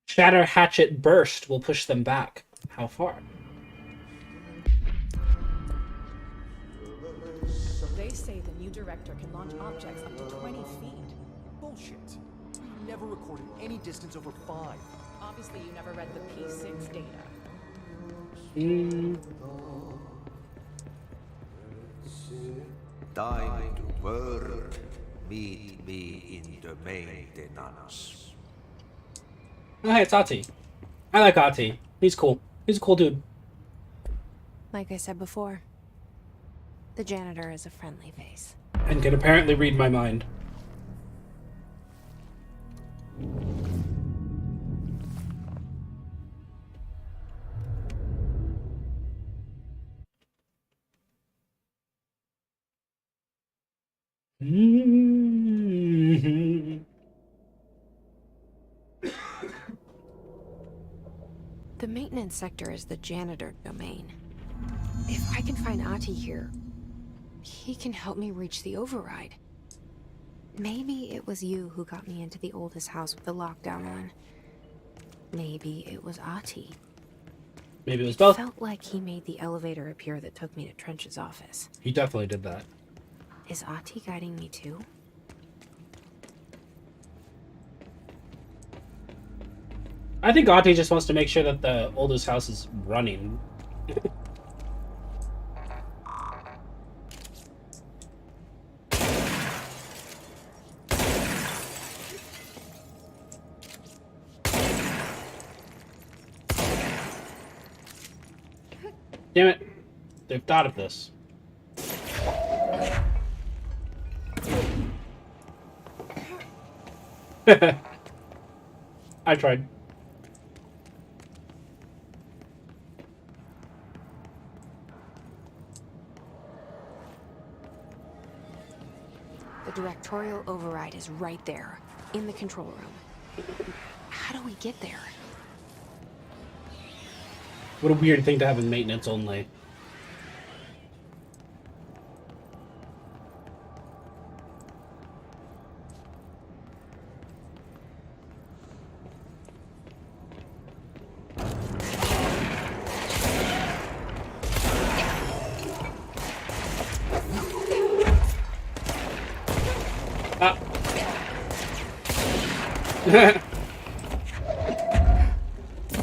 Shatter hatchet burst will push them back. How far? They say the new director can launch objects up to 20 feet. Bullshit. We've never recorded any distance over 5. Obviously, you never read the P6 data. Time to work. Meet me in the maintenance. Oh, hey, it's Ati. I like Ati. He's cool. He's a cool dude. Like I said before, the janitor is a friendly face. And can apparently read my mind. The maintenance sector is the janitor domain. If I can find Ati here, he can help me reach the override. Maybe it was you who got me into the oldest house with the lockdown on. Maybe it was Ati. Maybe it was both. Felt like he made the elevator appear that took me to Trench's office. He definitely did that. Is Ati guiding me too? I think Ati just wants to make sure that the oldest house is running. Damn it. They've thought of this. I tried. The directorial override is right there, in the control room. How do we get there? What a weird thing to have in maintenance only.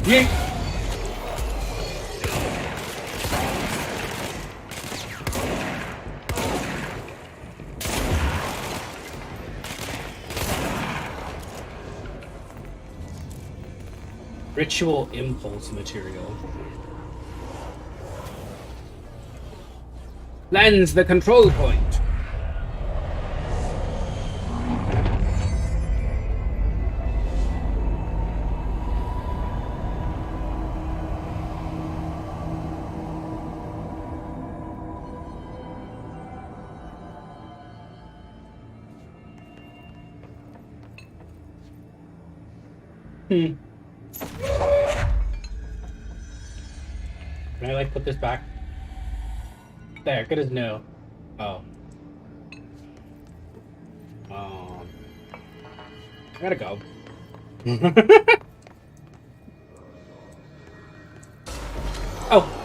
Yeet. Ritual impulse material. Lens the control point. Can I like put this back? There, good as no. Oh. I gotta go. Oh.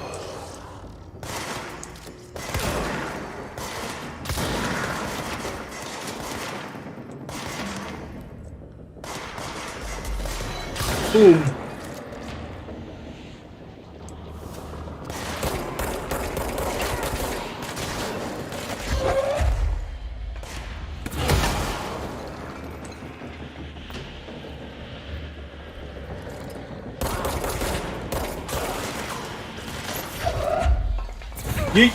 Boom. Yeet.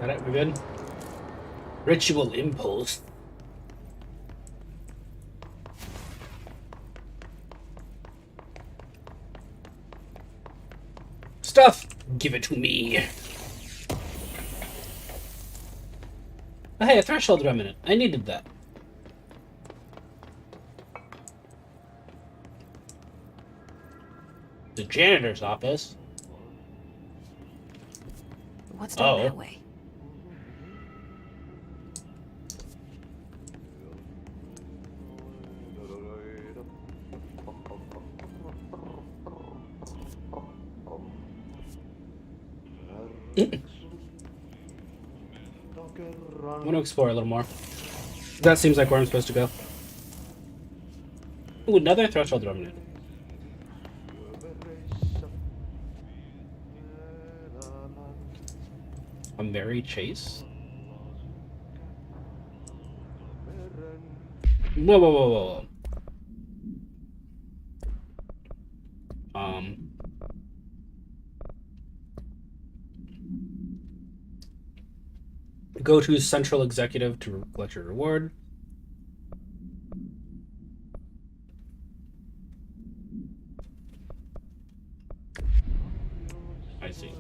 That it? We good? Ritual impulse. stuff. Give it to me. Oh, hey, a threshold remnant. I needed that. The janitor's office. What's down that way? I want to explore a little more. That seems like where I'm supposed to go. Ooh, another threshold remnant. A Mary Chase? Whoa, whoa, whoa, whoa, whoa. Go to Central Executive to collect your reward. I see.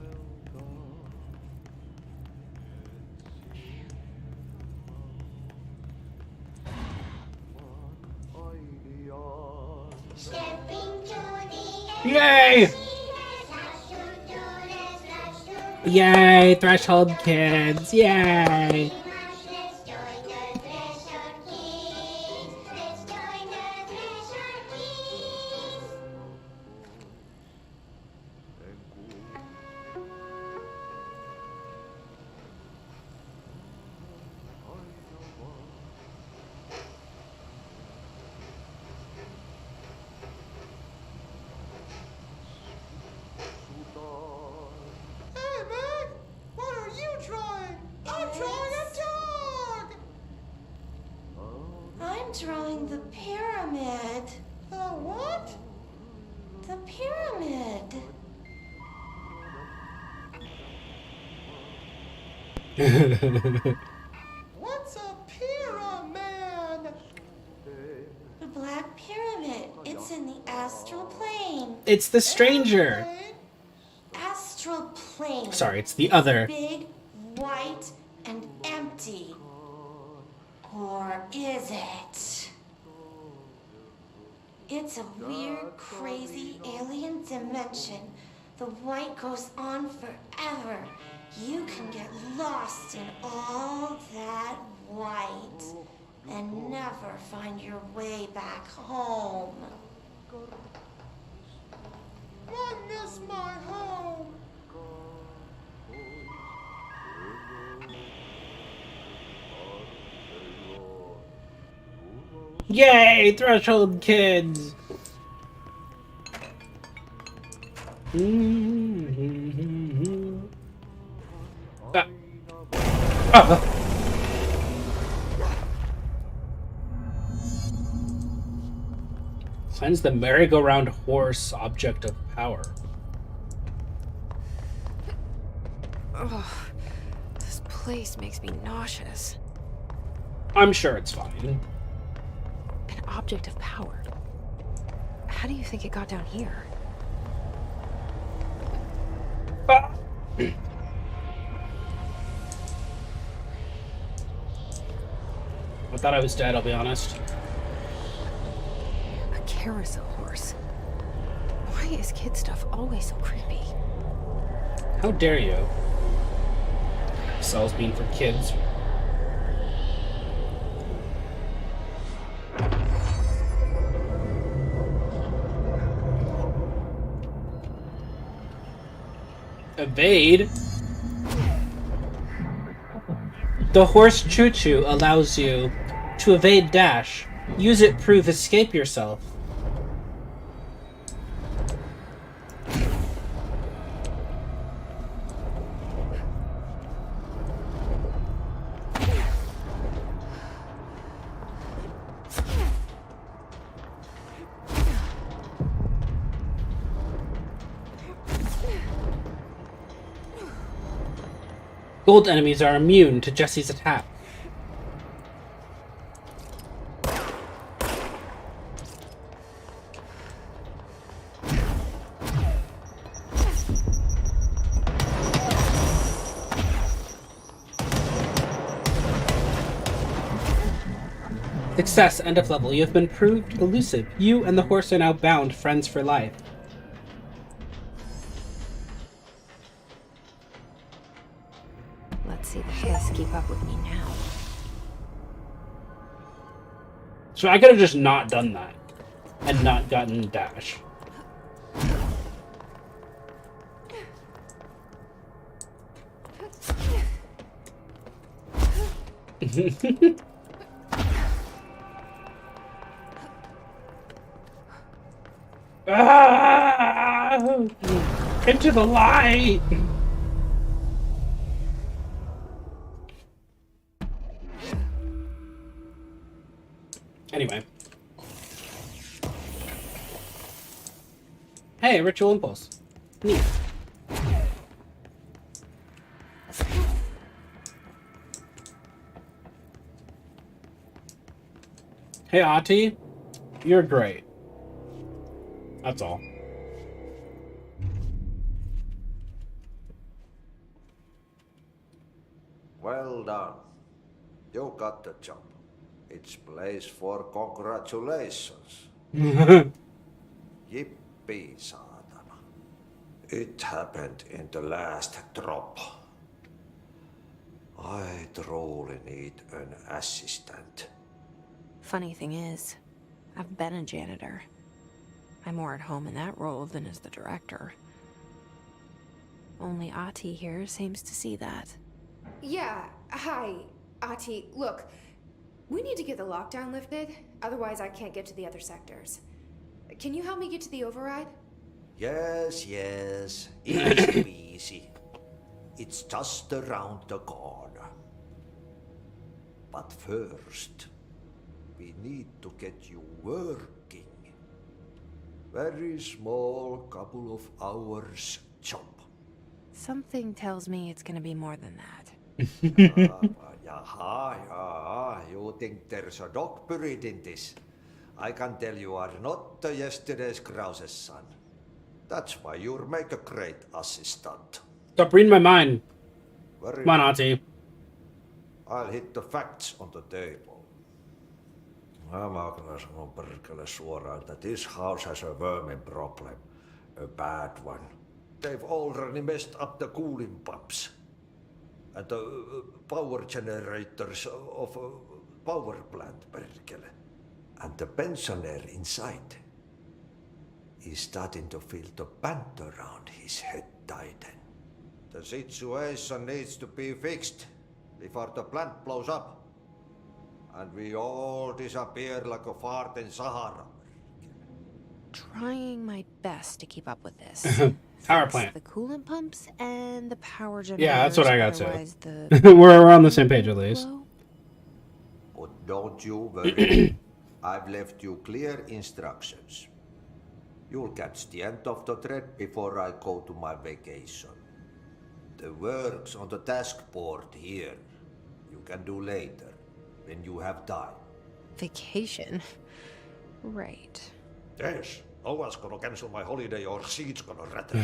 Yay! Yay, Threshold Kids! Yay! Hey, Meg! What are you drawing? I'm drawing a dog! I'm drawing the pyramid. The what? The pyramid. What's a pyramid? The Black Pyramid. It's in the astral plane. It's the stranger! Astral plane. Sorry, it's the other. Big, white, and empty. Or is it? It's a weird, crazy alien dimension. The white goes on forever. You can get lost in all that white and never find your way back home. I miss my home. Yay, Threshold Kids! Finds the merry-go-round horse object of power. Ugh, this place makes me nauseous. I'm sure it's fine. An object of power. How do you think it got down here? I thought I was dead, I'll be honest. A carousel horse. Why is kid stuff always so creepy? How dare you? Cells being for kids. Evade? The horse choo-choo allows you to evade dash. Use it, prove, escape yourself. Gold enemies are immune to Jesse's attack. Success, end of level. You have been proved elusive. You and the horse are now bound, friends for life. Let's see the hiss keep up with me now. So I could have just not done that and not gotten dash. Ah! Into the light! Anyway. Hey, ritual impulse. Neat. Hey, Ati. You're great. That's all. Well done. You got the job. It's place for congratulations. Yippee, saatana. It happened in the last drop. I truly need an assistant. Funny thing is, I've been a janitor. I'm more at home in that role than as the director. Only Ati here seems to see that. Yeah, hi, Ati. Look, we need to get the lockdown lifted, otherwise I can't get to the other sectors. Can you help me get to the override? Yes, yes. Easy peasy. It's just around the corner. But first, we need to get you working. Very small, couple of hours job. Something tells me it's gonna be more than that. Yaha, you think there's a dog buried in this? I can tell you are not yesterday's Krause's son. That's why you'll make a great assistant. Stop reading my mind. Very Come on, well. Ati. I'll hit the facts on the table. Mä kyllä sanon perkele suoraan, että this house has a vermin problem. A bad one. They've already messed up the cooling pumps. And the power generators of a power plant, perkele. And the pensioner inside is starting to feel the band around his head tighten. The situation needs to be fixed before the plant blows up. And we all disappear like a fart in Sahara. Trying my best to keep up with this. Power Fix plant. the coolant pumps and the power generators. Yeah, that's what I got otherwise too. the We're on the same page at least. But don't you worry. I've left you clear instructions. You'll catch the end of the thread before I go to my vacation. The work's on the task board here. You can do later, when you have time. Vacation. Right. Yes, no one's gonna cancel my holiday or seat's gonna rattle.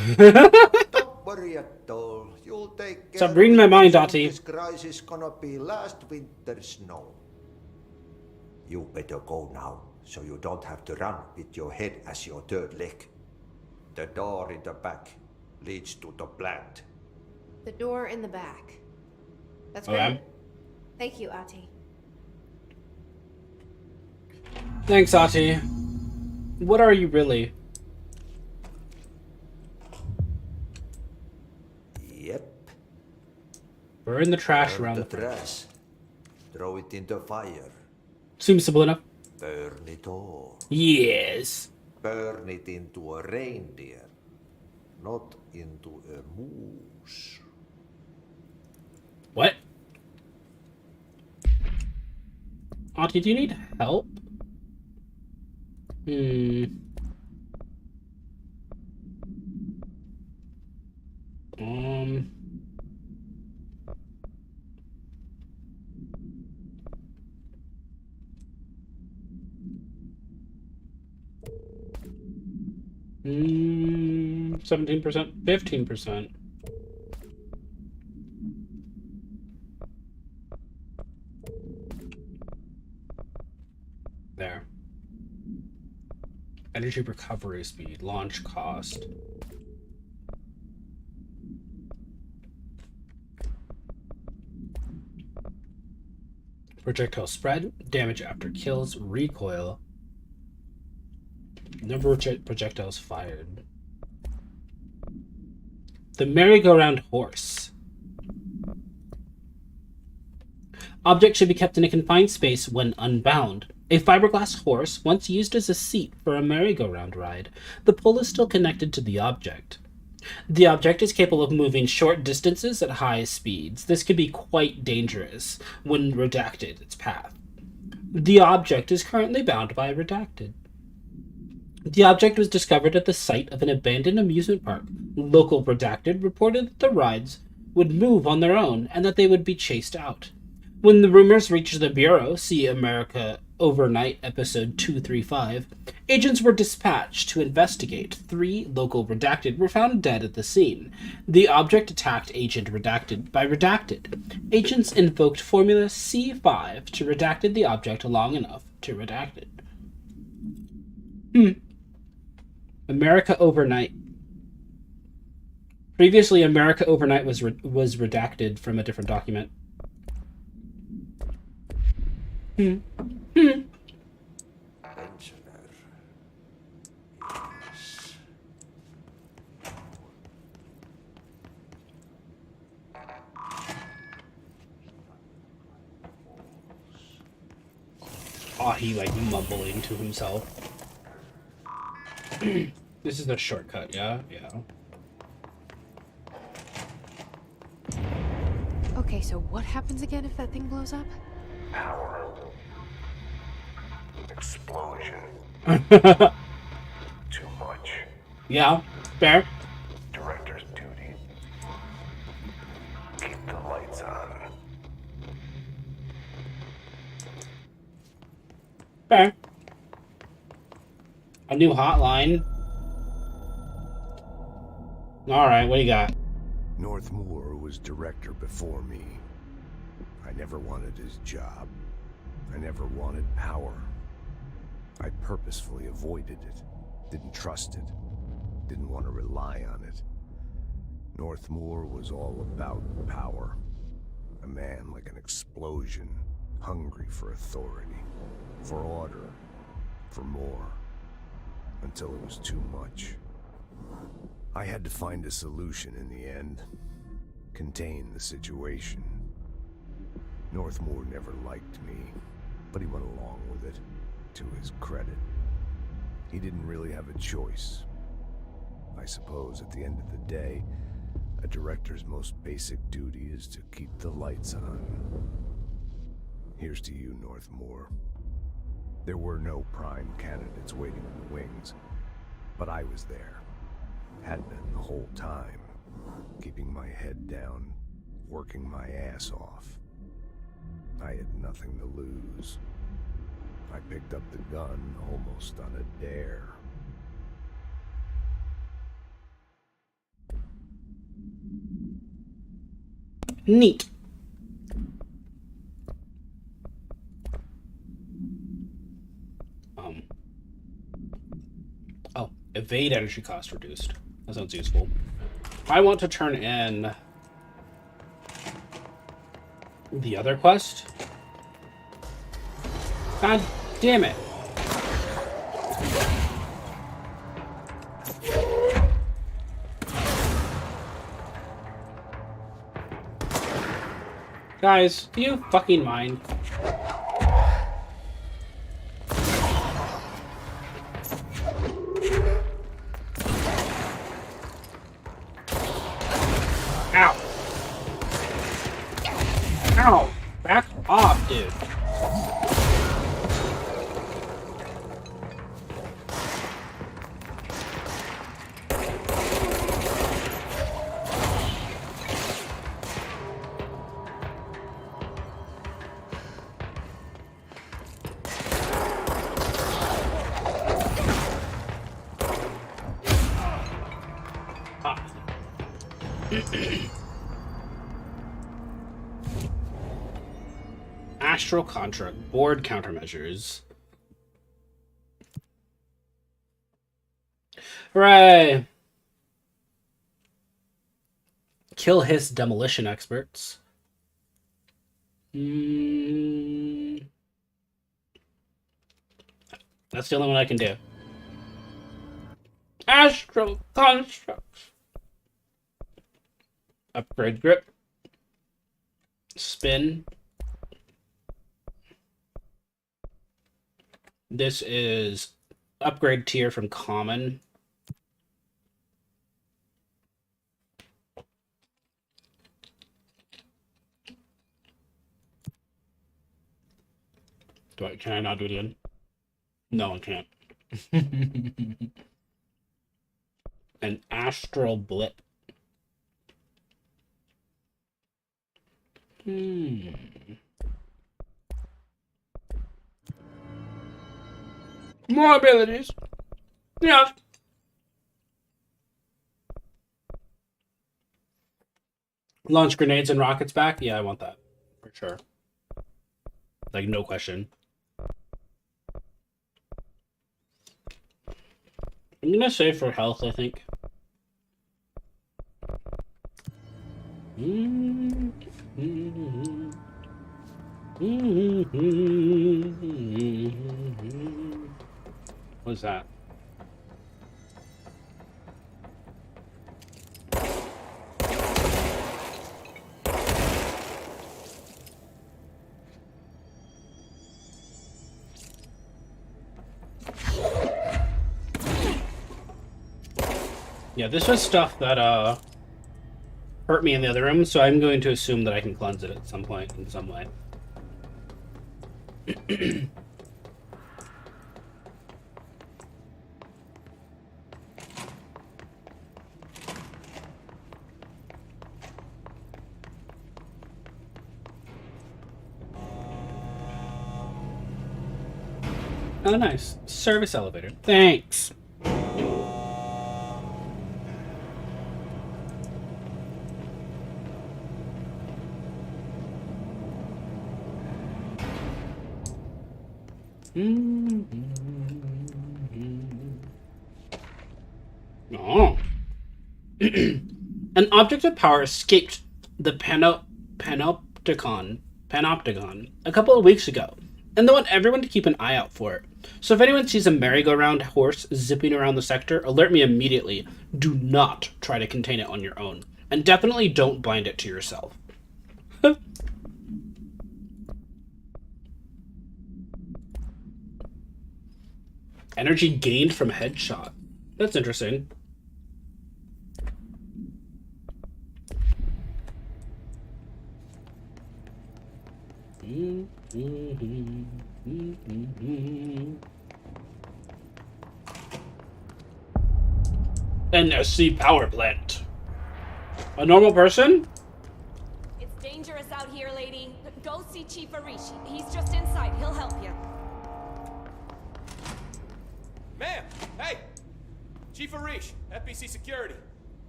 Don't worry at all. You'll take care Stop reading my mind, of Dottie. This crisis gonna be last winter's snow. You better go now, so you don't have to run with your head as your third leg. The door in the back leads to the plant. The door in the back. That's Okay. great. Thank you, Ati. Thanks, Ati. What are you really? Yep. Burn the trash Burn around the the trash. Throw it in the fire. Seems simple enough. Burn it all. Yes. Burn it into a reindeer, not into a moose. What? Auntie, do you need help? Um. Hmm. 17%, 15%. energy recovery speed, launch cost. Projectile spread, damage after kills, recoil, number of projectiles fired. The merry-go-round horse. Objects should be kept in a confined space when unbound. A fiberglass horse, once used as a seat for a merry-go-round ride, the pole is still connected to the object. The object is capable of moving short distances at high speeds. This can be quite dangerous when redacted its path. The object is currently bound by redacted. The object was discovered at the site of an abandoned amusement park. Local redacted reported that the rides would move on their own and that they would be chased out. When the rumors reached the Bureau, see America Overnight, episode 235, agents were dispatched to investigate. 3 local redacted were found dead at the scene. The object attacked Agent Redacted by redacted. Agents invoked Formula C5 to redacted the object long enough to redact it. America Overnight. Previously, America Overnight was redacted from a different document. Oh, he like mumbling to himself. This is the shortcut, yeah? Yeah. Okay, so what happens again if that thing blows up? Power. Explosion. Too much. Yeah, fair. Director's duty. Keep the lights on. Fair. A new hotline. Alright, what do you got? Northmoor was director before me. I never wanted his job. I never wanted power. I purposefully avoided it. Didn't trust it. Didn't want to rely on it. Northmoor was all about power. A man like an explosion, hungry for authority, for order, for more. Until it was too much. I had to find a solution in the end. Contain the situation. Northmoor never liked me, but he went along with it, to his credit. He didn't really have a choice. I suppose at the end of the day, a director's most basic duty is to keep the lights on. Here's to you, Northmoor. There were no prime candidates waiting in the wings, but I was there. Had been the whole time, keeping my head down, working my ass off. I had nothing to lose. I picked up the gun almost on a dare. Neat. Oh, evade energy cost reduced. That sounds useful. I want to turn in the other quest. God damn it. Guys, do you fucking mind? Ow. Ow. Back off, dude. Astral Contract Board countermeasures. Hooray! Kill his demolition experts. That's the only one I can do. Astral constructs. Upgrade grip. Spin. This is upgrade tier from common. Can I not do it again? No, I can't. An astral blip. More abilities. Yes. Launch grenades and rockets back? Yeah, I want that. For sure. Like, no question. I'm gonna save for health, I think. What's that? Yeah, this was stuff that hurt me in the other room, so I'm going to assume that I can cleanse it at some point in some way. Oh, nice. Service elevator. Thanks. Oh. An object of power escaped the panopticon a couple of weeks ago, and they want everyone to keep an eye out for it. So if anyone sees a merry-go-round horse zipping around the sector, alert me immediately. Do not try to contain it on your own, and definitely don't bind it to yourself. Energy gained from headshot. That's interesting. NSC power plant. A normal person? It's dangerous out here, lady. Go see Chief Arishi. He's just inside. He'll help you. Ma'am! Hey! Chief Arish, FBC Security.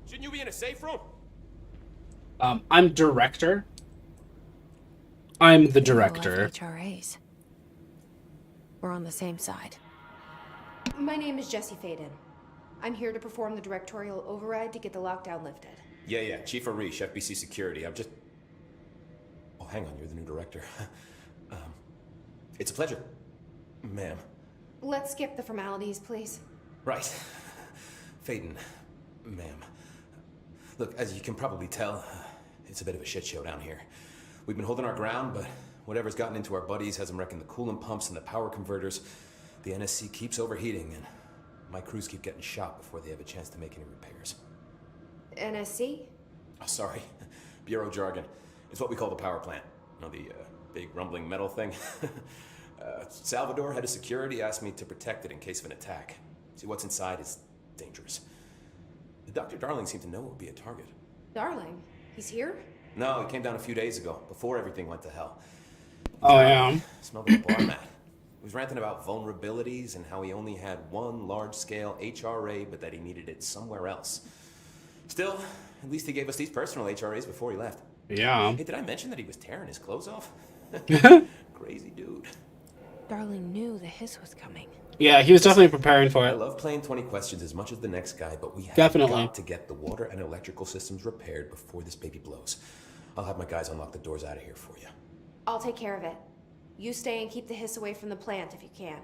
Shouldn't you be in a safe room? I'm director. I'm the director. HRAs. We're on the same side. My name is Jesse Faden. I'm here to perform the directorial override to get the lockdown lifted. Yeah, Chief Arish, FBC Security. I'm just... Oh, hang on, you're the new director. It's a pleasure, ma'am. Let's skip the formalities, please. Right. Faden, ma'am. Look, as you can probably tell, it's a bit of a shit show down here. We've been holding our ground, but whatever's gotten into our buddies has them wrecking the coolant pumps and the power converters. The NSC keeps overheating, and my crews keep getting shot before they have a chance to make any repairs. NSC? Oh, sorry. Bureau jargon. It's what we call the power plant. You know, the big rumbling metal thing? Salvador, head of security, asked me to protect it in case of an attack. See, what's inside is dangerous. Dr. Darling seemed to know it would be a target. Darling? He's here? No, he came down a few days ago, before everything went to hell. Oh, yeah. Smelled like a bar mat. He was ranting about vulnerabilities and how he only had one large-scale HRA, but that he needed it somewhere else. Still, at least he gave us these personal HRAs before he left. Yeah. Hey, did I mention that he was tearing his clothes off? Crazy dude. Darling knew the hiss was coming. Yeah, he was definitely preparing for I it. love playing 20 questions as much as the next guy, but we have Definitely. got to get the water and electrical systems repaired before this baby blows. I'll have my guys unlock the doors out of here for you. I'll take care of it. You stay and keep the hiss away from the plant if you can.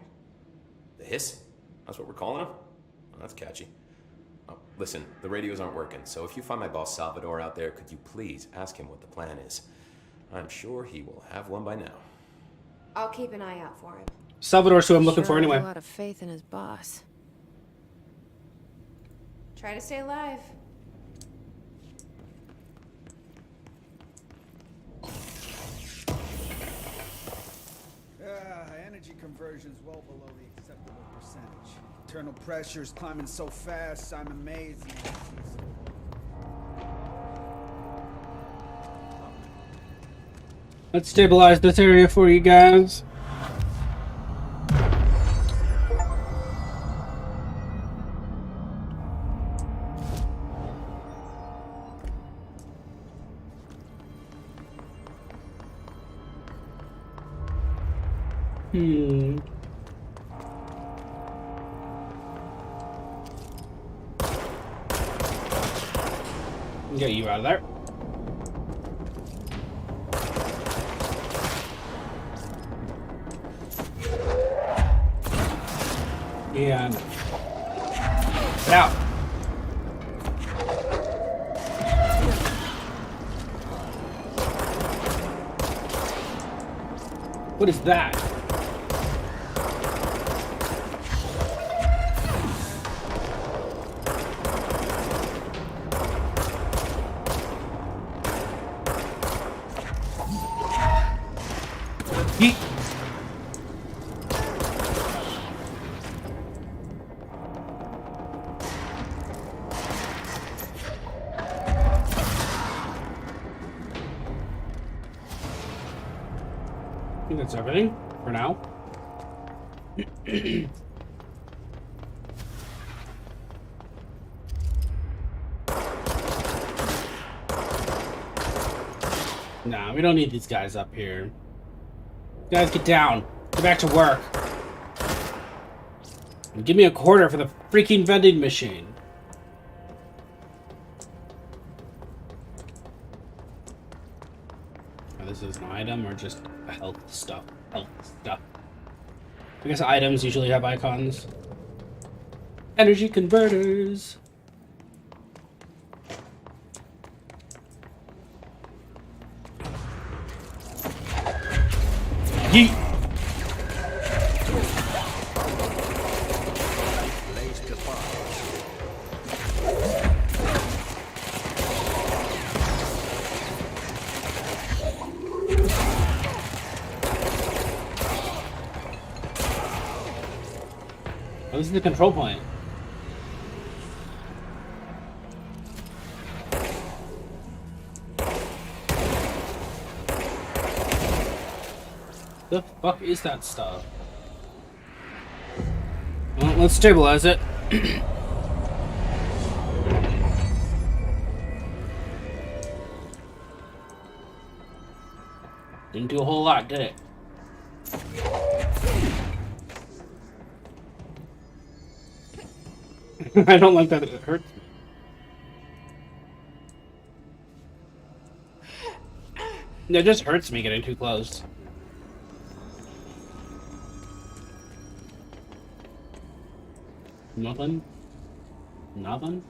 The hiss? That's what we're calling him? Oh, that's catchy. Oh, listen, the radios aren't working, so if you find my boss Salvador out there, could you please ask him what the plan is? I'm sure he will have one by now. I'll keep an eye out for him. Salvador's who I'm looking for anyway. A lot of faith in his boss. Try to stay alive. Energy conversion is well below the acceptable percentage. Internal pressure is climbing so fast, I'm amazed. Let's stabilize this area for you guys. Get you out of there. And get out. What is that? Yeet. I think that's everything for now. Nah, we don't need these guys up here. Guys, get down. Get back to work. And give me a quarter for the freaking vending machine. Oh, this is an item or just a health stuff? Health stuff. I guess items usually have icons. Energy converters. Yeet. Oh, this is the control point. The fuck is that stuff? Well, let's stabilize it. Didn't do a whole lot, did it? I don't like that it hurts me. It just hurts me getting too close. Nothing? Nothing?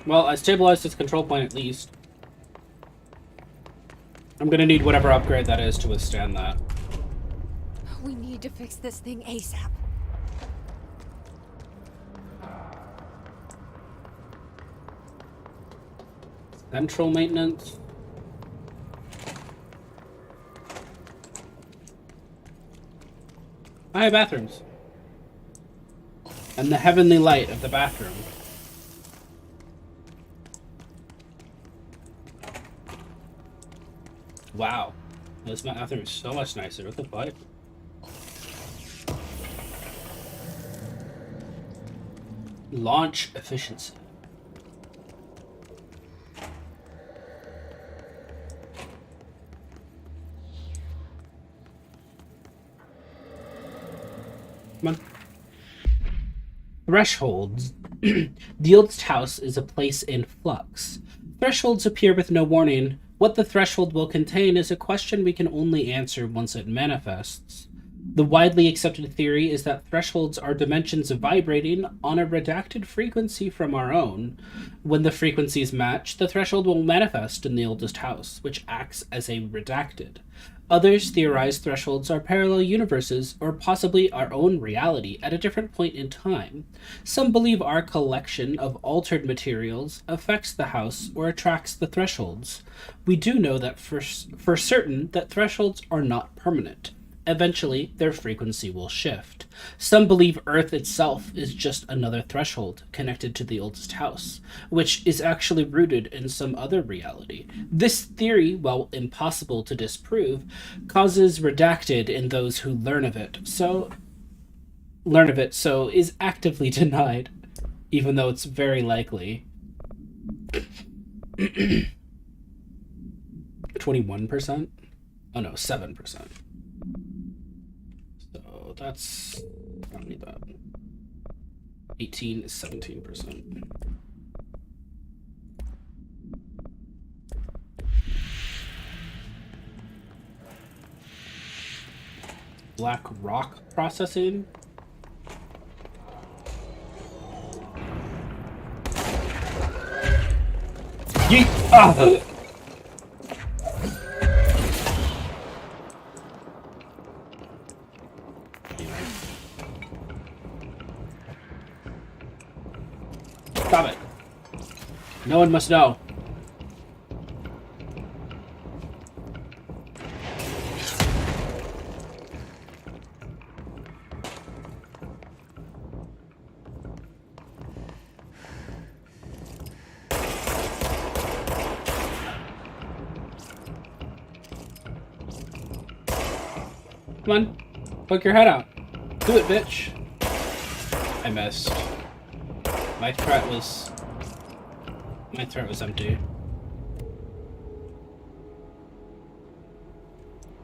Well, I stabilized this control point at least. I'm gonna need whatever upgrade that is to withstand that. We need to fix this thing ASAP. Central maintenance. I have bathrooms. And the heavenly light of the bathroom. Wow. This bathroom is so much nicer. What the fuck? Launch efficiency. Come on. Thresholds. The oldest house is a place in flux. Thresholds appear with no warning. What the threshold will contain is a question we can only answer once it manifests. The widely accepted theory is that thresholds are dimensions vibrating on a redacted frequency from our own. When the frequencies match, the threshold will manifest in the oldest house, which acts as a redacted. Others theorize thresholds are parallel universes or possibly our own reality at a different point in time. Some believe our collection of altered materials affects the house or attracts the thresholds. We do know that for certain that thresholds are not permanent. Eventually, their frequency will shift. Some believe Earth itself is just another threshold connected to the oldest house, which is actually rooted in some other reality. This theory, while impossible to disprove, causes redacted in those who learn of it, so is actively denied, even though it's very likely. 21%? Oh no, 7%. So that's, I don't need that. 18 is 17%. Black rock processing. Yeet! Ah! Stop it. No one must know. Come on. Poke your head out. Do it, bitch. I missed. My threat was empty.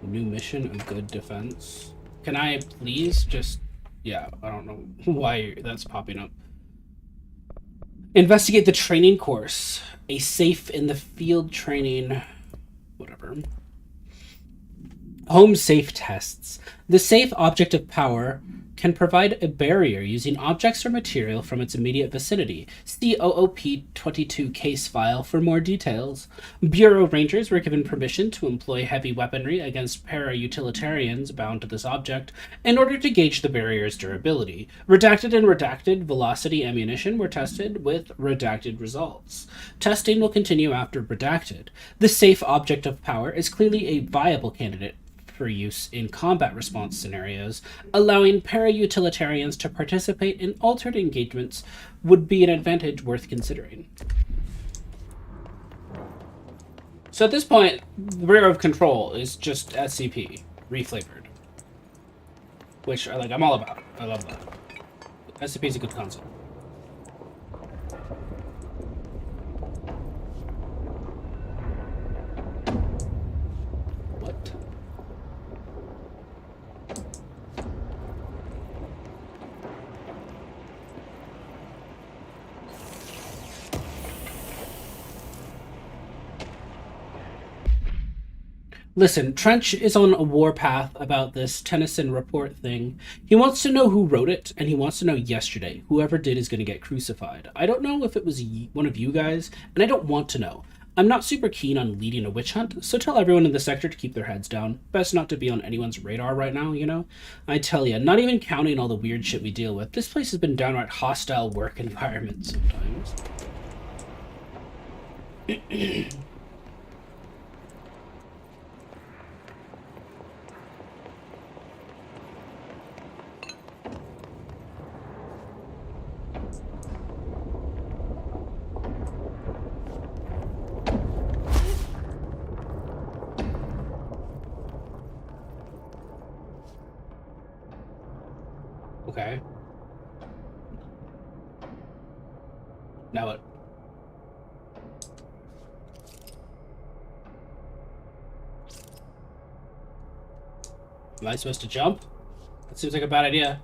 New mission of good defense. Can I please just... Yeah, I don't know why that's popping up. Investigate the training course. A safe in the field training... Whatever. Home safe tests. The safe object of power can provide a barrier using objects or material from its immediate vicinity. See OOP-22 case file for more details. Bureau Rangers were given permission to employ heavy weaponry against para-utilitarians bound to this object in order to gauge the barrier's durability. Redacted and redacted velocity ammunition were tested with redacted results. Testing will continue after redacted. The safe object of power is clearly a viable candidate for use in combat response scenarios. Allowing para-utilitarians to participate in altered engagements would be an advantage worth considering. So at this point, the Bureau of Control is just SCP, reflavored. Which, I'm all about. I love that. SCP is a good concept. Listen, Trench is on a warpath about this Tennyson report thing. He wants to know who wrote it, and he wants to know yesterday. Whoever did is going to get crucified. I don't know if it was one of you guys, and I don't want to know. I'm not super keen on leading a witch hunt, so tell everyone in the sector to keep their heads down. Best not to be on anyone's radar right now, you know? I tell ya, not even counting all the weird shit we deal with, this place has been downright hostile work environment sometimes. Okay. Now what? Am I supposed to jump? That seems like a bad idea.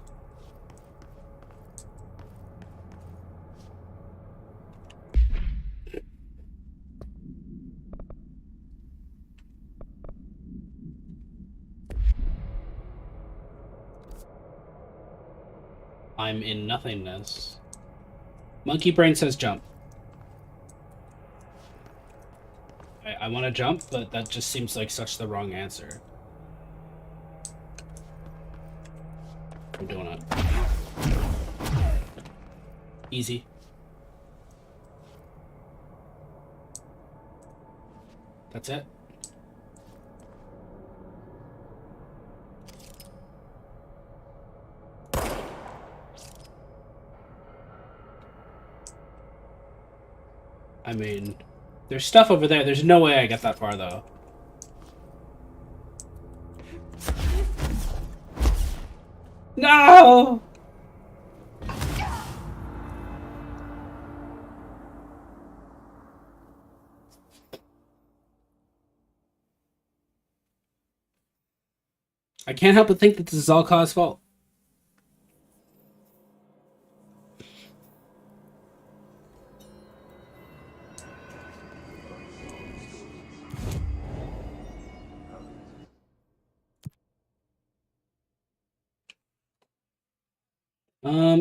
I'm in nothingness. Monkey Brain says jump. I want to jump, but that just seems like such the wrong answer. I'm doing it. Easy. That's it. I mean, there's stuff over there. There's no way I get that far, though. No! I can't help but think that this is all Ka's fault.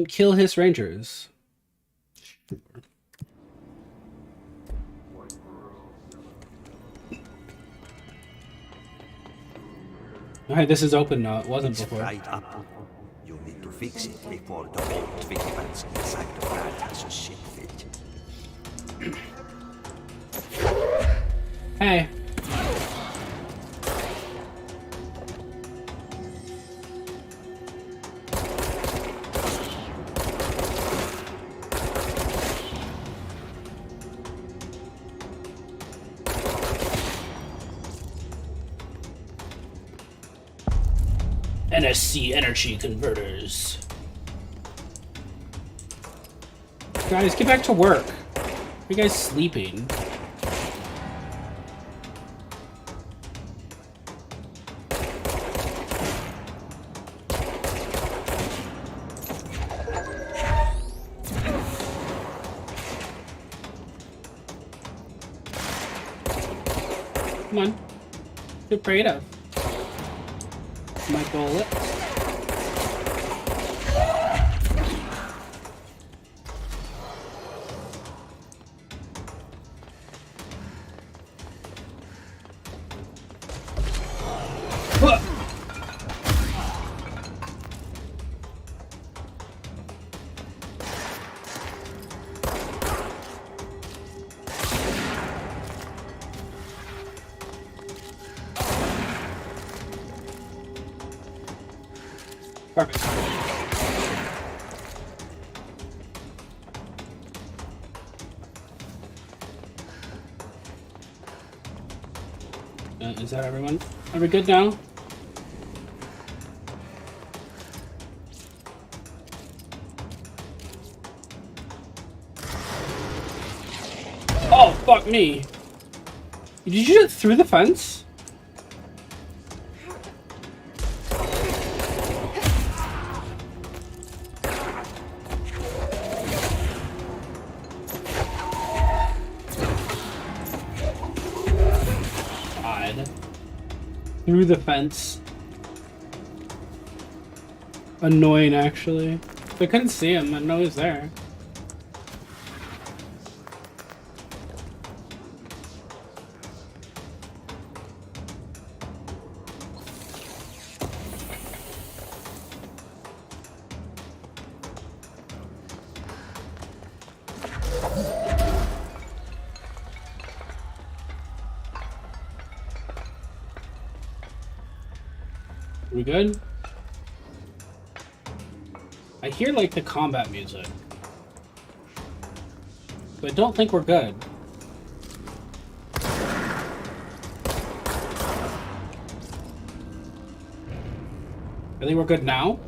Kill his rangers. Alright, this is open now. It wasn't before. Right up. You need to fix it before the old vigilance inside the plant has a shit fit. Hey. NSC energy converters. Guys, get back to work. Are you guys sleeping? Come on. Get prayed up. My bullet. Perfect. Is that everyone? Are we good now? Oh, fuck me. Did you shoot through the fence? Through the fence. Annoying, actually. I couldn't see him. I know he was there. We good? I hear like the combat music, but I don't think we're good. I think we're good now.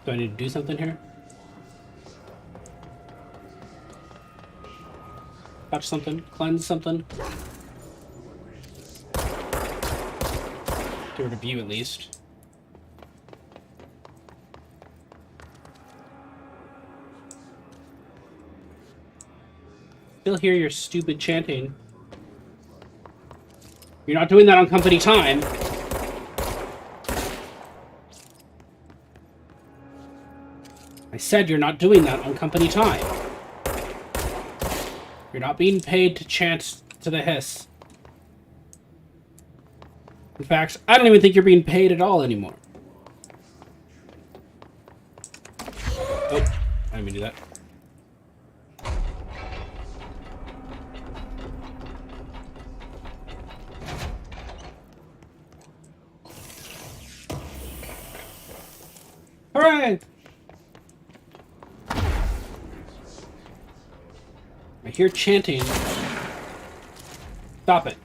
Do I need to do something here? Touch something, cleanse something. Give it a view at least. Still hear your stupid chanting. You're not doing that on company time. I said you're not doing that on company time. You're not being paid to chant to the hiss. In fact, I don't even think you're being paid at all anymore. Oh, I didn't mean to do that. Hooray! I hear chanting. Stop it.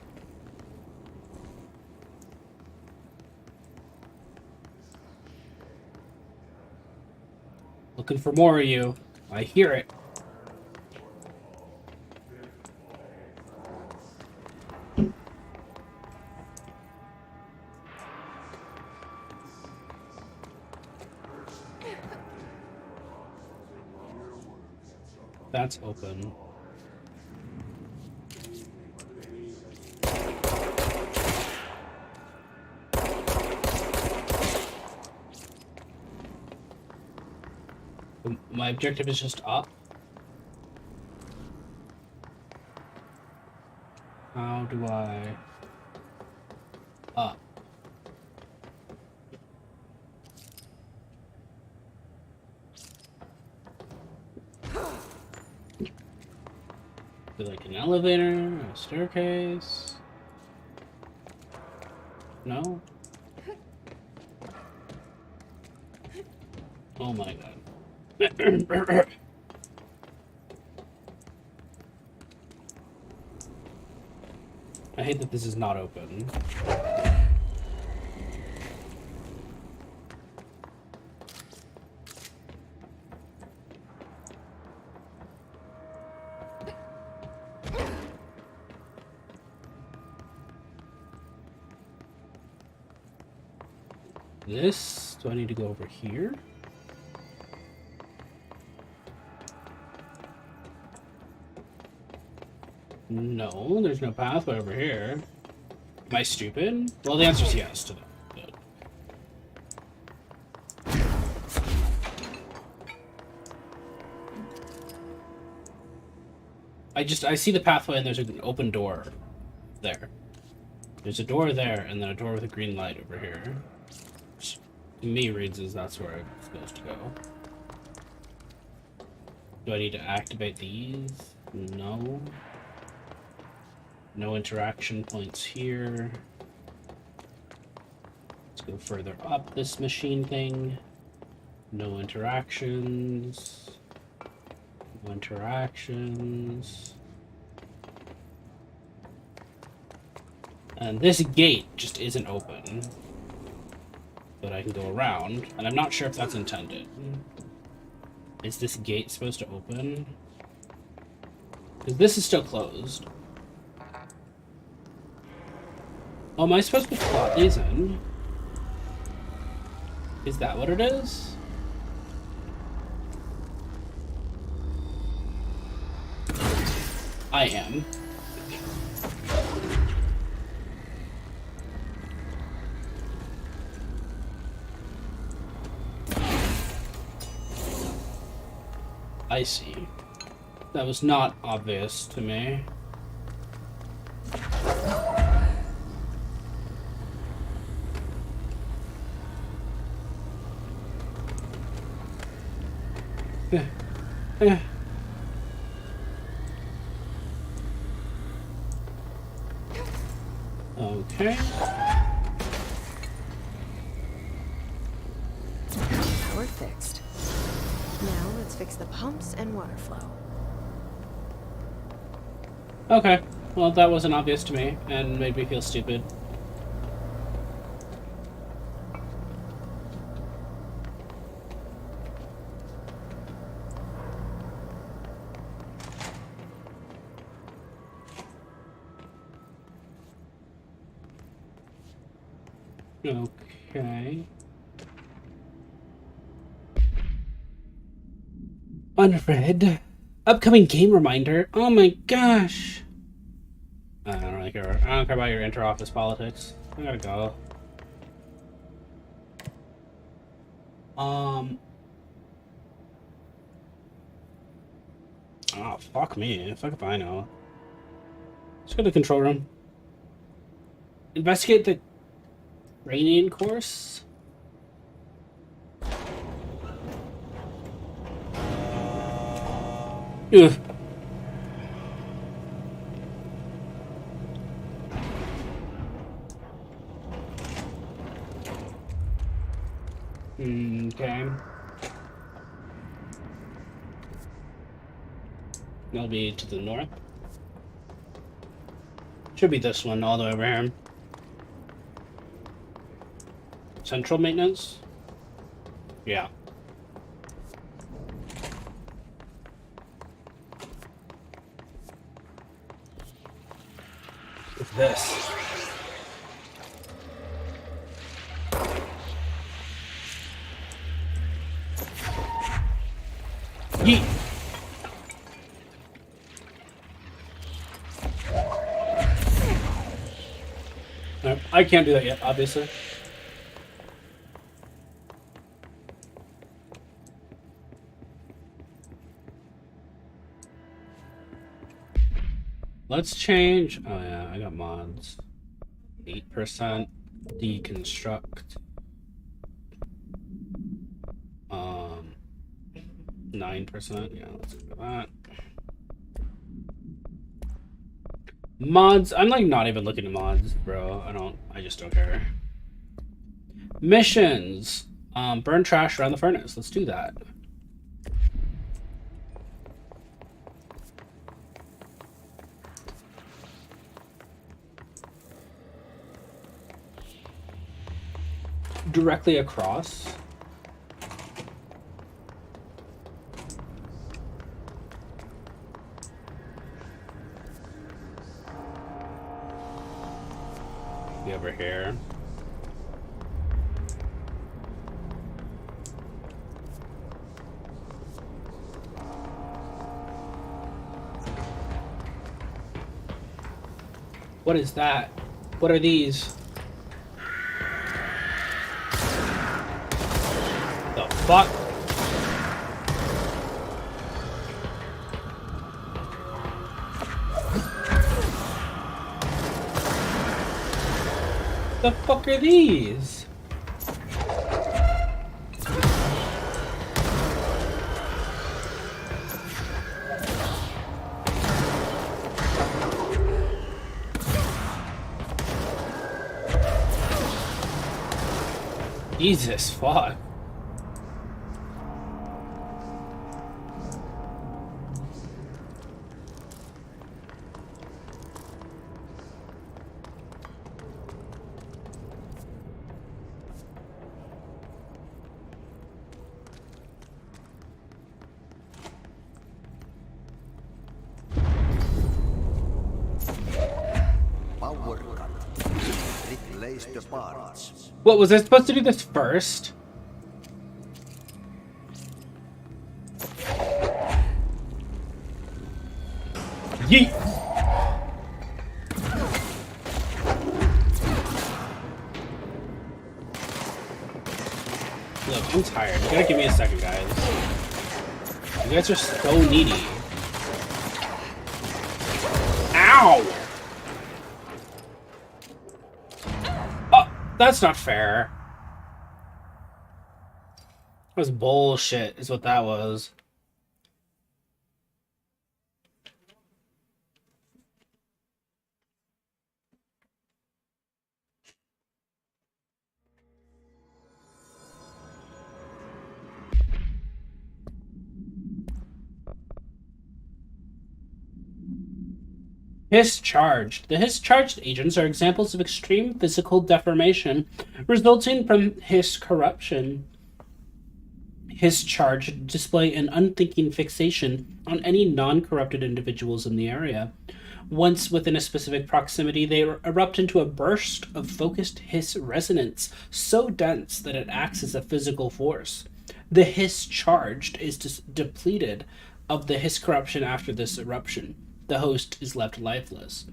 Looking for more of you. I hear it. That's open. My objective is just up. How do I... Up. Is it like an elevator? A staircase? No? Oh my god. I hate that this is not open. This? Do I need to go over here? No, there's no pathway over here. Am I stupid? Well, the answer is yes to that. I see the pathway and there's an open door there. There's a door there and then a door with a green light over here. Which to me reads as that's where I'm supposed to go. Do I need to activate these? No. No interaction points here. Let's go further up this machine thing. No interactions. No interactions. And this gate just isn't open. But I can go around, and I'm not sure if that's intended. Is this gate supposed to open? Because this is still closed. Oh, am I supposed to plot these in? Is that what it is? I am. I see. That was not obvious to me. Okay. Power fixed. Now let's fix the pumps and water flow. Okay. Well, that wasn't obvious to me and made me feel stupid. Okay. Unread. Upcoming game reminder. Oh my gosh. I don't really care. I don't care about your inter-office politics. I gotta go. Oh, fuck me. Fuck if I know. Let's go to the control room. Investigate the training course. Ugh. Okay. That'll be to the north. Should be this one all the way over here. Central maintenance? Yeah. What's this? Yeet! No, I can't do that yet, obviously. Let's change. Oh yeah, I got mods. 8% deconstruct. 9%. Yeah, let's do that. Mods. I'm like not even looking at mods, bro. I just don't care. Missions. Burn trash around the furnace. Let's do that. Directly across. Be over here. What is that? What are these? The fuck? The fuck are these? Jesus fuck. What, was I supposed to do this first? Yeet! Look, I'm tired. You gotta give me a second, guys. You guys are so needy. Ow! That's not fair. That was bullshit, is what that was. Hiss-charged. The hiss-charged agents are examples of extreme physical deformation resulting from hiss corruption. Hiss-charged display an unthinking fixation on any non-corrupted individuals in the area. Once within a specific proximity, they erupt into a burst of focused hiss resonance so dense that it acts as a physical force. The hiss-charged is depleted of the hiss corruption after this eruption. The host is left lifeless.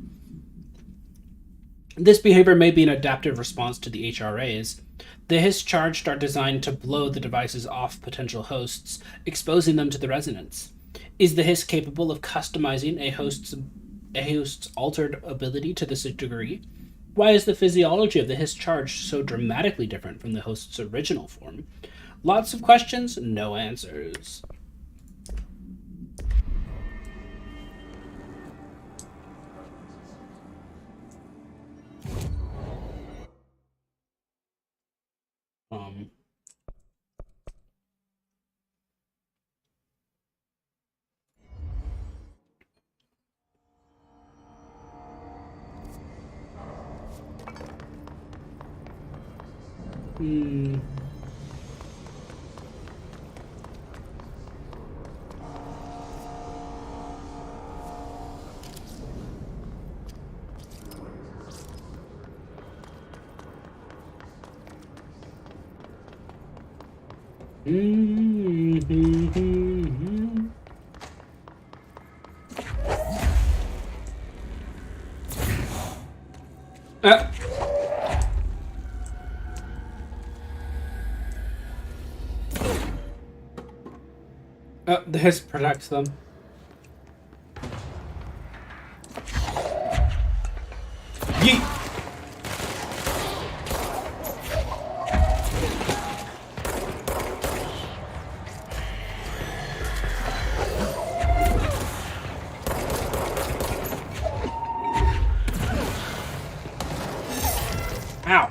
This behavior may be an adaptive response to the HRAs. The hiss charged are designed to blow the devices off potential hosts, exposing them to the resonance. Is the hiss capable of customizing a host's altered ability to this degree? Why is the physiology of the hiss charge so dramatically different from the host's original form? Lots of questions, no answers. Um, hmm. The hiss protects them. Yeet! Ow!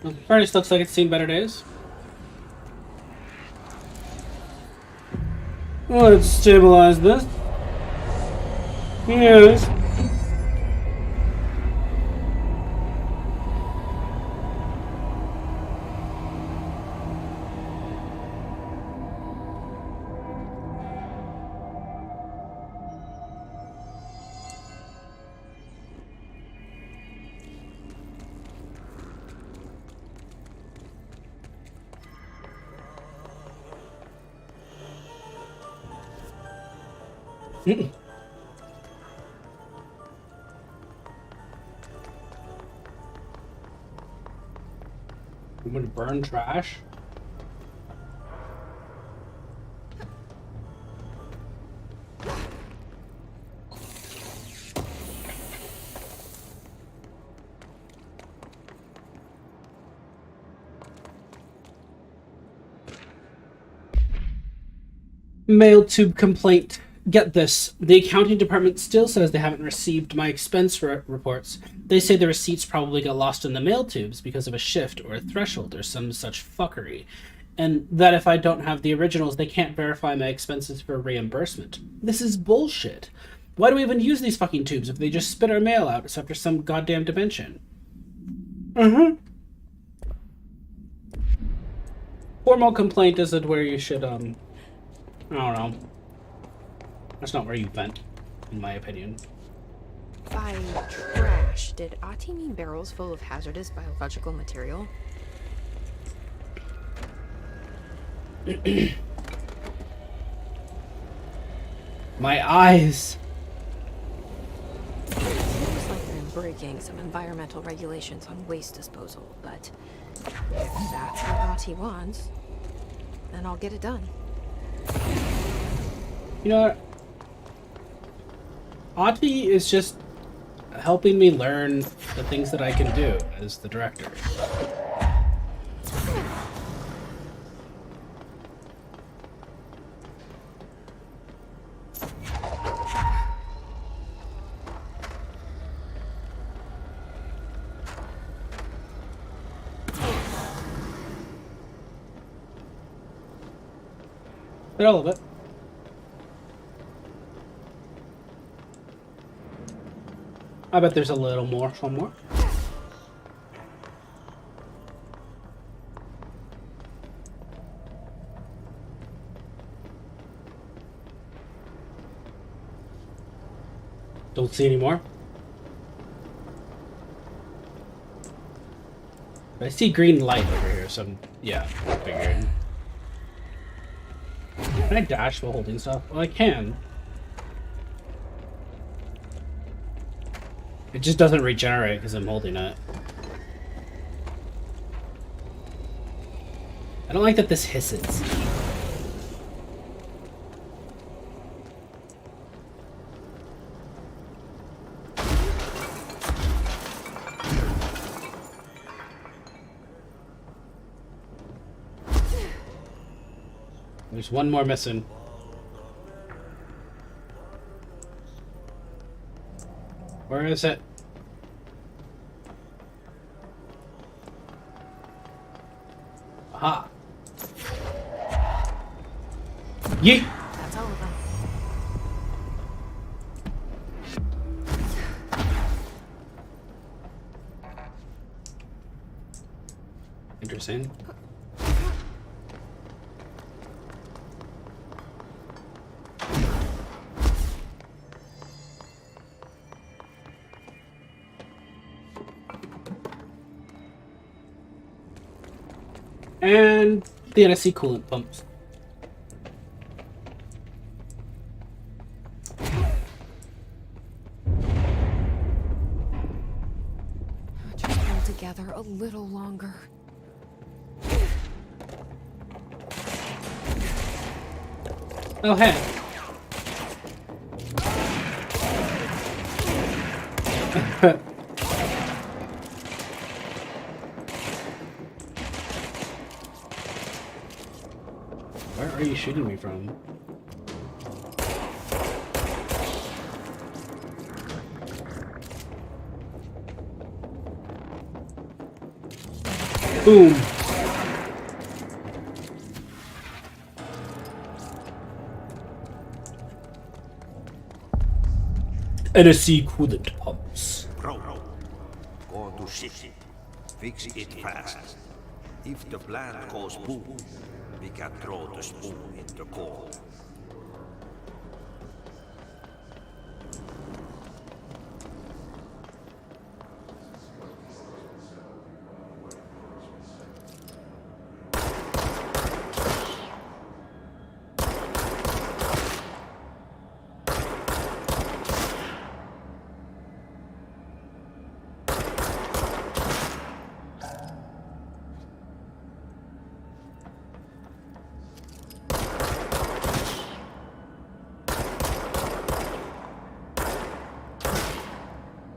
The furnace looks like it's seen better days. Let's stabilize this. Yes. I'm gonna burn trash. Mail tube complaint. Get this. The accounting department still says they haven't received my expense reports. They say the receipts probably got lost in the mail tubes because of a shift or a threshold or some such fuckery. And that if I don't have the originals, they can't verify my expenses for reimbursement. This is bullshit. Why do we even use these fucking tubes if they just spit our mail out after some goddamn dimension? Formal complaint isn't where you should, I don't know. That's not where you vent, in my opinion. By trash, did Ati mean barrels full of hazardous biological material? My eyes! Seems like they're breaking some environmental regulations on waste disposal, but if that's what Ati wants, then I'll get it done. You know what? Ati is just helping me learn the things that I can do as the director. But all of it. I bet there's a little more somewhere. Don't see any more. I see green light over here, so yeah, figured. Can I dash while holding stuff? Well, I can. It just doesn't regenerate because I'm holding it. I don't like that this hisses. There's one more missing. Where is it? Aha. Yeet! That's all of them. Interesting. And the NSC coolant pumps. Just hold together a little longer. Oh, hey. Where are you shooting me from? Boom. NSC coolant pumps. Bro, go to city. Fix it fast. If the plant goes boom, we can throw the spoon in the coal.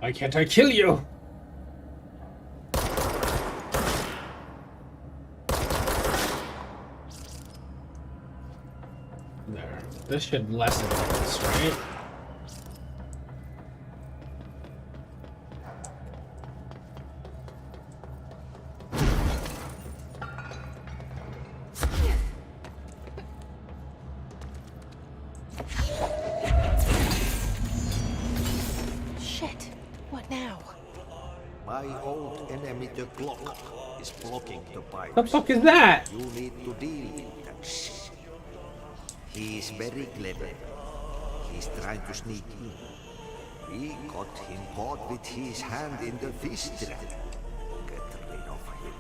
Why can't I kill you? There. This should lessen this, right? Shit. What now? My old enemy, the clock, is blocking the pipe. The fuck is that? You need to deal with that shit. He is very clever. He's trying to sneak in. We got him caught with his hand in the fish trap. Get rid of him.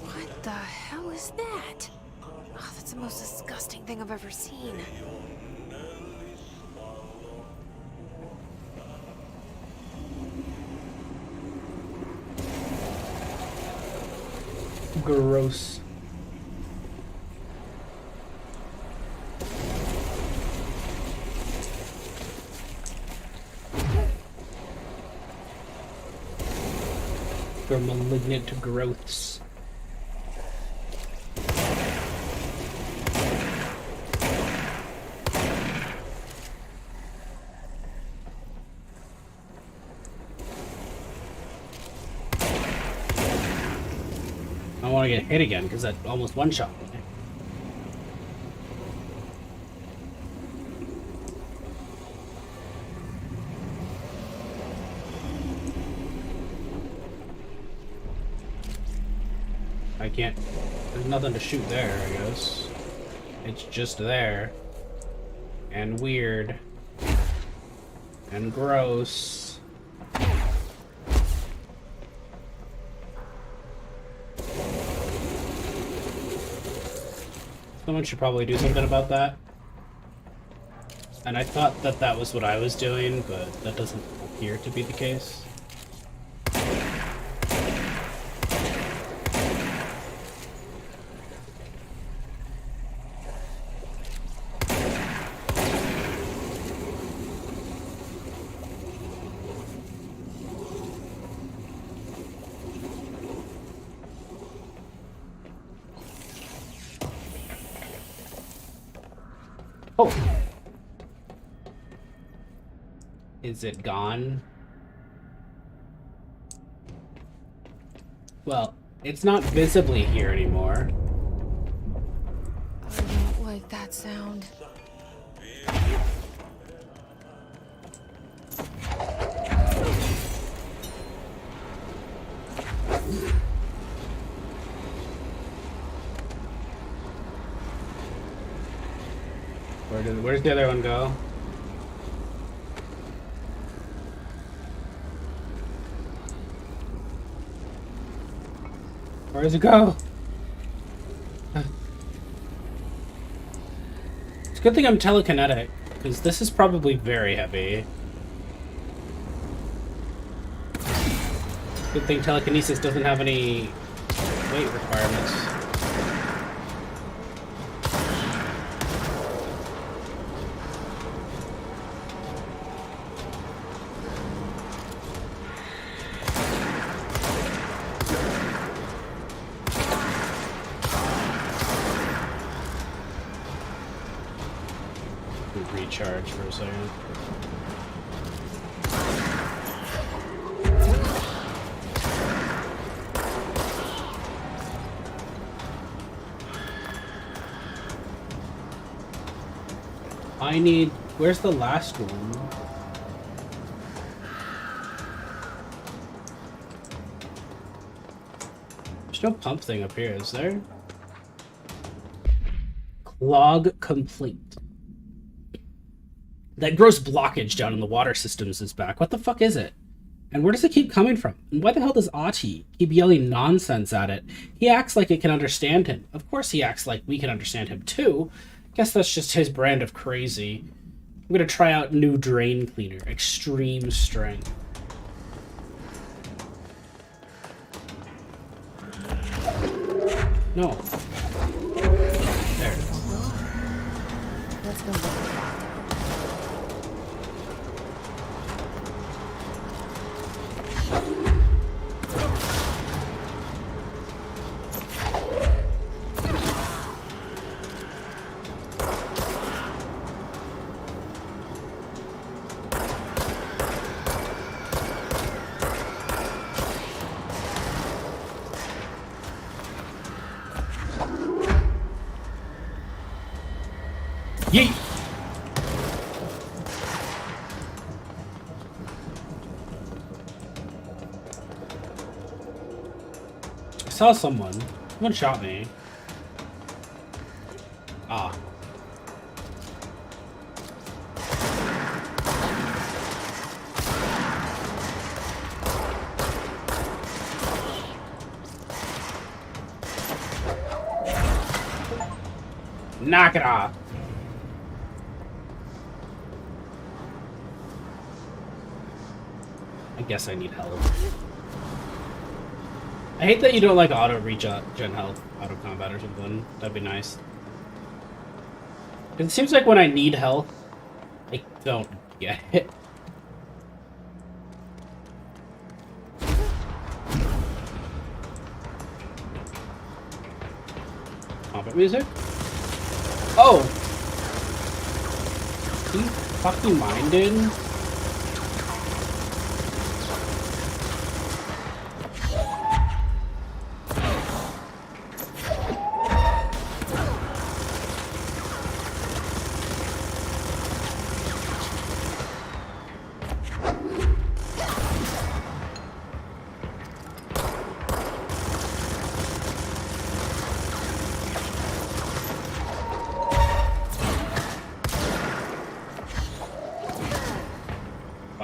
What the hell is that? Oh, that's the most disgusting thing I've ever seen. Gross. They're malignant growths. I don't want to get hit again because that almost one-shot me. I can't... There's nothing to shoot there, I guess. It's just there. And weird. And gross. Someone should probably do something about that. And I thought that that was what I was doing, but that doesn't appear to be the case. Oh! Is it gone? Well, it's not visibly here anymore. I don't like that sound. Where's the other one go? Where does it go? It's a good thing I'm telekinetic, because this is probably very heavy. Good thing telekinesis doesn't have any weight requirements. Recharge for a second. I need... Where's the last one? There's no pump thing up here, is there? Clog complete. That gross blockage down in the water systems is back. What the fuck is it? And where does it keep coming from? And why the hell does Ahti keep yelling nonsense at it? He acts like it can understand him. Of course he acts like we can understand him too. Guess that's just his brand of crazy. I'm gonna try out new drain cleaner. Extreme strength. No. There it is. Let's go look. Yeet! I saw someone. Someone shot me. Ah. Knock it off. I guess I need help. I hate that you don't like auto regen health, auto combat or something. That'd be nice. It seems like when I need health, I don't get it. Combat music? Oh! He fucking minded?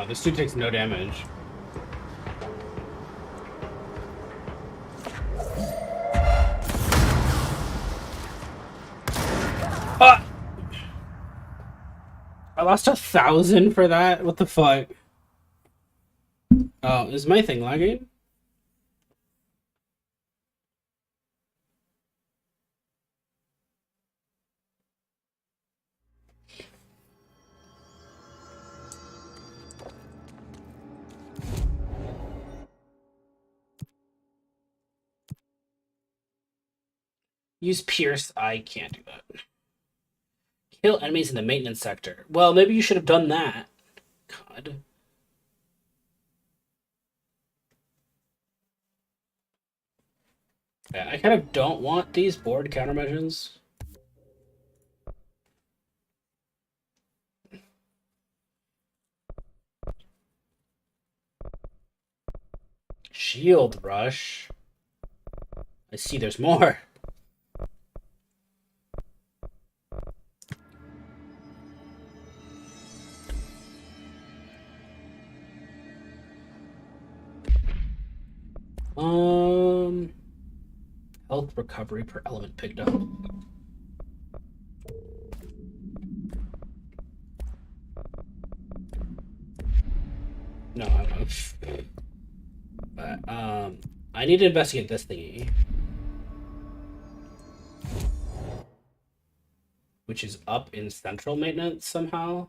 Wow, this dude takes no damage. Ah! I lost 1,000 for that? What the fuck? Oh, is my thing lagging? Use Pierce. I can't do that. Kill enemies in the maintenance sector. Well, maybe you should have done that. God. Yeah, I kind of don't want these board countermeasures. Shield rush. I see there's more. Health recovery per element picked up. No, I'm but I need to investigate this thingy, which is up in central maintenance somehow.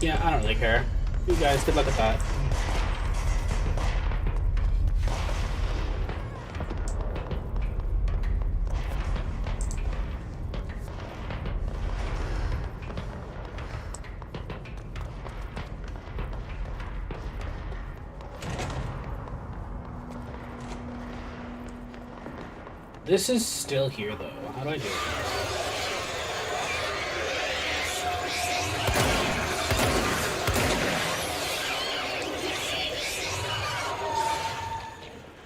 Yeah, I don't really care. You guys, good luck with that. This is still here, though. How do I do it?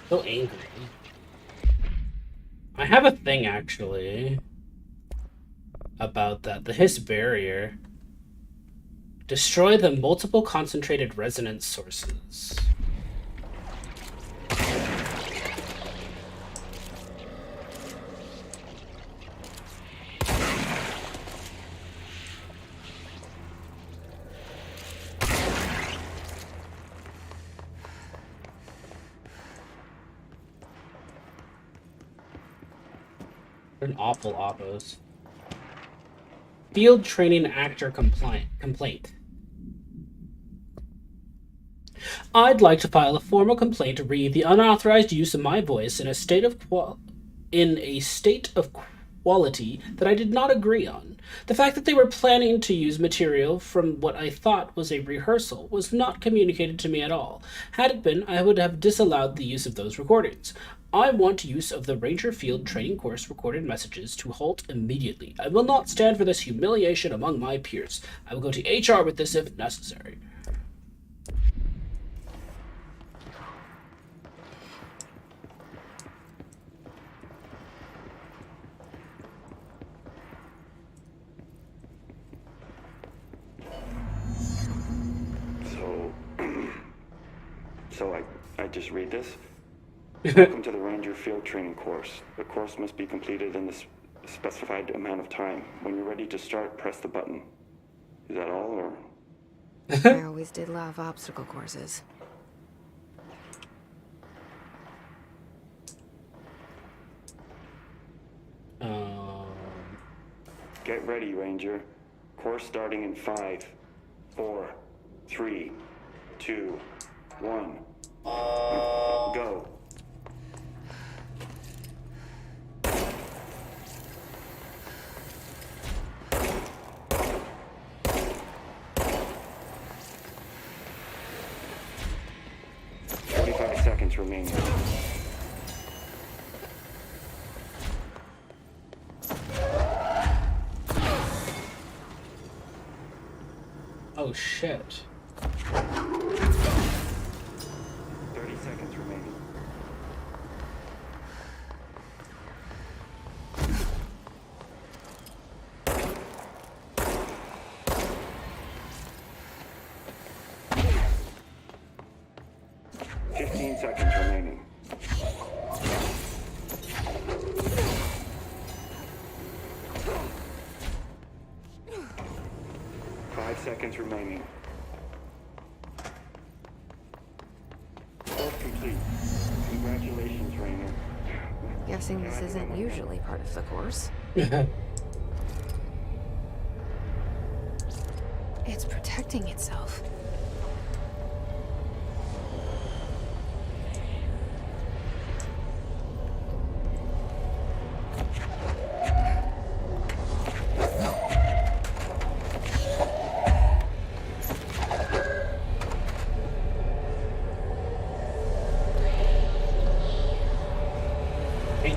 So angry. I have a thing, actually, about that. The Hiss barrier. Destroy the multiple concentrated resonance sources. An awful oppos. Field training actor complaint. I'd like to file a formal complaint re the unauthorized use of my voice in a state of quality that I did not agree on. The fact that they were planning to use material from what I thought was a rehearsal was not communicated to me at all. Had it been, I would have disallowed the use of those recordings. I want use of the Ranger Field training course recorded messages to halt immediately. I will not stand for this humiliation among my peers. I will go to HR with this if necessary. So I just read this? Welcome to the Ranger Field Training course. The course must be completed in the specified amount of time. When you're ready to start, press the button. Is that all, or? I always did love obstacle courses. Get ready, Ranger. Course starting in 5, 4, 3, 2, 1. Go. Seconds remaining. Oh shit. 15 seconds remaining. 5 seconds remaining. Course complete. Congratulations, Rainer. Guessing this isn't usually part of the course. It's protecting itself.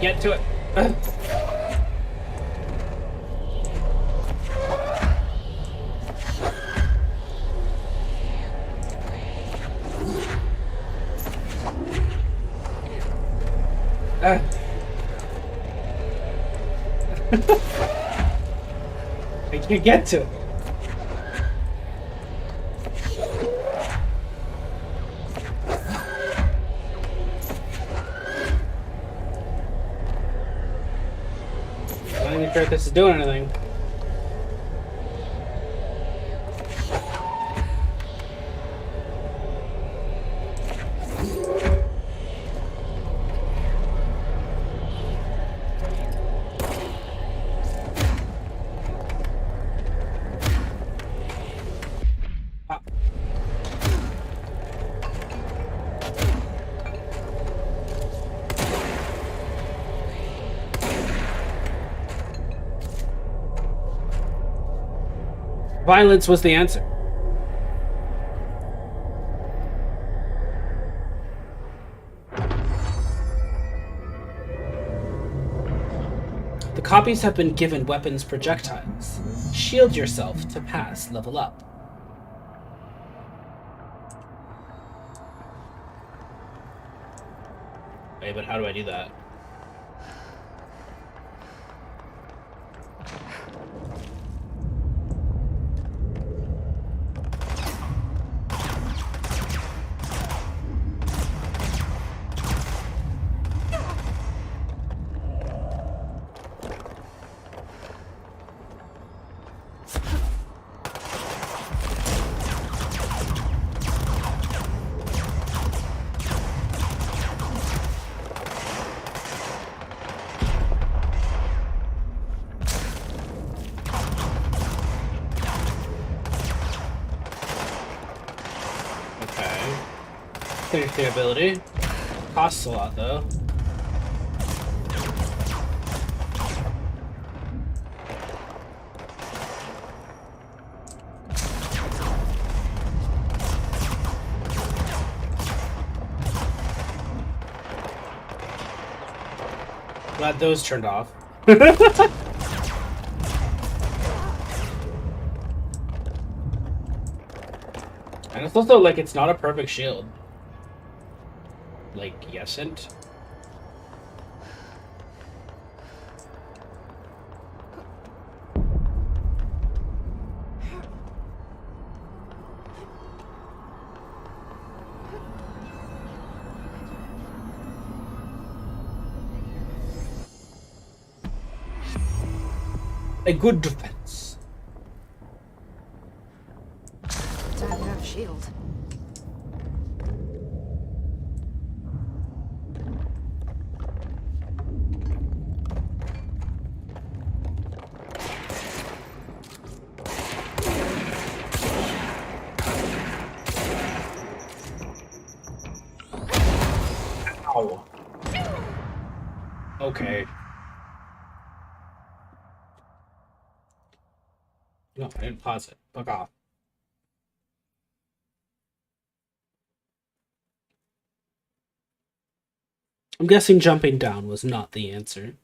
Get to it. I can't get to it. I'm not even sure if this is doing anything. Violence was the answer. The copies have been given weapons projectiles. Shield yourself to pass level up. Wait, but how do I do that? Clear ability. Costs a lot though. Glad those turned off. And it's also like it's not a perfect shield. Like, yesn't. A good defense. Time to have a shield. Ow. Okay. No, I didn't pause it. Fuck off. I'm guessing jumping down was not the answer.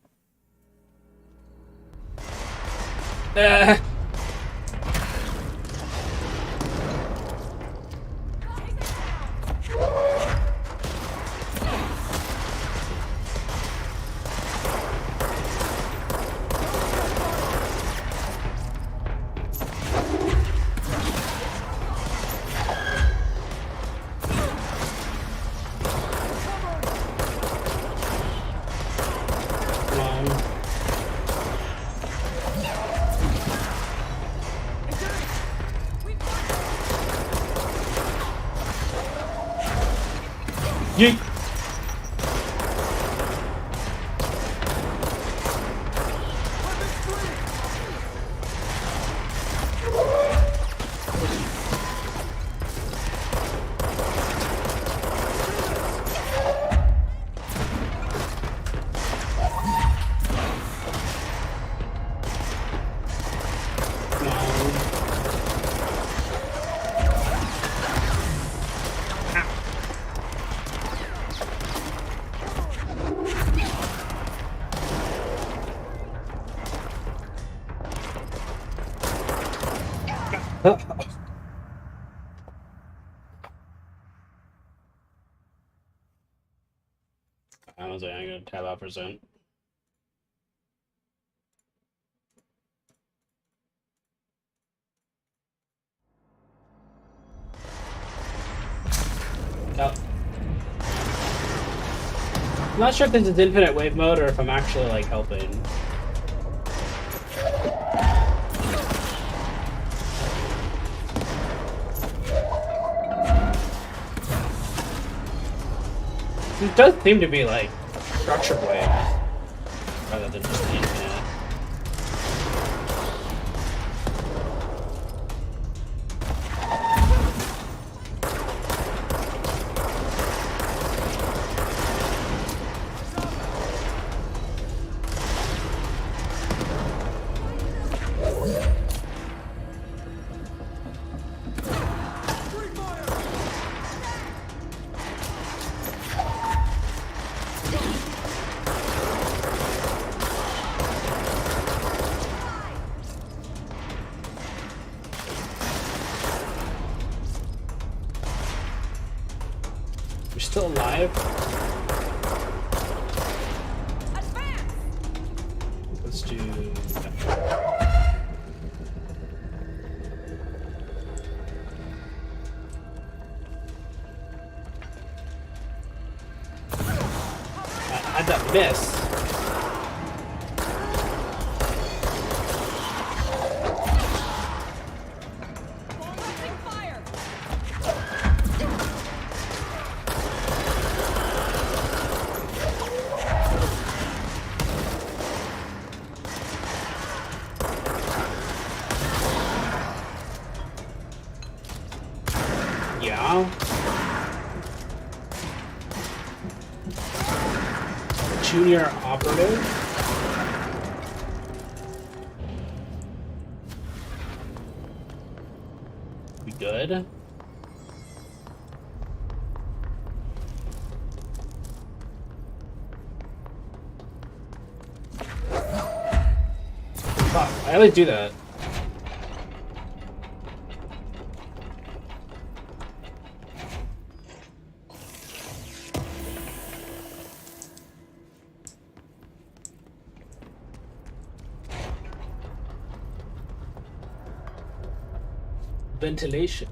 Yeet. I was like, I'm gonna tab out for a second. Oh. I'm not sure if this is infinite wave mode or if I'm actually like helping. It does seem to be like structured waves rather than just infinite. You're still alive? Let's do that. I had that miss. Yeah. Junior operative. We good? Fuck, I always do that. Ventilation.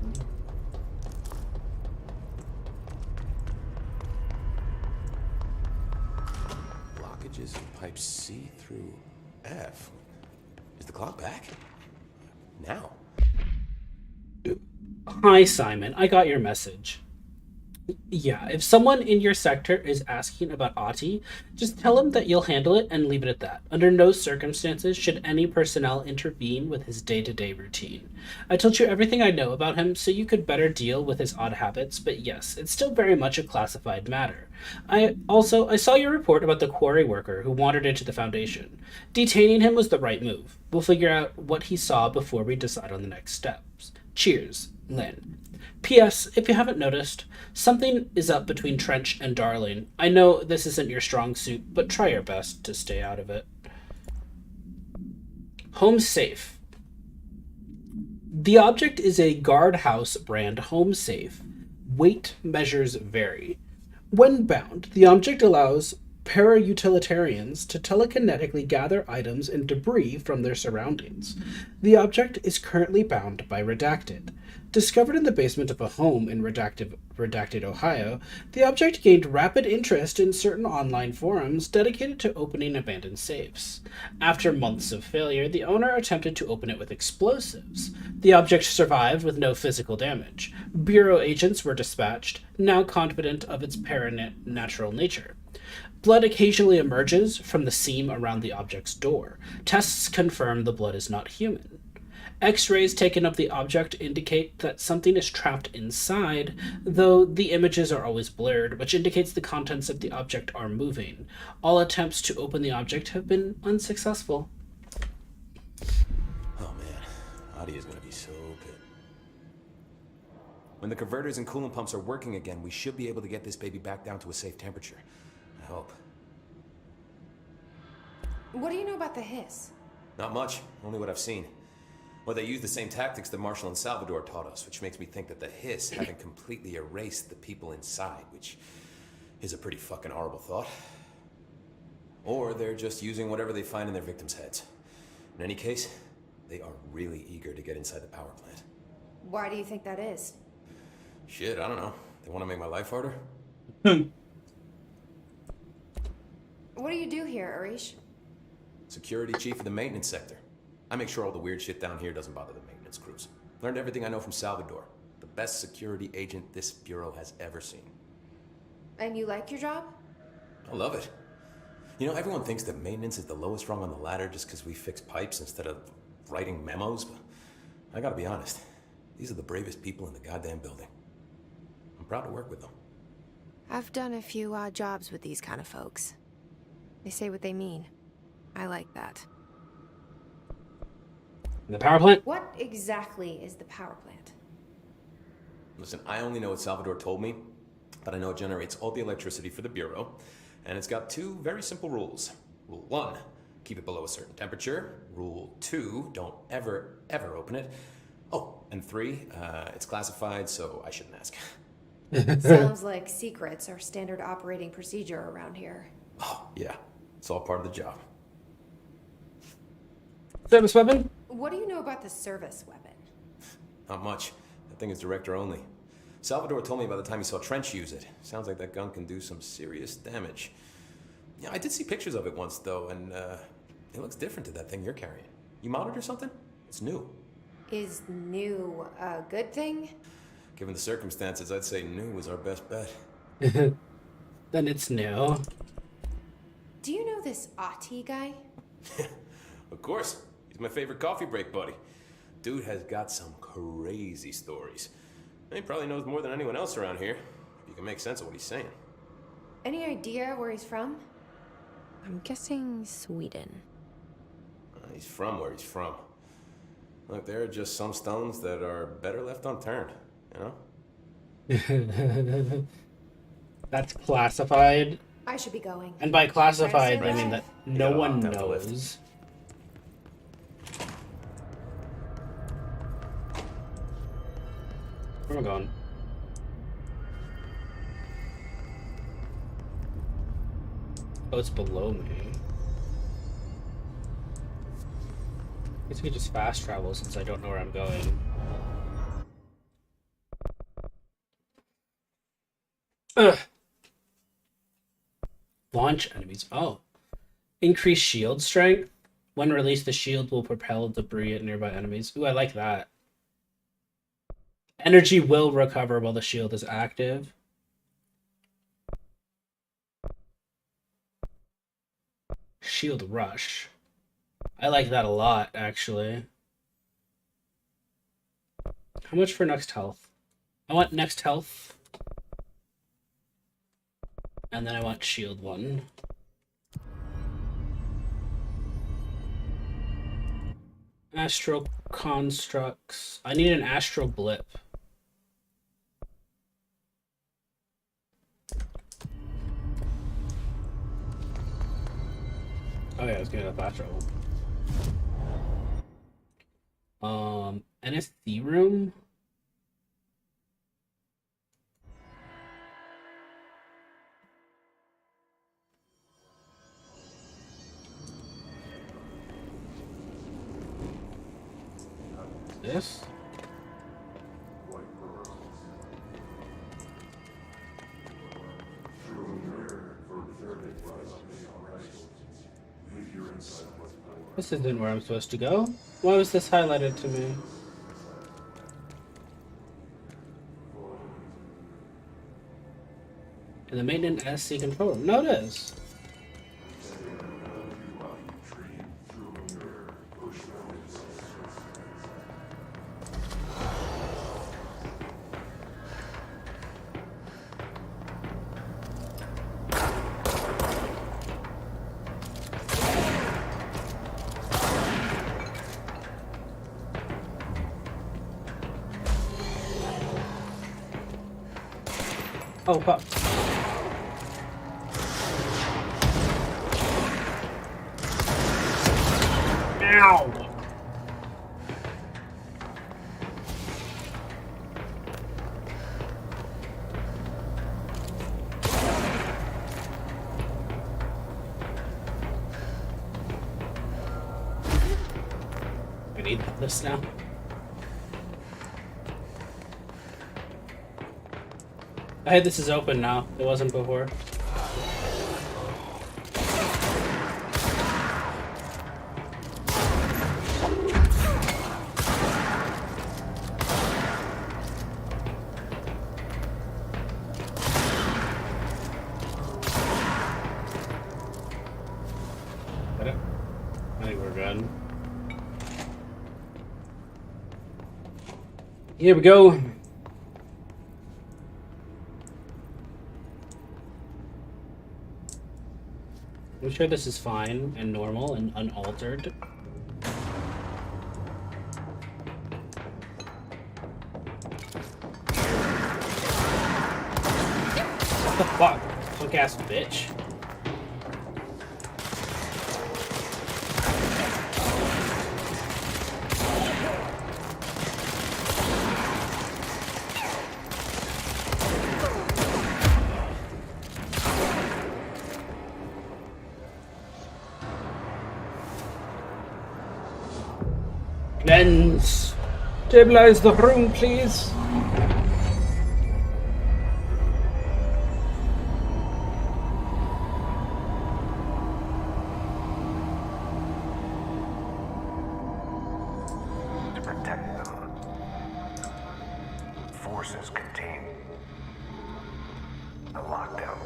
Blockages in pipe C through F. Is the clock back? Now? Hi, Simon. I got your message. Yeah, if someone in your sector is asking about Ati, just tell him that you'll handle it and leave it at that. Under no circumstances should any personnel intervene with his day-to-day routine. I told you everything I know about him so you could better deal with his odd habits, but yes, it's still very much a classified matter. I saw your report about the quarry worker who wandered into the Foundation. Detaining him was the right move. We'll figure out what he saw before we decide on the next steps. Cheers, Lynn. P.S. If you haven't noticed, something is up between Trench and Darling. I know this isn't your strong suit, but try your best to stay out of it. Home safe. The object is a guardhouse brand home safe. Weight measures vary. When bound, the object allows para-utilitarians to telekinetically gather items and debris from their surroundings. The object is currently bound by Redacted. Discovered in the basement of a home in redacted Ohio, the object gained rapid interest in certain online forums dedicated to opening abandoned safes. After months of failure, the owner attempted to open it with explosives. The object survived with no physical damage. Bureau agents were dispatched, now confident of its natural nature. Blood occasionally emerges from the seam around the object's door. Tests confirm the blood is not human. X-rays taken of the object indicate that something is trapped inside, though the images are always blurred, which indicates the contents of the object are moving. All attempts to open the object have been unsuccessful. Oh man, Adi is gonna be so good. When the converters and coolant pumps are working again, we should be able to get this baby back down to a safe temperature. I hope. What do you know about the hiss? Not much, only what I've seen. Well, they use the same tactics that Marshall and Salvador taught us, which makes me think that the hiss haven't completely erased the people inside, which is a pretty fucking horrible thought. Or they're just using whatever they find in their victims' heads. In any case, they are really eager to get inside the power plant. Why do you think that is? Shit, I don't know. They want to make my life harder? What do you do here, Arish? Security chief of the maintenance sector. I make sure all the weird shit down here doesn't bother the maintenance crews. Learned everything I know from Salvador. The best security agent this bureau has ever seen. And you like your job? I love it. You know, everyone thinks that maintenance is the lowest rung on the ladder just because we fix pipes instead of writing memos, but I gotta be honest. These are the bravest people in the goddamn building. I'm proud to work with them. I've done a few odd jobs with these kind of folks. They say what they mean. I like that. The power plant? What exactly is the power plant? Listen, I only know what Salvador told me, but I know it generates all the electricity for the Bureau, and it's got two very simple rules. Rule 1, keep it below a certain temperature. Rule 2, don't ever, ever open it. Oh, and 3, it's classified, so I shouldn't ask. Sounds like secrets are standard operating procedure around here. Oh, yeah. It's all part of the job. Service weapon? What do you know about the service weapon? Not much. That thing is director only. Salvador told me by the time he saw Trench use it. Sounds like that gun can do some serious damage. Yeah, I did see pictures of it once, though, and it looks different to that thing you're carrying. You modded or something? It's new. Is new a good thing? Given the circumstances, I'd say new was our best bet. Then it's new. Do you know this Ati guy? Of course. He's my favorite coffee break buddy. Dude has got some crazy stories. And he probably knows more than anyone else around here, if you can make sense of what he's saying. Any idea where he's from? I'm guessing Sweden. He's from where he's from. Look, there are just some stones that are better left unturned, you know? That's classified. I should be going. And by classified, Right, I mean that no Yeah, one down to lift. knows. Where am I going? Oh, it's below me. I guess we could just fast travel since I don't know where I'm going. Ugh. Launch enemies. Oh. Increase shield strength. When released, the shield will propel debris at nearby enemies. Ooh, I like that. Energy will recover while the shield is active. Shield rush. I like that a lot, actually. How much for next health? I want next health. And then I want shield 1. Astral constructs. I need an astral blip. Oh yeah, I was getting a fast travel. NSC room? This? This isn't where I'm supposed to go. Why was this highlighted to me? In the maintenance SC control room. No, it is. Oh, fuck. Ow! I need this now. Hey, this is open now. It wasn't before. Got it? I think we're good. Here we go. I'm sure this is fine and normal and unaltered. What the fuck? Punk ass bitch. Lens, stabilize the room, please. To protect them, forces contain a lockdown.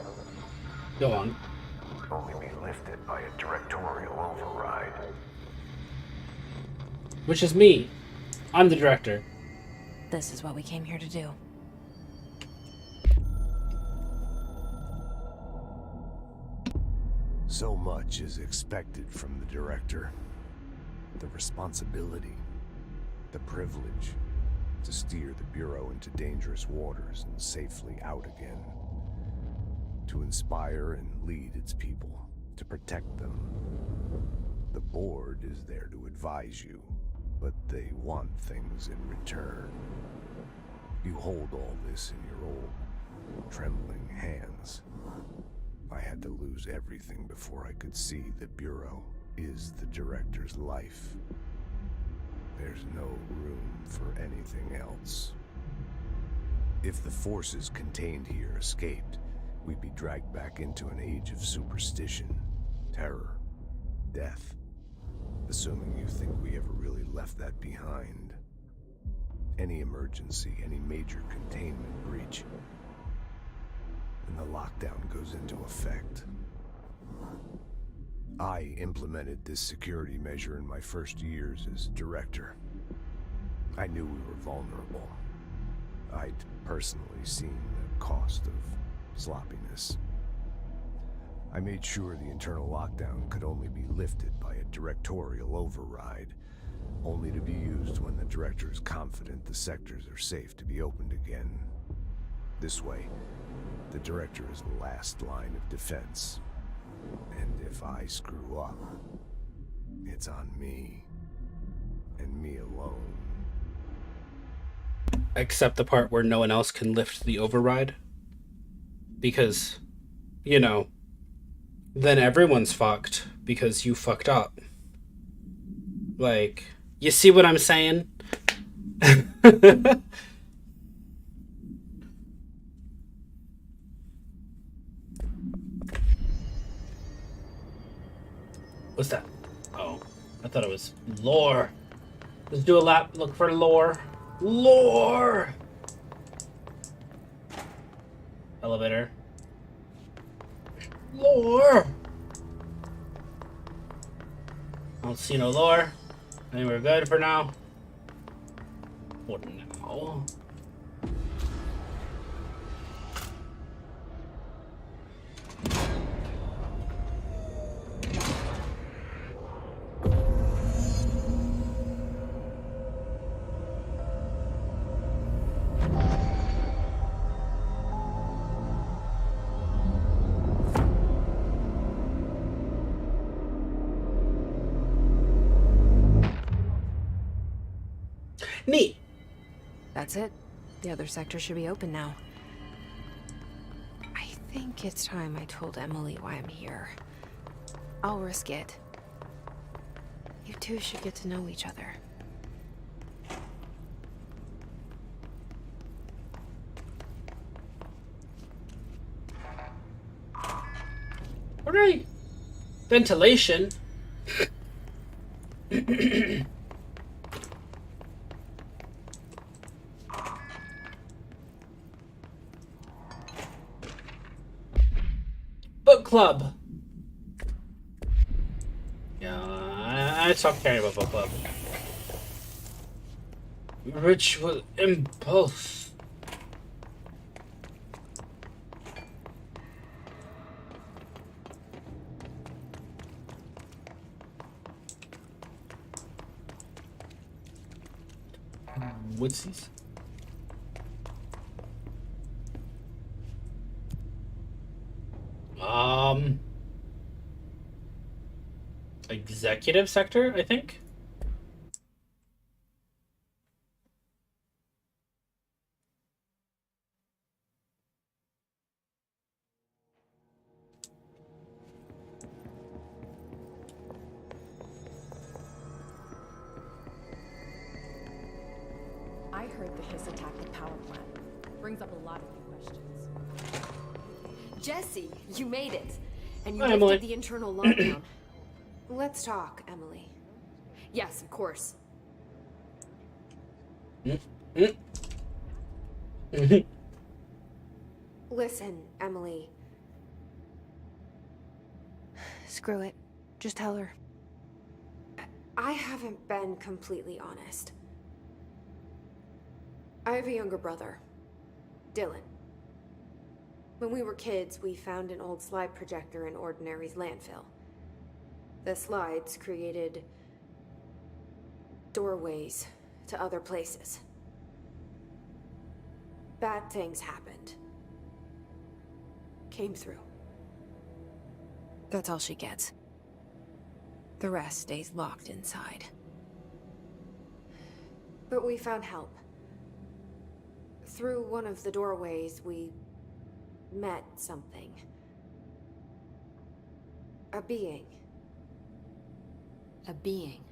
Go on. Only be lifted by a directorial override. Which is me. I'm the director. This is what we came here to do. So much is expected from the director. The responsibility, the privilege to steer the Bureau into dangerous waters and safely out again. To inspire and lead its people, to protect them. The board is there to advise you, but they want things in return. You hold all this in your old, trembling hands. I had to lose everything before I could see the Bureau is the director's life. There's no room for anything else. If the forces contained here escaped, we'd be dragged back into an age of superstition, terror, death. Assuming you think we ever really left that behind. Any emergency, any major containment breach, and the lockdown goes into effect. I implemented this security measure in my first years as director. I knew we were vulnerable. I'd personally seen the cost of sloppiness. I made sure the internal lockdown could only be lifted by a directorial override, only to be used when the director is confident the sectors are safe to be opened again. This way, the director is the last line of defense. And if I screw up, it's on me, and me alone. Except the part where no one else can lift the override. Because, you know, then everyone's fucked because you fucked up. Like, you see what I'm saying? What's that? Oh, I thought it was lore. Let's do a lap. Look for lore. Lore. Elevator. Lore. I don't see no lore. I think we're good for now. What now? Neat. That's it. The other sector should be open now. I think it's time I told Emily why I'm here. I'll risk it. You two should get to know each other. Alright. Ventilation. Book club. Yeah, I stopped caring about book club. Ritual impulse. What's these? Executive sector, I think. I heard the Hiss attacked the power plant. Brings up a lot of new questions. Jesse, you made it. And you Hi, lifted Emily. the internal lockdown. Let's talk, Emily. Yes, of course. Listen, Emily. Screw it. Just tell her. I haven't been completely honest. I have a younger brother, Dylan. When we were kids, we found an old slide projector in Ordinary's landfill. The slides created doorways to other places. Bad things happened. Came through. That's all she gets. The rest stays locked inside. But we found help. Through one of the doorways, we met something. A being. A being?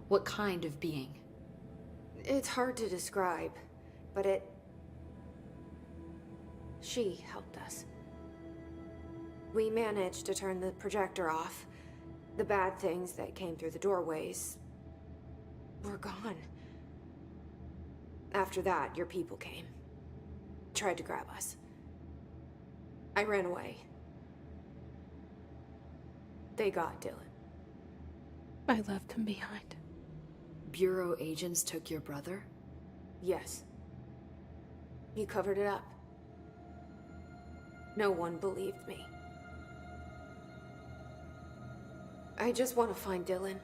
What kind of being? It's hard to describe, but she helped us. We managed to turn the projector off. The bad things that came through the doorways were gone. After that, your people came. Tried to grab us. I ran away. They got Dylan. I left him behind. Bureau agents took your brother? Yes. You covered it up. No one believed me. I just want to find Dylan.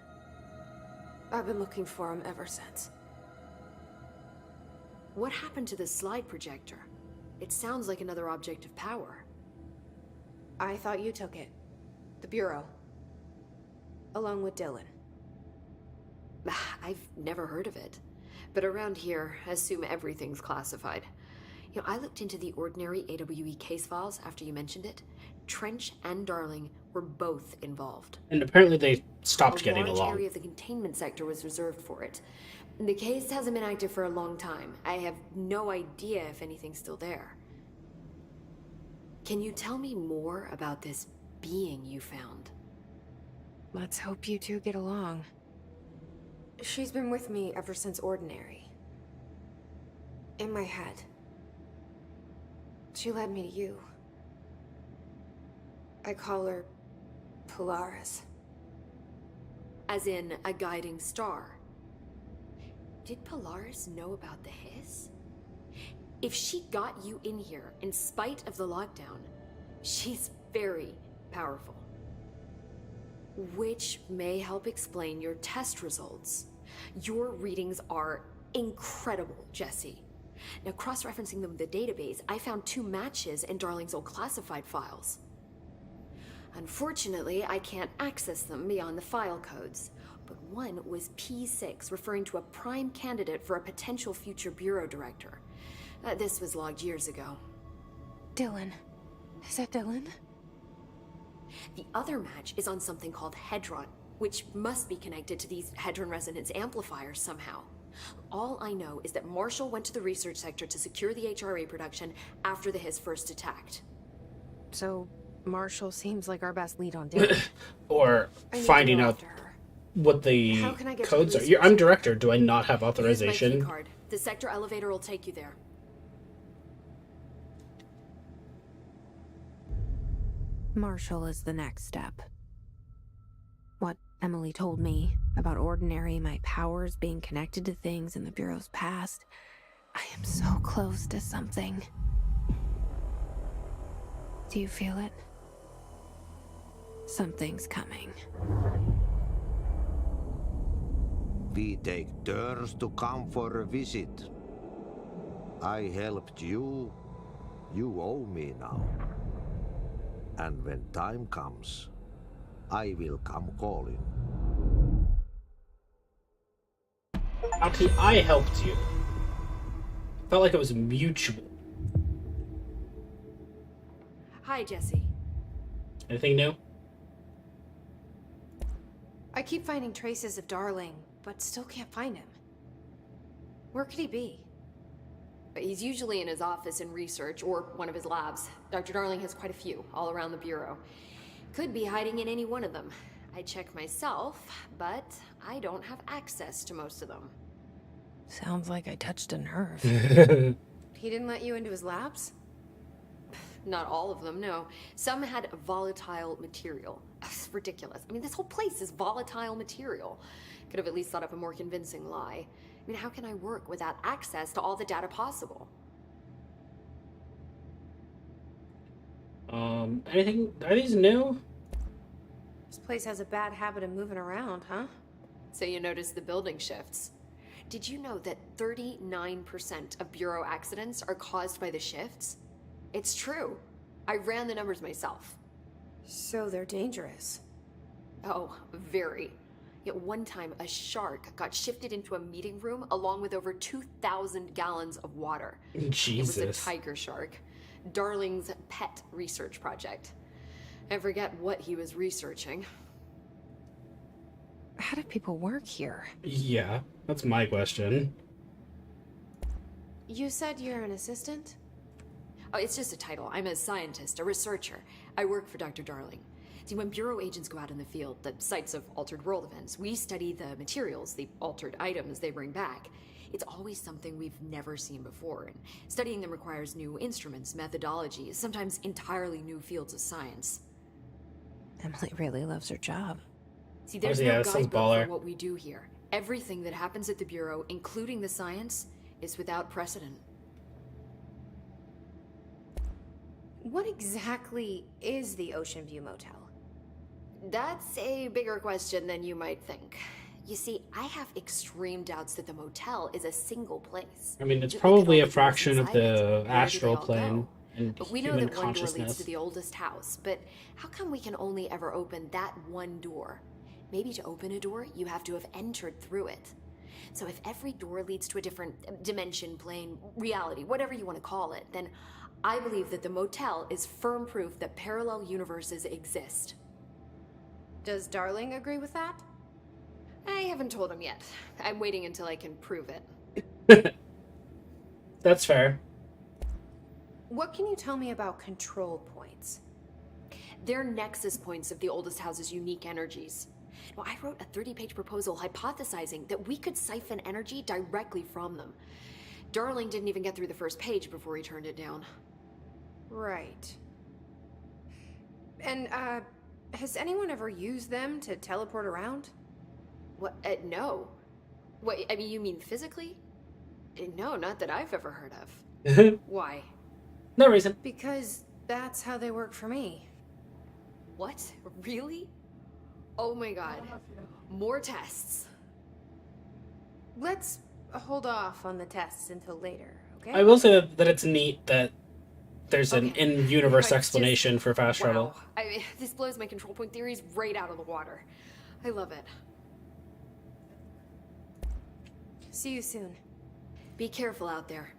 I've been looking for him ever since. What happened to the slide projector? It sounds like another object of power. I thought you took it. The Bureau. Along with Dylan. I've never heard of it. But around here, I assume everything's classified. You know, I looked into the Ordinary AWE case files after you mentioned it. Trench and Darling were both involved. And apparently they stopped getting along. A large area of the containment sector was reserved for it. The case hasn't been active for a long time. I have no idea if anything's still there. Can you tell me more about this being you found? Let's hope you two get along. She's been with me ever since Ordinary. In my head. She led me to you. I call her Polaris. As in a guiding star. Did Polaris know about the hiss? If she got you in here in spite of the lockdown, she's very powerful. Which may help explain your test results. Your readings are incredible, Jesse. Now, cross-referencing them with the database, I found 2 matches in Darling's old classified files. Unfortunately, I can't access them beyond the file codes, but one was P6, referring to a prime candidate for a potential future bureau director. This was logged years ago. Dylan. Is that Dylan? The other match is on something called Hedron, which must be connected to these Hedron resonance amplifiers somehow. All I know is that Marshall went to the research sector to secure the HRA production after the Hiss first attacked. So, Marshall seems like our best lead on Dylan. Or finding out what the codes are. I'm director. Do I not have authorization? Here's my key card. The sector elevator will take you there. Marshall is the next step. What Emily told me about Ordinary, my powers being connected to things in the Bureau's past, I am so close to something. Do you feel it? Something's coming. We take turns to come for a visit. I helped you. You owe me now. And when time comes, I will come calling. Actually, I helped you. Felt like it was mutual. Hi, Jesse. Anything new? I keep finding traces of Darling, but still can't find him. Where could he be? He's usually in his office in research, or one of his labs. Dr. Darling has quite a few, all around the Bureau. Could be hiding in any one of them. I check myself, but I don't have access to most of them. Sounds like I touched a nerve. He didn't let you into his labs? Not all of them, no. Some had volatile material. That's ridiculous. I mean, this whole place is volatile material. Could have at least thought up a more convincing lie. I mean, how can I work without access to all the data possible? Anything? Are these new? This place has a bad habit of moving around, huh? So you notice the building shifts. Did you know that 39% of Bureau accidents are caused by the shifts? It's true. I ran the numbers myself. So they're dangerous. Oh, very. Yet one time, a shark got shifted into a meeting room along with over 2,000 gallons of water. Jesus. It was a tiger shark. Darling's pet research project. I forget what he was researching. How do people work here? Yeah, that's my question. You said you're an assistant? Oh, it's just a title. I'm a scientist, a researcher. I work for Dr. Darling. See, when Bureau agents go out in the field, the sites of altered world events, we study the materials, the altered items they bring back. It's always something we've never seen before, and studying them requires new instruments, methodologies, sometimes entirely new fields of science. Emily really loves her job. See, there's no guidebook for what we do here. Everything that happens at the Bureau, including the science, is without precedent. What exactly is the Ocean View Motel? That's a bigger question than you might think. You see, I have extreme doubts that the motel is a single place. I mean, it's probably a fraction of the astral plane and we know human that one door leads consciousness. to the oldest house, but how come we can only ever open that one door? Maybe to open a door, you have to have entered through it. So if every door leads to a different dimension, plane, reality, whatever you want to call it, then I believe that the motel is firm proof that parallel universes exist. Does Darling agree with that? I haven't told him yet. I'm waiting until I can prove it. That's fair. What can you tell me about control points? They're nexus points of the oldest house's unique energies. Well, I wrote a 30-page proposal hypothesizing that we could siphon energy directly from them. Darling didn't even get through the first page before he turned it down. Right. And, has anyone ever used them to teleport around? What? No. What, I mean, you mean physically? No, not that I've ever heard of. Why? No reason. Because that's how they work for me. What? Really? Oh my god. More tests. Let's hold off on the tests until later, okay? I will say that it's neat that there's an in-universe explanation for fast travel. I mean, this blows my control point theories right out of the water. I love it. See you soon. Be careful out there.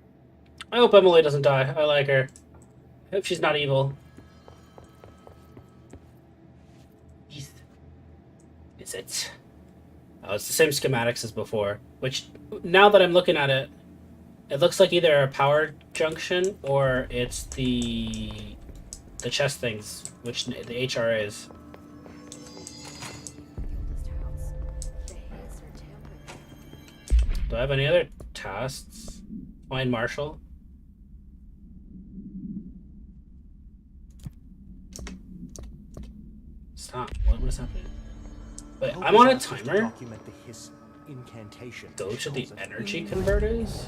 I hope Emily doesn't die. I like her. I hope she's not evil. Is it? Oh, it's the same schematics as before. Which, now that I'm looking at it, it looks like either a power junction or it's the chest things, which the HRAs. Do I have any other tasks? Find Marshall. Stop. What is happening? Wait, I'm on a timer. Document the hiss incantation. Go to the energy converters.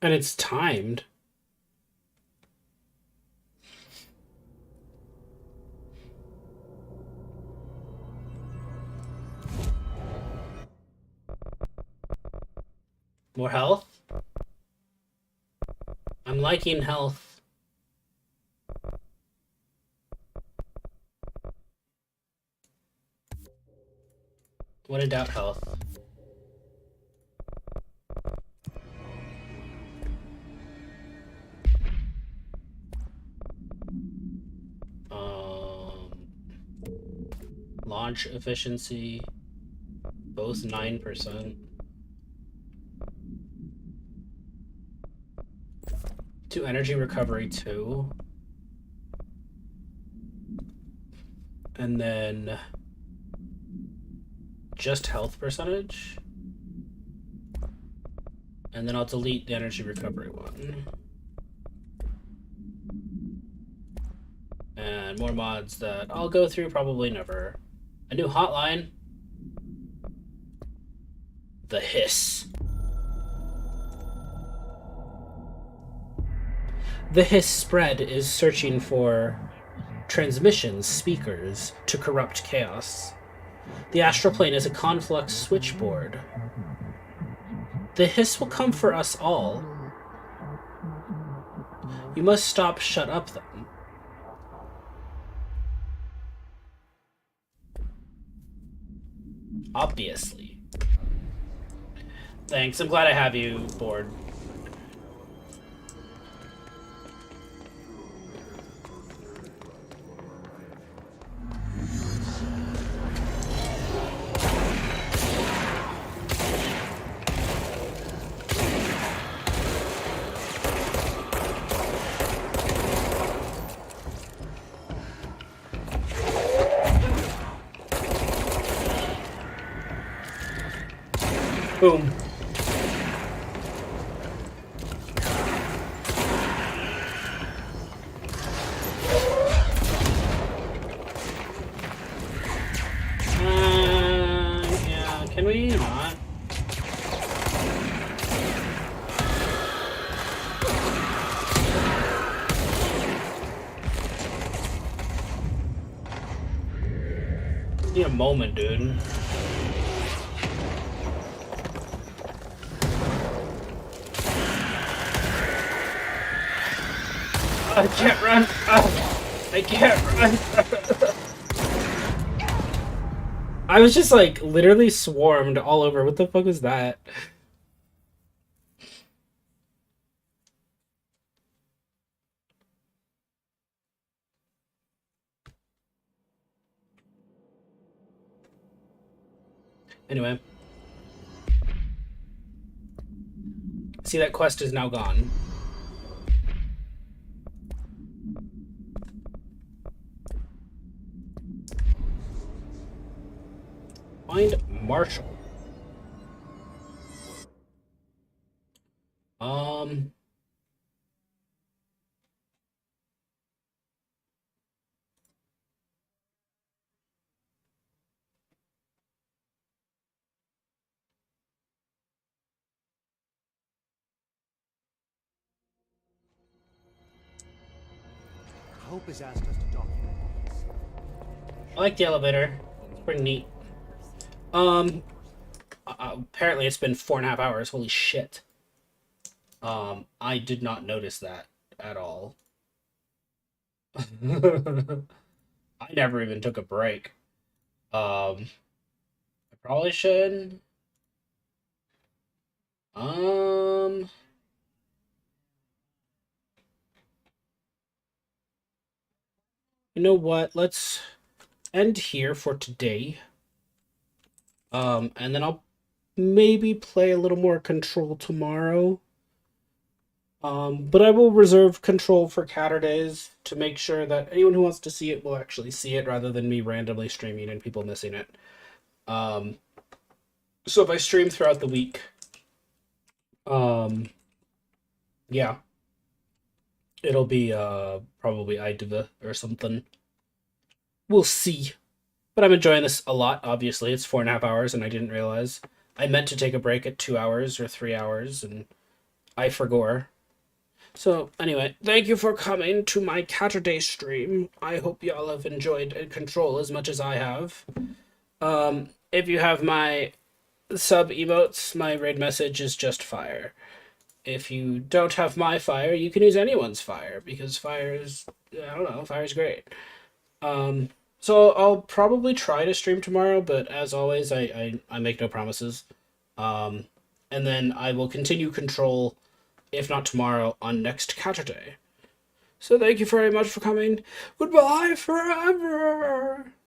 And it's timed. More health? I'm liking health. When in doubt, health. Launch efficiency, both 9%. To energy recovery 2. And then just health percentage. And then I'll delete the energy recovery 1. And more mods that I'll go through probably never. A new hotline. The Hiss. The Hiss spread is searching for transmissions, speakers, to corrupt chaos. The astral plane is a conflux switchboard. The Hiss will come for us all. You must stop, shut up them. Obviously. Thanks, I'm glad I have you bored. Boom. Yeah, can we not? Need a moment, dude. I can't run. I can't run. I was just like literally swarmed all over. What the fuck was that? Anyway. See, that quest is now gone. Find Marshall. Hope has asked us to document this. I like the elevator. It's pretty neat. Apparently it's been 4.5 hours. Holy shit. I did not notice that at all. I never even took a break. I probably should. You know what? Let's end here for today. And then I'll maybe play a little more Control tomorrow. But I will reserve Control for Caturdays to make sure that anyone who wants to see it will actually see it rather than me randomly streaming and people missing it. So if I stream throughout the week, yeah, it'll be probably Idva or something. We'll see. But I'm enjoying this a lot, obviously. It's 4.5 hours and I didn't realize. I meant to take a break at 2 hours or 3 hours and I forgot. So, anyway, thank you for coming to my Caturday stream. I hope y'all have enjoyed Control as much as I have. If you have my sub emotes, my raid message is just fire. If you don't have my fire, you can use anyone's fire, because fire is, I don't know, fire's great. So I'll probably try to stream tomorrow, but as always, I make no promises. And then I will continue Control, if not tomorrow, on next Caturday. So thank you very much for coming. Goodbye forever!